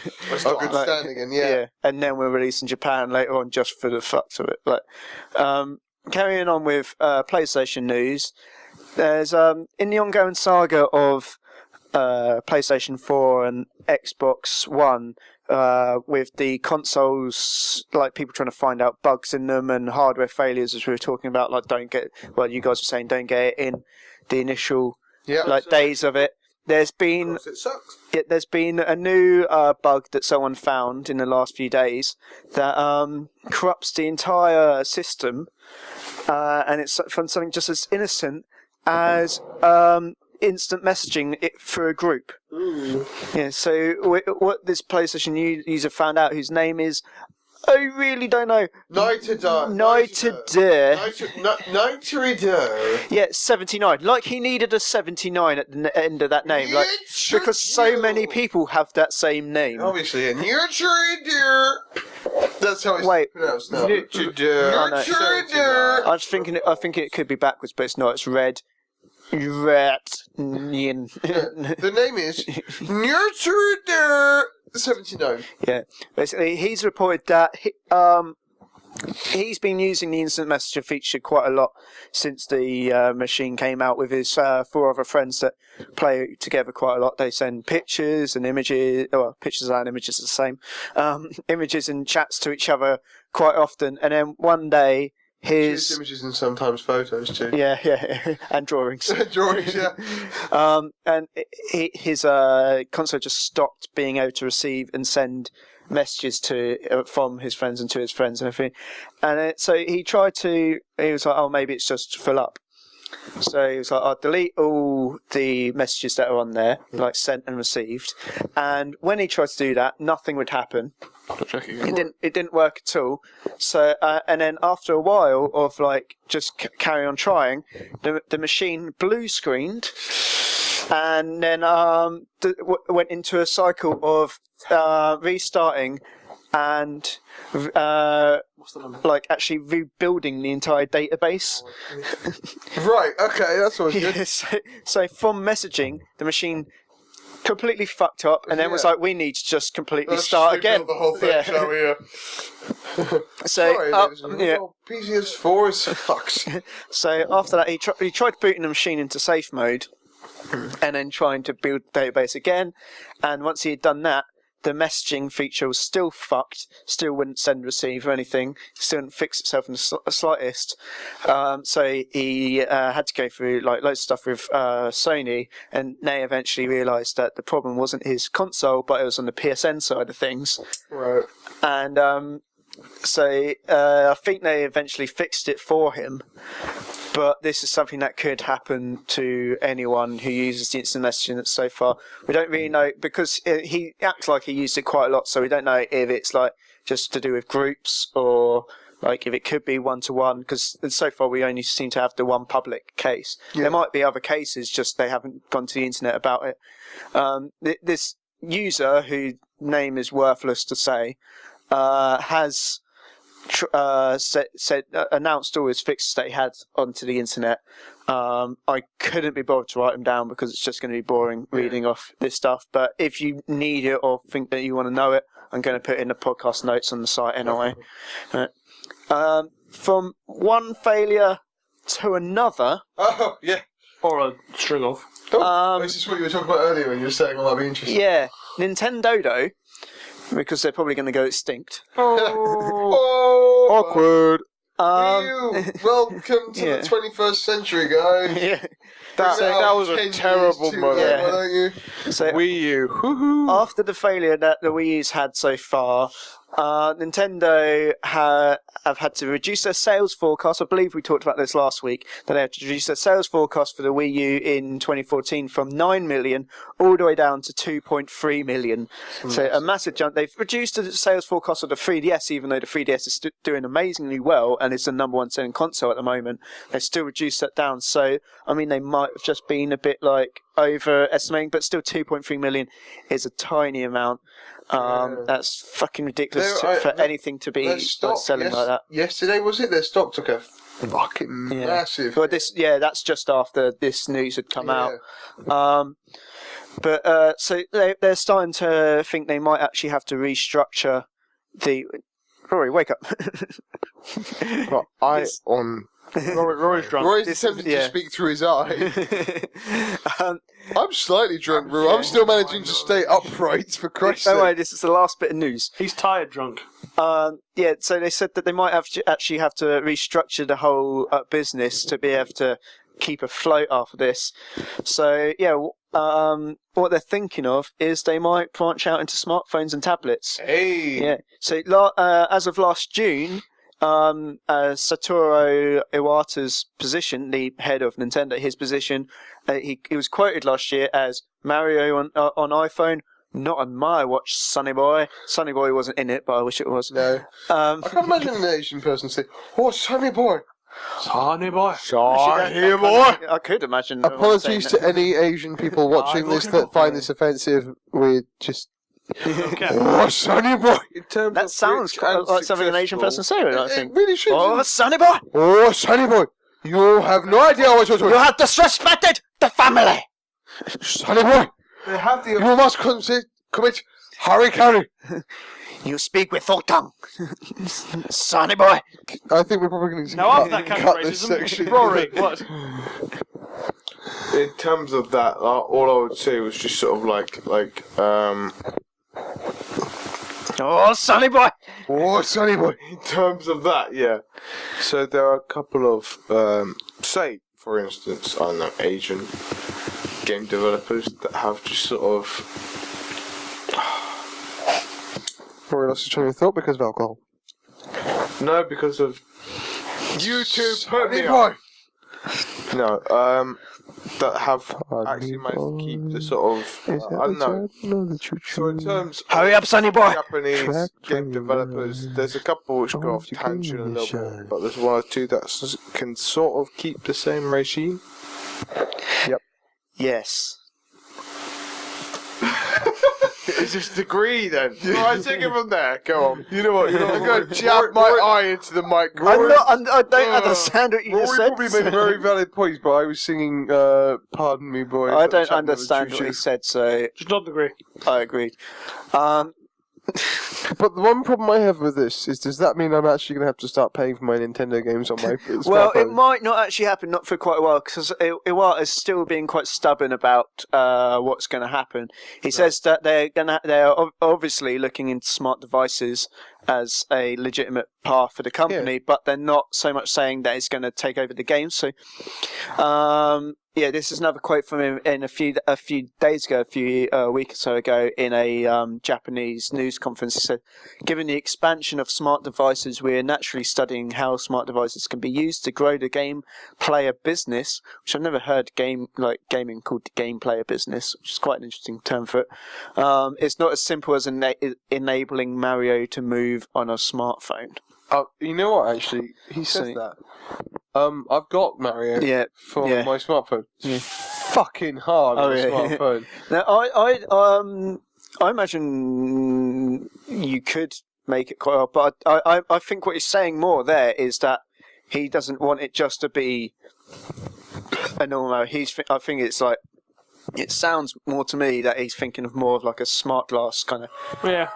good standing in. Yeah, and then we'll release in Japan later on just for the fucks of it. But carrying on with PlayStation news. There's in the ongoing saga of PlayStation 4 and Xbox One, with the consoles, like people trying to find out bugs in them and hardware failures, as we were talking about, like you guys were saying, don't get it in the initial days of it. There's been a new bug that someone found in the last few days that corrupts the entire system, and it's from something just as innocent as instant messaging for a group. Yeah, so what this PlayStation user found out, whose name is, I really don't know. Nightadar. Yeah, 79. Like he needed a 79 at the end of that name, like because so many people have that same name. Obviously, and that's how it's pronounced now. I think it could be backwards, but it's not. It's red. The name is Nurture 79. Yeah, basically, he's reported that he's been using the instant messenger feature quite a lot since the machine came out with his 4 other friends that play together quite a lot. They send pictures and images, well, pictures and images are the same, images and chats to each other quite often, and then one day his images and sometimes photos too. Yeah, and drawings. Drawings, yeah. And his console just stopped being able to receive and send messages from his friends and to his friends and everything. And so he was like, oh, maybe it's just full up. So he was like, I'll delete all the messages that are on there, like sent and received. And when he tried to do that, nothing would happen. It didn't work at all. So and then after a while of like just carry on trying, the machine blue screened, and then went into a cycle of restarting and like actually rebuilding the entire database. Right. Okay, that's always good. So from messaging, the machine completely fucked up, and then was like, we need to just completely start again. The whole thing, shall we? So PS4 is fucked. So after that, he tried booting the machine into safe mode, and then trying to build the database again. And once he had done that, the messaging feature was still fucked, still wouldn't send, receive or anything, still didn't fix itself in the slightest. So he had to go through like loads of stuff with Sony, and they eventually realised that the problem wasn't his console, but it was on the PSN side of things. Right. And so I think they eventually fixed it for him. But this is something that could happen to anyone who uses the instant messaging so far. We don't really know, because he acts like he used it quite a lot, so we don't know if it's like just to do with groups or like if it could be one-to-one, because so far we only seem to have the one public case. Yeah. There might be other cases, just they haven't gone to the internet about it. This user, whose name is worthless to say, has announced all his fixes that he had onto the internet, I couldn't be bothered to write them down because it's just going to be boring reading off this stuff. But if you need it or think that you want to know it, I'm going to put it in the podcast notes on the site anyway. From one failure to another. Oh, yeah. Or a string of. This is what you were talking about earlier when you were saying, that'd be interesting. Yeah, Nintendo, because they're probably going to go extinct. Oh, awkward. Welcome to Yeah. the 21st century, guys. Yeah. That was a 10 terrible years to moment. that, Yeah. why don't you? So Wii U. Hoo-hoo. after the failure that the Wii U's had so far, Nintendo have had to reduce their sales forecast. I believe we talked about this last week, that they had to reduce their sales forecast for the Wii U in 2014 from 9 million all the way down to 2.3 million. So a massive jump. They've reduced the sales forecast of the 3DS, even though the 3DS is doing amazingly well and is the number one selling console at the moment. They've still reduced that down. So, I mean, they might have just been a bit like overestimating, but still 2.3 million is a tiny amount. That's fucking ridiculous for anything to be selling like that. Yesterday, was it? Their stock took a fucking massive. Well, that's just after this news had come out. So they're starting to think they might actually have to restructure the. Rory, wake up! Rory's drunk. Rory's attempting to speak through his eye. I'm slightly drunk, Roo. I'm still managing to stay upright, for Christ's Don't worry, sake. this is the last bit of news. He's tired drunk. So they said that they might actually have to restructure the whole business to be able to keep afloat after this. So, what they're thinking of is they might branch out into smartphones and tablets. Hey! Yeah. So, as of last June, Satoru Iwata's position, the head of Nintendo, his position, he was quoted last year as Mario on iPhone, not on my watch, Sonny Boy. Sonny Boy wasn't in it, but I wish it was. No. I can't imagine an Asian person say, "Oh, Sonny Boy." Sonny boy. Sonny boy. I could imagine. Apologies to any Asian people watching this that find this offensive. We're just. Okay. Oh, Sonny Boy! That sounds like something an Asian person say, I think. It really should. Oh, Sonny Boy! Oh, Sonny Boy! You have no idea what you're doing. You have disrespected the family! Sonny Boy! They have the You must commit harikari. You speak with full tongue. Sonny Boy! I think we're probably going to Now after that kind of cut this racism, section. Rory, what? In terms of that, all I would say was just sort of Oh, Sonny Boy! Oh, Sonny Boy! in terms of that, yeah. So there are a couple of, say, for instance, I don't know, Asian game developers that have just sort of. Rory lost his train of thought because of alcohol. No, because of YouTube put me Sonny on. Boy! No, that have actually managed to keep the sort of. I don't know. So in terms Hurry up, Sonny Boy! Japanese game developers, there's a couple which go off tangent a little bit, but there's one or two that can sort of keep the same regime. Yes. It's just degree then. Alright, take it from there. Go on. You know what? I'm going to jab my eye into the microphone. I don't understand what you Rory just said. probably made very valid points, but I was singing Pardon Me Boy. I don't understand what he said, so Just not agree. I agreed. But the one problem I have with this is, does that mean I'm actually going to have to start paying for my Nintendo games on my Well, smartphone? it might not actually happen, not for quite a while, because Iwata is still being quite stubborn about what's going to happen. He says that they're obviously looking into smart devices as a legitimate path for the company, but they're not so much saying that it's going to take over the game. So, this is another quote from him in a few days ago, a week or so ago, in a Japanese news conference. He said, "Given the expansion of smart devices, we are naturally studying how smart devices can be used to grow the game player business," which I've never heard gaming called the game player business, which is quite an interesting term for it. It's not as simple as enabling Mario to move on a smartphone. You know what? Actually, he says that. I've got Mario for my smartphone. It's fucking hard on a smartphone. Now, I imagine you could make it quite hard, but I think what he's saying more there is that he doesn't want it just to be a normal. I think it's like. It sounds more to me that he's thinking of more of like a smart glass kind of. Yeah.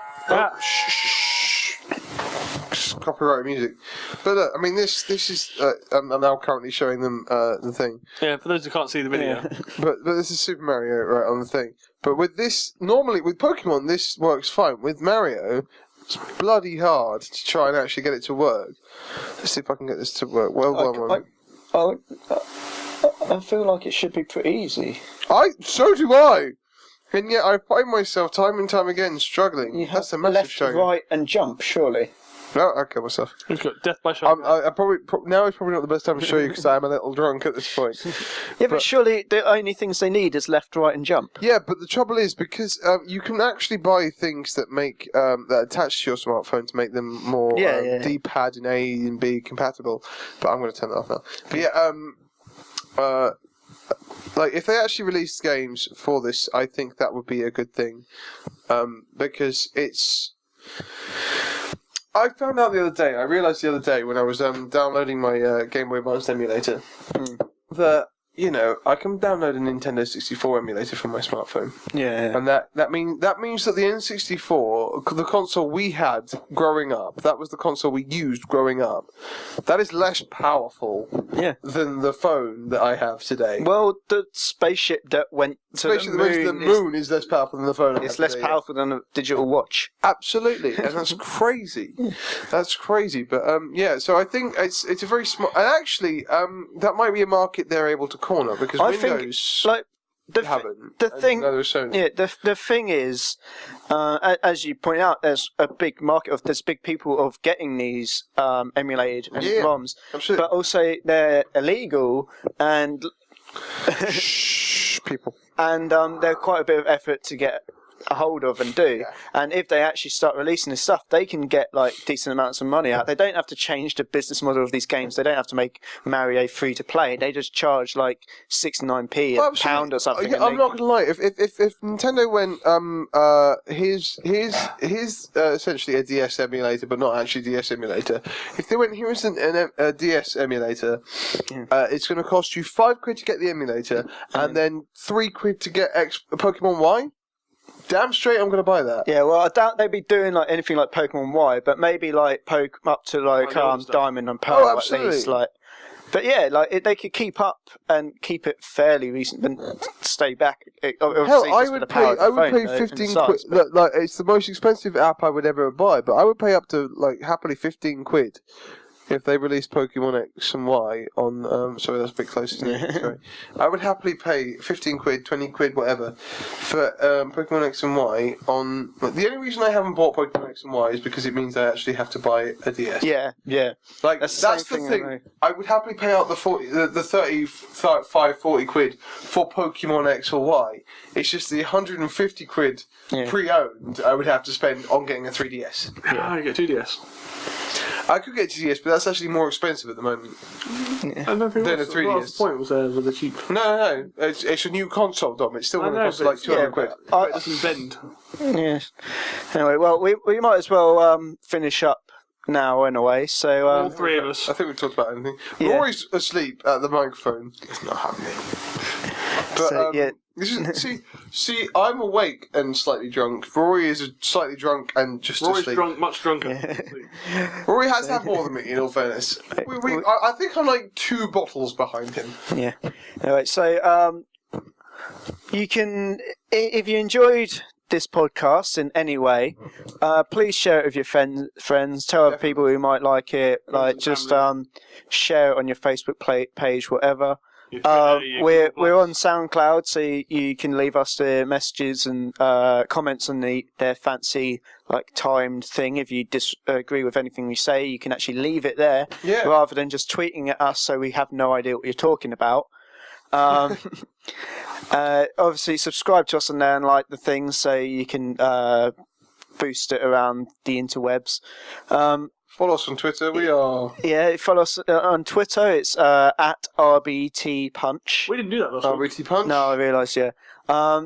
Copyright music. But look, I mean, this is. I'm now currently showing them the thing. Yeah, for those who can't see the video. But this is Super Mario right on the thing. But with this, normally with Pokemon, this works fine. With Mario, it's bloody hard to try and actually get it to work. Let's see if I can get this to work. I feel like it should be pretty easy. So do I. And yet I find myself time and time again struggling. You That's a have massive left, shame. right, and jump. Surely. No, I kill myself. We've got death by shotgun. I probably now is probably not the best time to show you because I'm a little drunk at this point. Yeah, but surely the only things they need is left, right, and jump. Yeah, but the trouble is because you can actually buy things that make that attach to your smartphone to make them more D-pad and A and B compatible. But I'm going to turn that off now. But yeah, like if they actually released games for this, I think that would be a good thing because it's. I found out the other day. I realised the other day when I was downloading my Game Boy Advance emulator that I can download a Nintendo 64 emulator from my smartphone. Yeah. And that means that the N64, the console we had growing up, that was the console we used growing up. That is less powerful than the phone that I have today. Well, the spaceship that went to the moon is less powerful than the phone. It's less powerful than a digital watch. Absolutely, and that's crazy. That's crazy, but so I think it's a very smart. And actually, that might be a market they're able to corner because Windows haven't. The thing is, as you point out, there's a big market there's big people of getting these emulated and ROMs, absolutely. but also they're illegal and people. And they're quite a bit of effort to get a hold of and do. Yeah. And if they actually start releasing this stuff, they can get like decent amounts of money out. They don't have to change the business model of these games. They don't have to make Mario free to play. They just charge like 69p a pound or something. I'm not gonna lie. If Nintendo went here's essentially a DS emulator, but not actually DS emulator. If they went here's a DS emulator, it's going to cost you £5 to get the emulator, and then £3 to get Pokemon Y. Damn straight, I'm going to buy that. Yeah, well, I doubt they'd be doing like anything like Pokemon Y, but maybe like up to like Diamond and Pearl at least. Like, but yeah, like they could keep up and keep it fairly recent, and stay back. Hell, I would pay 15 quid. Like, it's the most expensive app I would ever buy, but I would pay up to like happily 15 quid. If they released Pokemon X and Y on, sorry, that's a bit close, isn't it? Sorry. I would happily pay 15 quid, 20 quid, whatever, for Pokemon X and Y on. The only reason I haven't bought Pokemon X and Y is because it means I actually have to buy a DS. Yeah. Like that's the thing. I would happily pay out the 35, 40 quid for Pokemon X or Y. It's just the 150 quid pre-owned I would have to spend on getting a 3DS. Yeah, you get 2DS. I could get 2DS, but that's actually more expensive at the moment than a 3DS. What's the point was the cheap? No. It's a new console, Dom. It's still going to cost like 200 quid. It doesn't bend. Yes. Anyway, well, we might as well finish up now in a way. So all three of us. I think we've talked about anything. Rory's asleep at the microphone. It's not happening. But this is, see, I'm awake and slightly drunk. Rory is slightly drunk and just Rory's asleep. drunk, much drunker. Rory has had more than me, in all fairness. I think I'm like 2 bottles behind him. Yeah. Anyway, so you can, if you enjoyed this podcast in any way, please share it with your friends. Tell other people who might like it. Like just share it on your Facebook page, whatever. We're on SoundCloud, so you can leave us the messages and comments on their fancy like timed thing. If you disagree with anything we say, you can actually leave it there rather than just tweeting at us, so we have no idea what you're talking about. Obviously, subscribe to us on there and like the things, so you can boost it around the interwebs. Follow us on Twitter. We are. Yeah, follow us on Twitter. It's at RBT Punch. We didn't do that last week. RBT Punch. No, I realise. Yeah.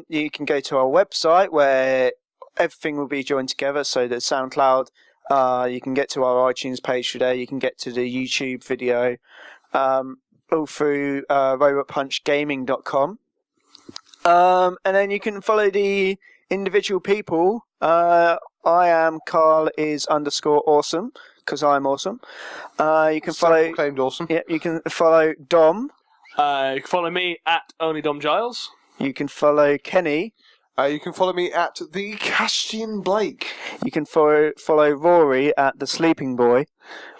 You can go to our website where everything will be joined together. So the SoundCloud. You can get to our iTunes page today. You can get to the YouTube video. all through robotpunchgaming.com. And then you can follow the individual people. I am Carl is _awesome because I'm awesome. You can follow. Claimed awesome. Yeah, you can follow Dom. You can follow me at OnlyDomGiles. You can follow Kenny. You can follow me at the Castian Blake. You can follow Rory at the Sleeping Boy.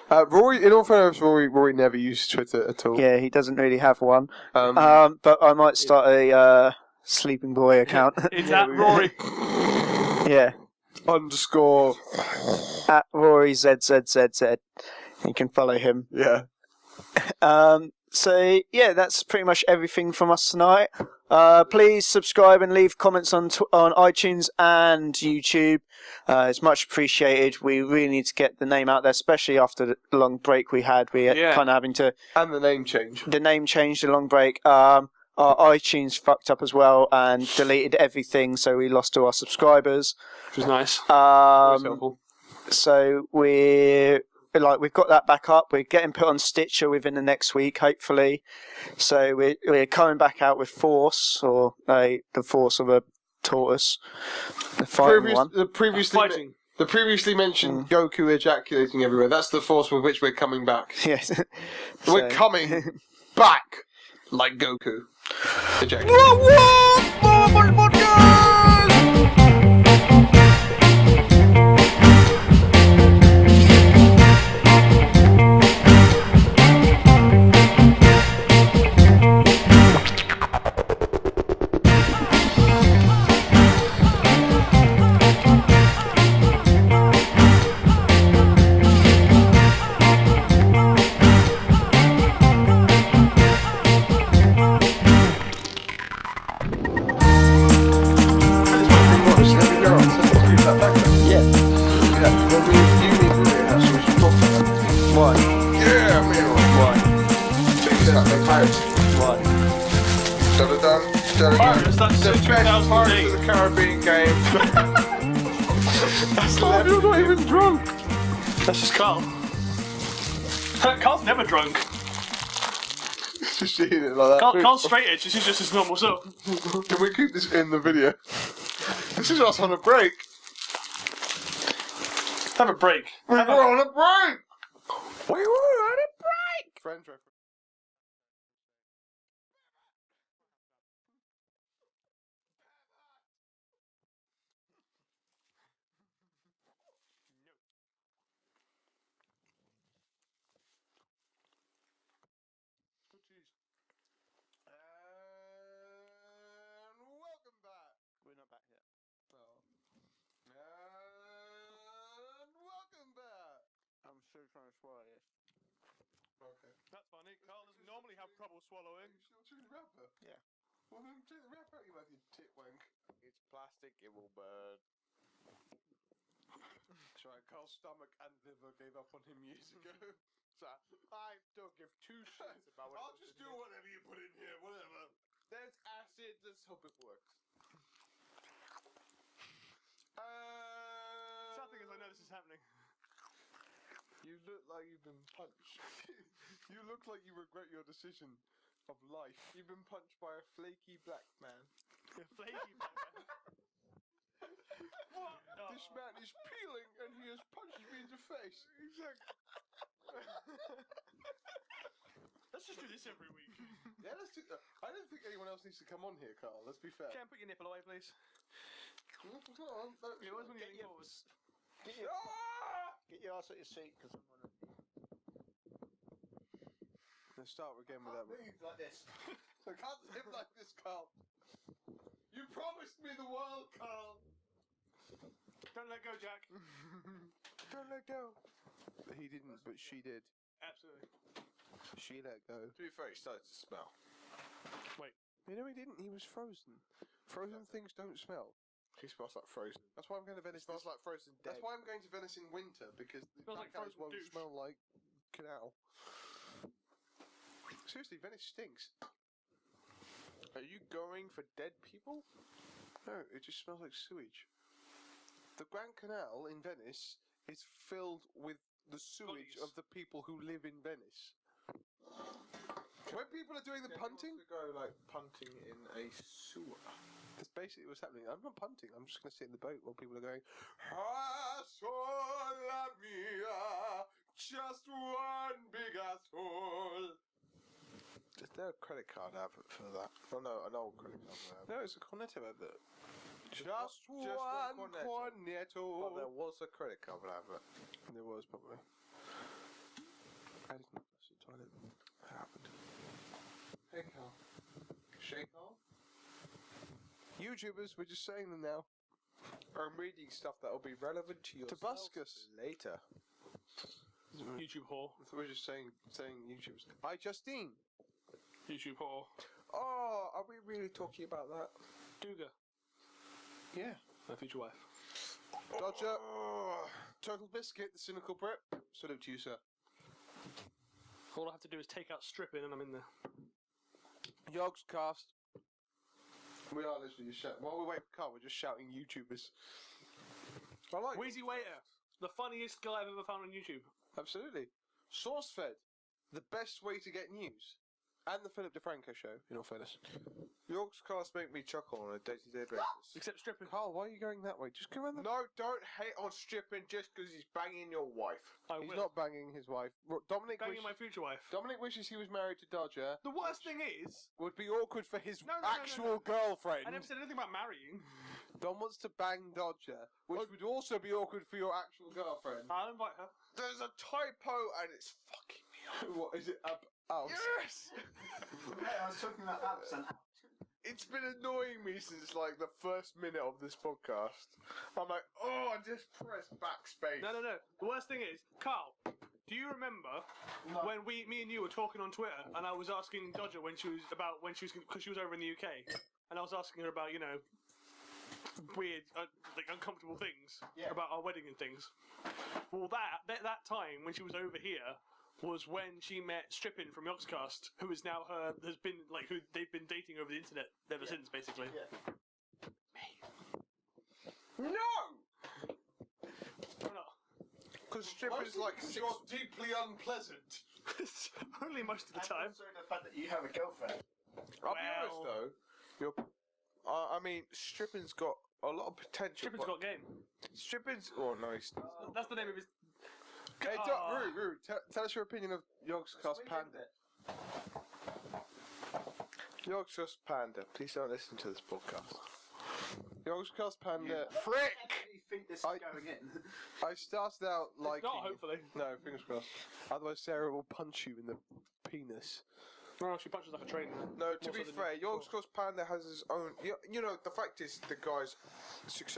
Rory, in all fairness, Rory never uses Twitter at all. Yeah, he doesn't really have one. But I might start a Sleeping Boy account. It's at Rory. Yeah. _ At Rory ZZZZ. You can follow him. Yeah. So yeah, that's pretty much everything from us tonight. Please subscribe and leave comments on iTunes and YouTube. It's much appreciated. We really need to get the name out there, especially after the long break we had. We kind of having to. And the name change. The name changed, the long break. Our iTunes fucked up as well and deleted everything, so we lost all our subscribers. Which was nice. Always helpful. So we've got that back up. We're getting put on Stitcher within the next week, hopefully. So we're coming back out with Force, or the Force of a tortoise, the fighting one. The previously mentioned Goku ejaculating everywhere. That's the force with which we're coming back. Yes, We're coming back like Goku. Ejaculating. Pirates, that's The since best Pirates 2008. of the Caribbean game. You're not even drunk. That's just Carl. Carl's never drunk. Just eating it like that. Carl's straight edge. This is just his normal self. Can we keep this in the video? This is us on a break. Have a break. We were on a break. We were on a break. Friends reference. Welcome back. We're not back yet. Welcome back. I'm still trying to swallow this. Okay. That's funny. Carl doesn't normally have trouble swallowing. You still chewing the wrapper? Yeah. Well, then take the wrapper out, you have your tit wank. It's plastic, it will burn. That's right, Carl's stomach and liver gave up on him years ago. So, I don't give two shits about what I'll goes just in do here. whatever you put in here, whatever. There's acid, let's hope it works. Sad thing is, I know this is happening. You look like you've been punched. You look like you regret your decision of life. You've been punched by a flaky black man. Flaky. What? This man is peeling and he has punched me in the face. Exactly. Let's just do this every week. Yeah, let's do that. I don't think anyone else needs to come on here, Carl. Let's be fair. Can put your nipple away, please? Come on, Yeah, where's when you're leaning forwards? Get your ass at your seat, because I'm gonna Let's start again with that. move like this. I can't live like this, Carl. You promised me the world, Carl. Don't let go, Jack. Don't let go. He didn't, but she did. Absolutely. She let go. To be fair, he started to smell. You know he didn't. He was frozen. Frozen things don't smell. He smells like frozen. That's why I'm going to Venice. It smells like frozen dead. That's why I'm going to Venice in winter, because the Smells like black guys frozen won't douche. smell like canal. Seriously, Venice stinks. Are you going for dead people? No, it just smells like sewage. The Grand Canal in Venice is filled with the sewage Bodies. of the people who live in Venice. When people are doing the punting, To go like punting in a sewer. that's basically what's happening. I'm not punting. I'm just going to sit in the boat while people are going, "Ah, sola mia, just one big asshole." Is there a credit card advert for that? Oh no, an old credit card advert. No, it's a Cornetto advert. Just one one Cornetto. But there Cornetto. was a credit card advert. There was probably. I didn't flush the toilet. It happened. Hey, Carl. Shake Carl. YouTubers, we're just saying them now. I'm reading stuff that will be relevant to yourself busk us. later. YouTube whore. We're just saying YouTubers. Hi, Justine. YouTube whore. Oh, are we really talking about that? Duga. Yeah. My future wife. Dodger. Total Biscuit, the cynical Brit. Salute to you, sir. All I have to do is take out stripping and I'm in there. Yogs cast. We are literally just shouting. While we wait for Carl, we're just shouting YouTubers. I like Wheezy Waiter. The funniest guy I've ever found on YouTube. Absolutely. SourceFed. The best way to get news. And the Philip DeFranco show, in all fairness. York's cast make me chuckle on a day-to-day basis. Except stripping. Carl, why are you going that way? Just go around the... No, don't hate on stripping just because he's banging your wife. I He's will. not banging his wife. Dominic Banging wishes, my future wife. Dominic wishes he was married to Dodger. The worst thing is, Would be awkward for his No, actual girlfriend. I never said anything about marrying. Dom wants to bang Dodger, which would also be awkward for your actual girlfriend. I'll invite her. There's a typo and it's fucking me up. What is it? Oh, Yes! I was talking about apps and apps. It's been annoying me since like the first minute of this podcast. I'm like, oh, I just press backspace. No. The worst thing is, Carl, do you remember when me and you were talking on Twitter and I was asking Dodger because she was over in the UK, and I was asking her about, weird, like uncomfortable things about our wedding and things. Well, that time when she was over here was when she met Strippin from Yogscast, who is now who they've been dating over the internet ever since, basically. Yeah. No! Why not? Because stripping's like you're deeply unpleasant. Only most of the time. Also the fact that you have a girlfriend. I'll be honest though, I mean, stripping's got a lot of potential. Strippin's got game. Stripping's... Oh, nice. That's the name of his... Hey, Roo, tell us your opinion of Yogscast Panda. Yogscast Panda, please don't listen to this podcast. Yogscast Panda. Frick! Do you think this is going in? I started out liking... not, hopefully. No, fingers crossed. Otherwise Sarah will punch you in the penis. No, she punches like a train. No, to be fair, Yogscast Panda has his own... You know, the fact is, the guy's successful.